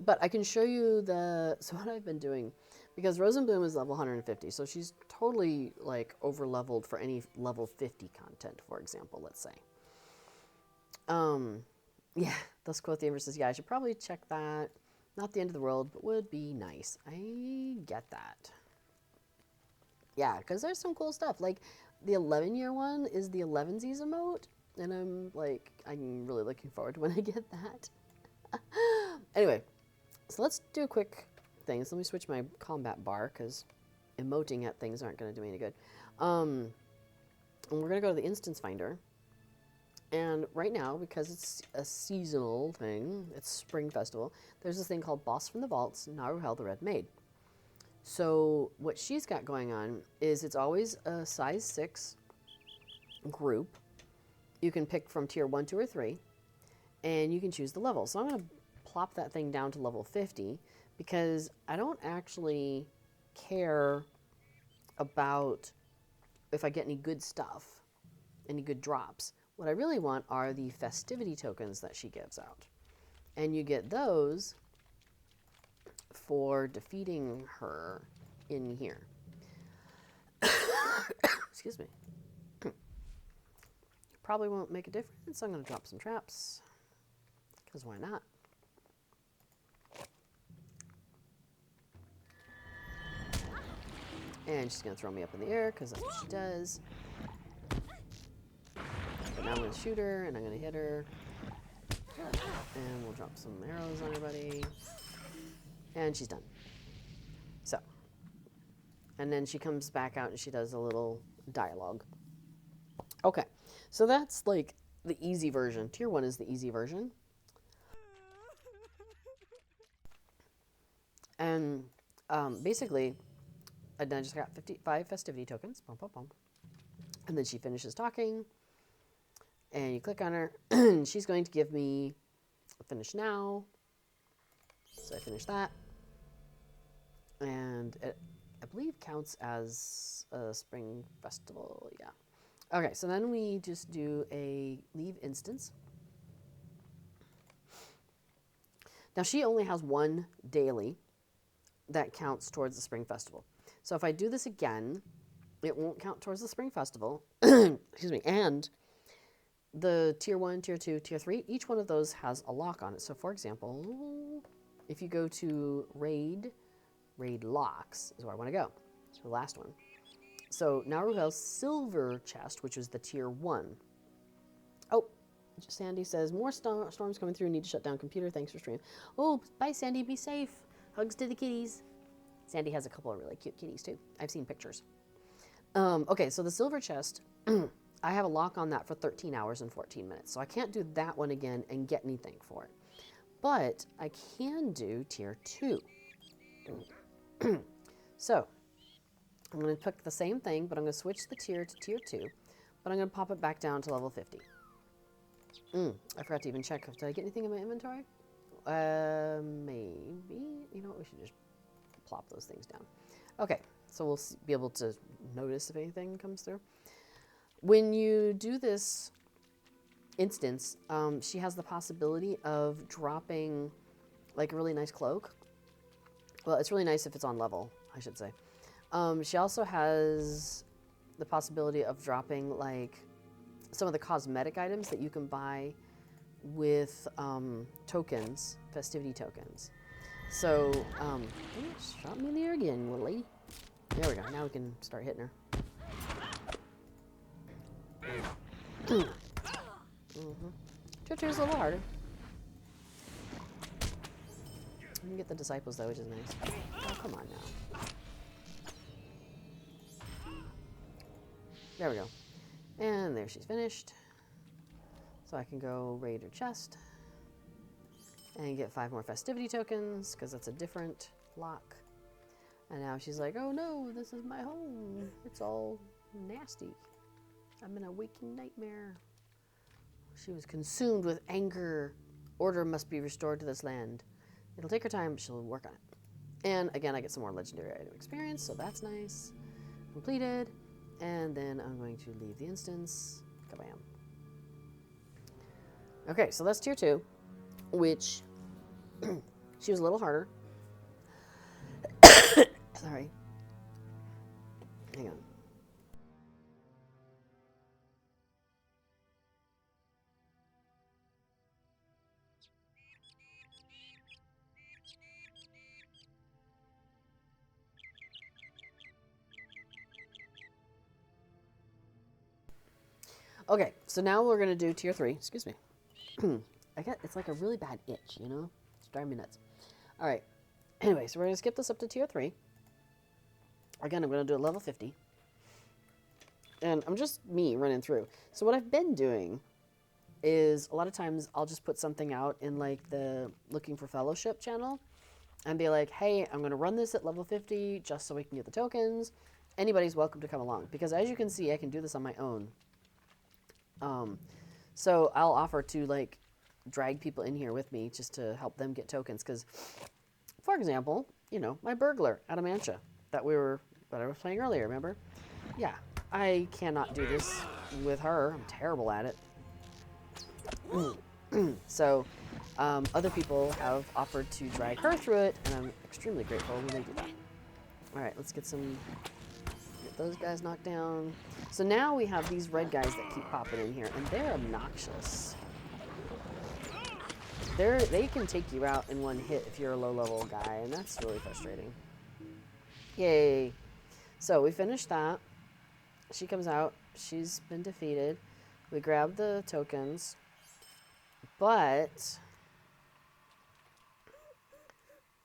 But I can show you the... so what I've been doing, because Rose and Bloom is level 150, so she's totally, like, over-leveled for any level 50 content, for example, let's say. Yeah, thus quote the Amber says, yeah, I should probably check that. Not the end of the world, but would be nice. I get that. Yeah, because there's some cool stuff. Like, the 11-year one is the 11sies emote, and I'm really looking forward to when I get that. Anyway, so let's do a quick thing. So let me switch my combat bar, because emoting at things aren't going to do me any good. And we're going to go to the instance finder. And right now, because it's a seasonal thing, it's Spring Festival, there's this thing called Boss from the Vaults, Naruhel the Red Maid. So what she's got going on is it's always a size 6 group. You can pick from tier 1, 2, or 3, and you can choose the level. So I'm going to plop that thing down to level 50 because I don't actually care about if I get any good stuff, any good drops. What I really want are the festivity tokens that she gives out. And you get those for defeating her in here. Excuse me. Probably won't make a difference. I'm going to drop some traps. Because why not? And she's going to throw me up in the air because that's what she does. But now I'm going to shoot her and I'm going to hit her. And we'll drop some arrows on her buddy. And she's done. So. And then she comes back out and she does a little dialogue. Okay. So that's like the easy version. Tier 1 is the easy version. And basically, I just got 55 festivity tokens. Bum, bum, bum. And then she finishes talking. And you click on her. And she's going to give me a finish now. So I finish that. And it, I believe, counts as a spring festival. Yeah. Okay, so then we just do a leave instance. Now she only has one daily that counts towards the spring festival. So if I do this again, it won't count towards the spring festival. Excuse me. And the tier 1, tier 2, tier 3, each one of those has a lock on it. So for example, if you go to raid locks is where I want to go. So the last one. So Naruhel's silver chest, which is the tier 1. Oh, Sandy says, more storms coming through. Need to shut down computer. Thanks for streaming. Oh, bye, Sandy. Be safe. Hugs to the kitties. Sandy has a couple of really cute kitties, too. I've seen pictures. Okay, so the silver chest, I have a lock on that for 13 hours and 14 minutes. So I can't do that one again and get anything for it. But I can do tier 2. So I'm going to pick the same thing, but I'm going to switch the tier to tier 2. But I'm going to pop it back down to level 50. I forgot to even check. Did I get anything in my inventory? Maybe. You know what? We should just plop those things down. Okay, so we'll be able to notice if anything comes through. When you do this instance, she has the possibility of dropping like a really nice cloak. Well, it's really nice if it's on level, I should say. She also has the possibility of dropping like some of the cosmetic items that you can buy with tokens, festivity tokens. So, shot me in the ear again, little lady. There we go. Now we can start hitting her. Tier 2 is a little harder. We can get the disciples though, which is nice. Oh, come on now. There we go. And there she's finished. So I can go raid her chest and get 5 more festivity tokens because that's a different lock. And now she's like, oh no, this is my home. It's all nasty. I'm in a waking nightmare. She was consumed with anger. Order must be restored to this land. It'll take her time, but she'll work on it. And again, I get some more legendary item experience, so that's nice. Completed. And then I'm going to leave the instance. Kabam. Okay, so that's tier 2, which she was a little harder. Sorry. Hang on. Okay, so now we're going to do tier 3. Excuse me. It's like a really bad itch, you know? It's driving me nuts. All right. Anyway, so we're going to skip this up to tier 3. Again, I'm going to do it level 50. And I'm just me running through. So what I've been doing is a lot of times I'll just put something out in like the Looking for Fellowship channel and be like, hey, I'm going to run this at level 50 just so we can get the tokens. Anybody's welcome to come along. Because as you can see, I can do this on my own. So I'll offer to like drag people in here with me just to help them get tokens. Because, for example, you know, my burglar, Adamantia, that I was playing earlier, remember? Yeah, I cannot do this with her. I'm terrible at it. So, other people have offered to drag her through it, and I'm extremely grateful when they do that. All right, let's get those guys knocked down. So now we have these red guys that keep popping in here, and they're obnoxious. They can take you out in one hit if you're a low-level guy, and that's really frustrating. Yay. So we finished that. She comes out. She's been defeated. We grab the tokens. But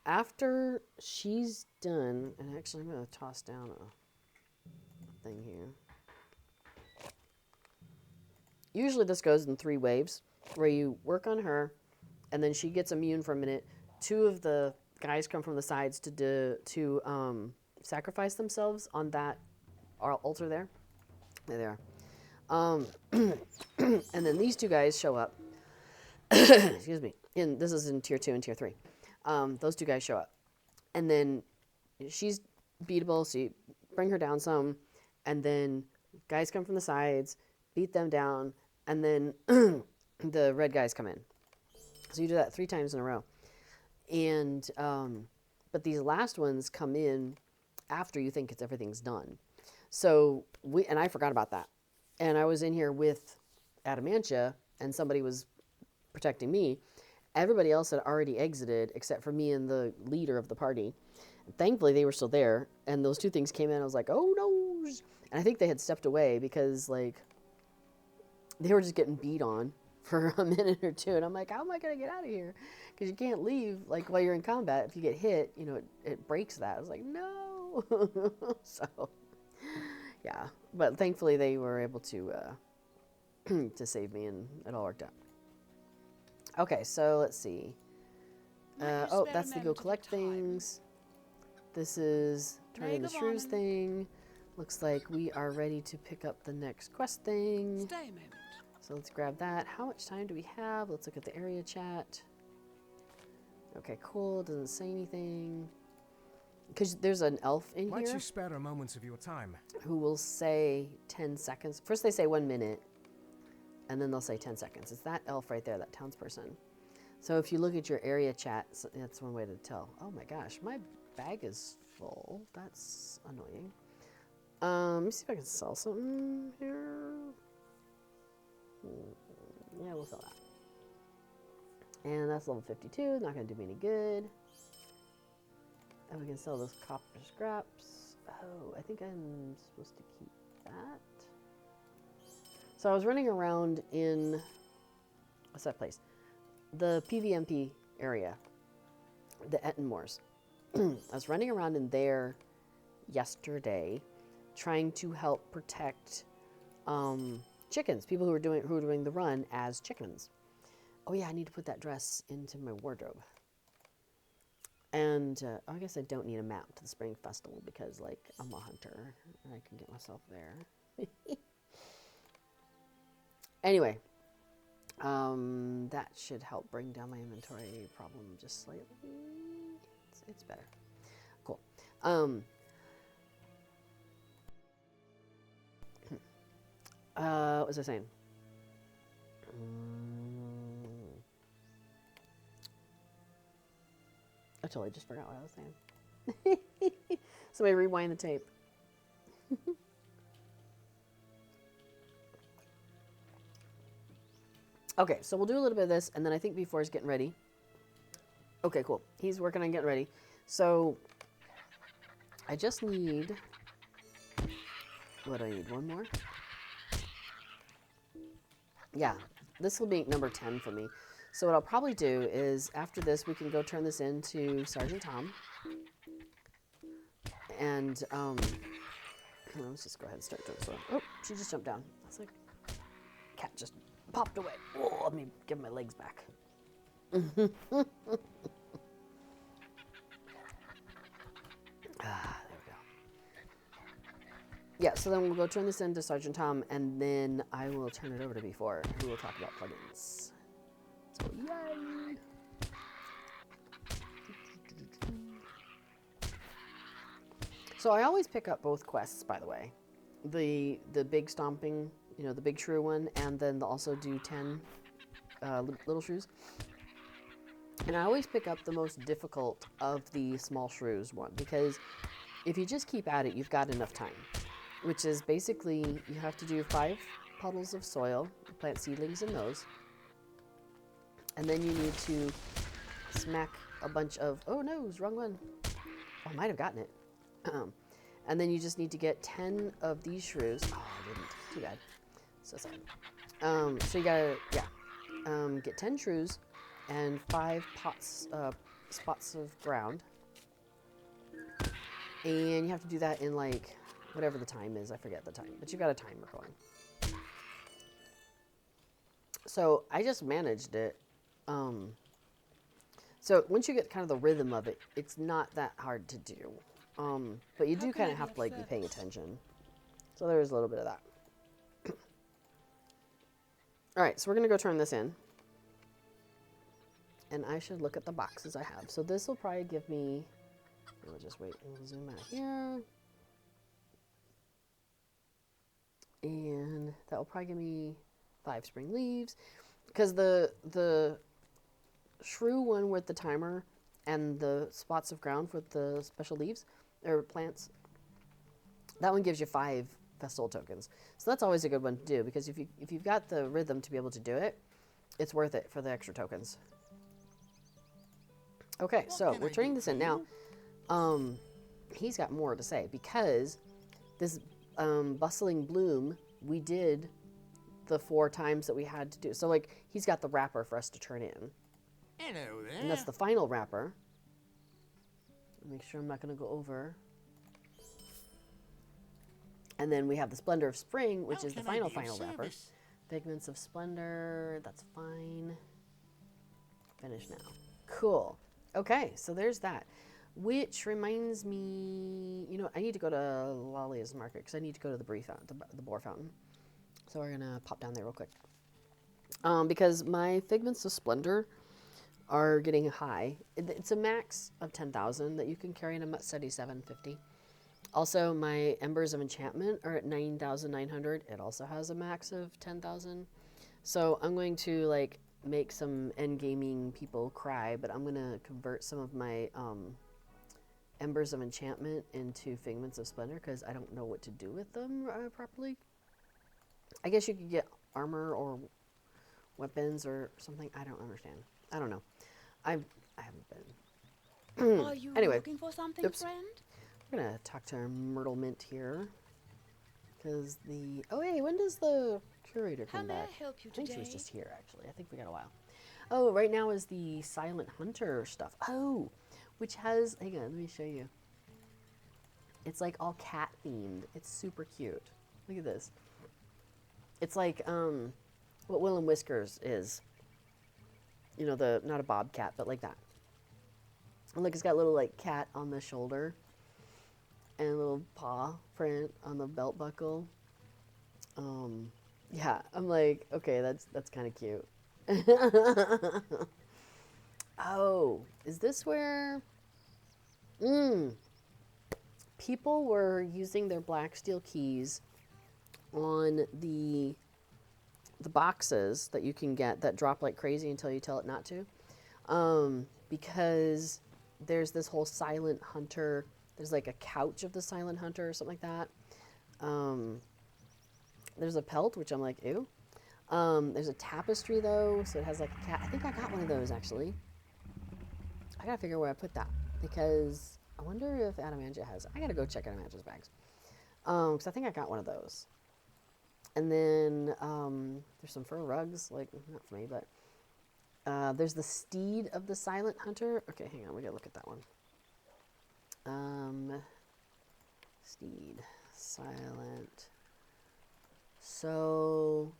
after she's done, and actually I'm going to toss down a thing here. Usually this goes in 3 waves, where you work on her, and then she gets immune for a minute. 2 of the guys come from the sides to sacrifice themselves on that altar there. There they are. And then these 2 guys show up. Excuse me. And this is in tier 2 and tier 3. Those 2 guys show up. And then she's beatable, so you bring her down some. And then guys come from the sides, beat them down, and then the red guys come in. So you do that 3 times in a row. And but these last ones come in after you think everything's done. So and I forgot about that. And I was in here with Adamantia, and somebody was protecting me. Everybody else had already exited except for me and the leader of the party. And thankfully, they were still there. And those 2 things came in. I was like, oh no. And I think they had stepped away because like they were just getting beat on for a minute or 2. And I'm like, how am I going to get out of here? Because you can't leave like while you're in combat. If you get hit, you know, it breaks that. I was like, no. So, yeah. But thankfully, they were able to to save me, and it all worked out. Okay, so let's see. Oh, that's the go collect things. This is turn in the shrews thing. Looks like we are ready to pick up the next quest thing. Stay a moment. So let's grab that. How much time do we have? Let's look at the area chat. Okay, cool. Doesn't say anything. Because there's an elf in Why don't here you spare a moment of your time? who will say 10 seconds. First they say 1 minute, and then they'll say 10 seconds. It's that elf right there, that townsperson. So if you look at your area chat, that's one way to tell. Oh my gosh, my bag is full. That's annoying. Let me see if I can sell something here. Yeah, we'll sell that. And that's level 52. Not going to do me any good. And we can sell those copper scraps. Oh, I think I'm supposed to keep that. So I was running around in, what's that place? The PVMP area, the Ettenmoors. I was running around in there yesterday, trying to help protect chickens, people who were doing the run as chickens. Oh yeah, I need to put that dress into my wardrobe. And I guess I don't need a map to the Spring Festival because, like, I'm a hunter and I can get myself there. Anyway, that should help bring down my inventory problem just slightly. It's better. Cool. What was I saying? I totally just forgot what I was saying. Somebody rewind the tape. Okay, so we'll do a little bit of this, and then I think B4 is getting ready. Okay, cool. He's working on getting ready. So I just need, what do I need? One more? Yeah, this will be number 10 for me. So what I'll probably do is after this, we can go turn this into Sergeant Tom. And let's just go ahead and start doing this one. Oh, she just jumped down. It's like, cat just popped away. Oh, let me give my legs back. There we go. Yeah, so then we'll go turn this into Sergeant Tom, and then I will turn it over to B4, who will talk about plugins. So, yay! So I always pick up both quests, by the way. The big stomping, you know, the big shrew one, and then also do 10 little shrews. And I always pick up the most difficult of the small shrews one, because if you just keep at it, you've got enough time. Which is basically, you have to do 5 puddles of soil, plant seedlings in those. And then you need to smack a bunch of, oh no, it was wrong one. Oh, I might have gotten it. And then you just need to get 10 of these shrews. Oh, I didn't. Too bad. So sad. So you gotta, get 10 shrews and 5 spots of ground. And you have to do that in, like, whatever the time is. I forget the time. But you've got a timer going. So I just managed it. So once you get kind of the rhythm of it, it's not that hard to do. But you do kind of have to, like, be paying attention. So there's a little bit of that. All right, so we're going to go turn this in. And I should look at the boxes I have. So this will probably give me, we'll just wait, we'll zoom out here. And that will probably give me 5 spring leaves. Because the shrew one with the timer and the spots of ground with the special leaves, or plants, that one gives you 5 festival tokens. So that's always a good one to do, because if you've got the rhythm to be able to do it, it's worth it for the extra tokens. Okay, so we're turning this in now. He's got more to say, because this bustling bloom, we did the 4 times that we had to do. So, like, he's got the wrapper for us to turn in. Hello there. And that's the final wrapper. Make sure I'm not going to go over. And then we have the Splendor of Spring, which is the final wrapper. Figments of Splendor, that's fine. Finish now. Cool. Okay, so there's that. Which reminds me, you know, I need to go to Lollia's Market, because I need to go to the Bree fountain, the Boar Fountain. So we're going to pop down there real quick. Because my Figments of Splendor are getting high. It's a max of 10,000 that you can carry in a Steady 750. Also, my Embers of Enchantment are at 9,900. It also has a max of 10,000. So I'm going to, like, make some endgaming people cry, but I'm going to convert some of my Embers of Enchantment into Figments of Splendor, because I don't know what to do with them properly. I guess you could get armor or weapons or something. I don't understand. I don't know. I haven't been. Are you Anyway, looking for something, oops. friend? We're gonna talk to our Myrtle Mint here. Because the... Oh, hey, when does the curator How come may back? I help you I think she was today? just here, actually. I think we got a while. Oh, right now is the Silent Hunter stuff. Oh, which has... Hang on, let me show you. It's like all cat themed. It's super cute. Look at this. It's like what Will and Whiskers is. You know, the not a bobcat, but like that. And look, it's got a little like cat on the shoulder. And a little paw print on the belt buckle. Yeah, I'm like, okay, that's kind of cute. Oh, is this where people were using their black steel keys on the boxes that you can get that drop like crazy until you tell it not to? Because there's this whole Silent Hunter. There's like a couch of the Silent Hunter or something like that. There's a pelt, which I'm like, ew. There's a tapestry though, so it has like a cat. I think I got one of those actually. I gotta figure out where I put that because I wonder if Adamantia has. I gotta go check Adamantia's bags. Because I think I got one of those. And then there's some fur rugs, like not for me, but there's the steed of the Silent Hunter. Okay, hang on, we gotta look at that one. Steed, silent. So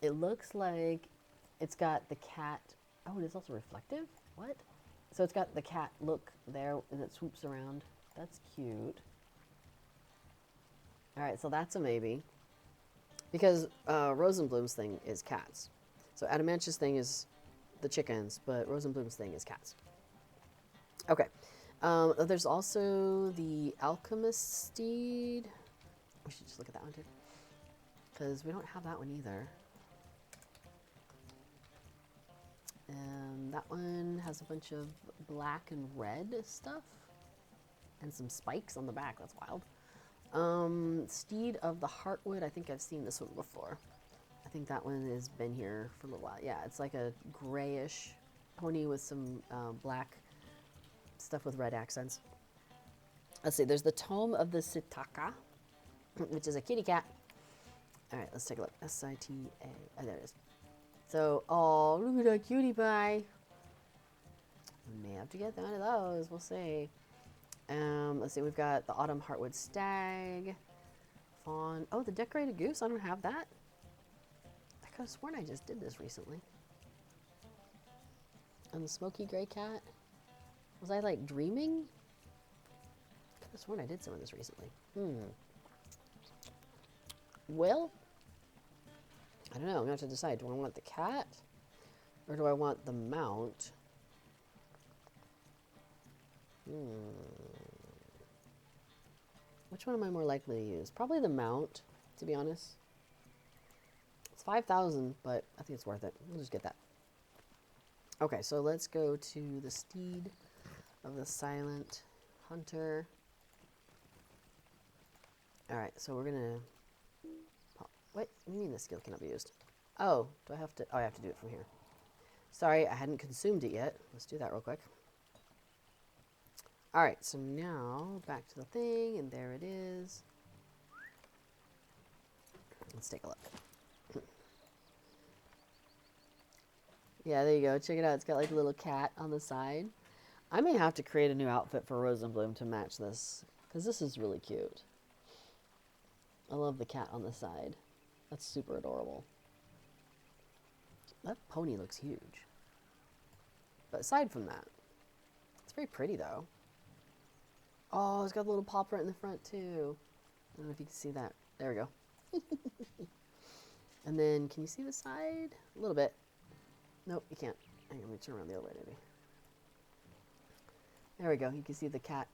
it looks like it's got the cat. Oh, it is also reflective? What? So it's got the cat look there and it swoops around. That's cute. All right, so that's a maybe. Because Rosenblum's thing is cats. So Adamantia's thing is the chickens, but Rosenblum's thing is cats. Okay. There's also the alchemist steed. We should just look at that one too. Because we don't have that one either. And that one has a bunch of black and red stuff. And some spikes on the back. That's wild. Steed of the Heartwood. I think I've seen this one before. I think that one has been here for a little while. Yeah, it's like a grayish pony with some black stuff with red accents. Let's see. There's the Tome of the Sitaka, which is a kitty cat. All right, let's take a look. S-I-T-A. Oh, there it is. So, oh, look at that cutie pie. We may have to get one of those. We'll see. Let's see. We've got the Autumn Heartwood Stag. Fawn. Oh, the Decorated Goose. I don't have that. I could have sworn I just did this recently. And the Smoky Gray Cat. Was I, like, dreaming? I could have sworn I did some of this recently. Well, I don't know. I'm going to have to decide. Do I want the cat? Or do I want the mount? Which one am I more likely to use? Probably the mount, to be honest. It's 5,000, but I think it's worth it. We'll just get that. Okay, so let's go to the steed of the Silent Hunter. Alright, so we're gonna... What do you mean this skill cannot be used? Oh, do I have to... Oh, I have to do it from here. Sorry, I hadn't consumed it yet. Let's do that real quick. Alright, so now back to the thing, and there it is. Let's take a look. Yeah, there you go. Check it out. It's got like a little cat on the side. I may have to create a new outfit for Rosenblum to match this, because this is really cute. I love the cat on the side. That's super adorable. That pony looks huge. But aside from that, it's very pretty though. Oh, it's got a little paw print in the front too. I don't know if you can see that. There we go. And then, can you see the side? A little bit. Nope, you can't. Hang on, let me turn around the other way maybe. There we go. You can see the cat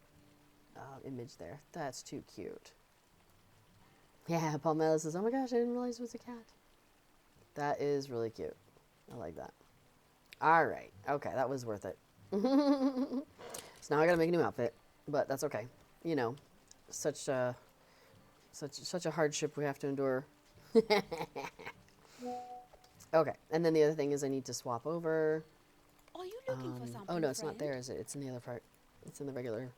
image there. That's too cute. Yeah, Palmella says, oh my gosh, I didn't realize it was a cat. That is really cute. I like that. All right. Okay, that was worth it. So now I gotta make a new outfit, but that's okay. You know, such a hardship we have to endure. Okay, and then the other thing is I need to swap over. Are you looking for something, Oh no, it's not friend? there, is it? It's in the other part. It's in the regular.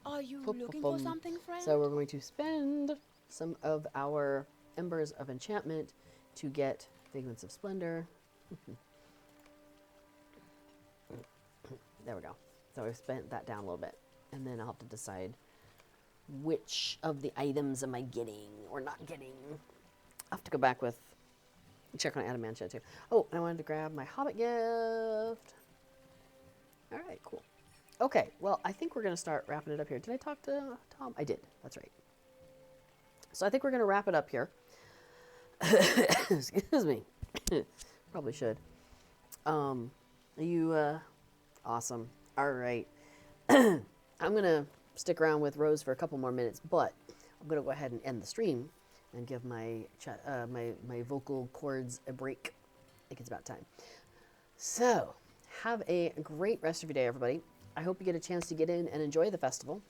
Are you Boop, boop, looking for boom. something, friend? So we're going to spend some of our embers of enchantment to get Figments of Splendor. There we go. So I've spent that down a little bit. And then I'll have to decide which of the items am I getting or not getting. I'll have to go back with, check on Adamantia too. Oh, and I wanted to grab my Hobbit gift. All right, cool. Okay, well, I think we're going to start wrapping it up here. Did I talk to Tom? I did. That's right. So I think we're going to wrap it up here. Excuse me. Probably should. Awesome. All right. I'm going to stick around with Rose for a couple more minutes, but I'm going to go ahead and end the stream and give my my vocal cords a break. I think it's about time. So, have a great rest of your day, everybody. I hope you get a chance to get in and enjoy the festival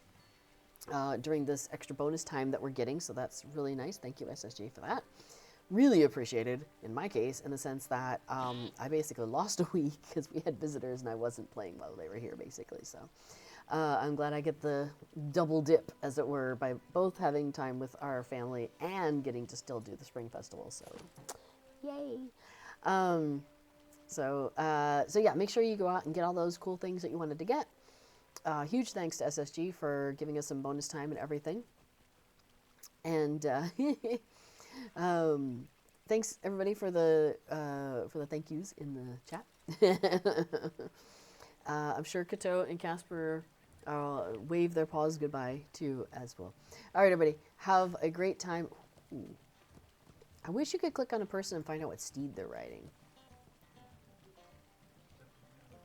during this extra bonus time that we're getting, so that's really nice. Thank you, SSG, for that. Really appreciated, in my case, in the sense that I basically lost a week because we had visitors and I wasn't playing while they were here, basically. So I'm glad I get the double dip, as it were, by both having time with our family and getting to still do the Spring Festival. So, yay! So yeah, make sure you go out and get all those cool things that you wanted to get. Huge thanks to SSG for giving us some bonus time and everything. And thanks everybody for the thank yous in the chat. I'm sure Kato and Casper wave their paws goodbye too as well. All right, everybody, have a great time. Ooh. I wish you could click on a person and find out what steed they're riding.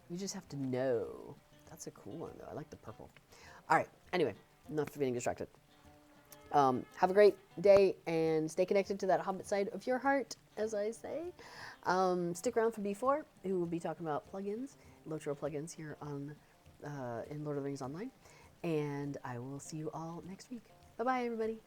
You just have to know. That's a cool one, though. I like the purple. All right. Anyway, enough for being distracted. Have a great day and stay connected to that Hobbit side of your heart, as I say. Stick around for B4, who will be talking about plugins, LOTRO plugins here on in Lord of the Rings Online. And I will see you all next week. Bye-bye, everybody.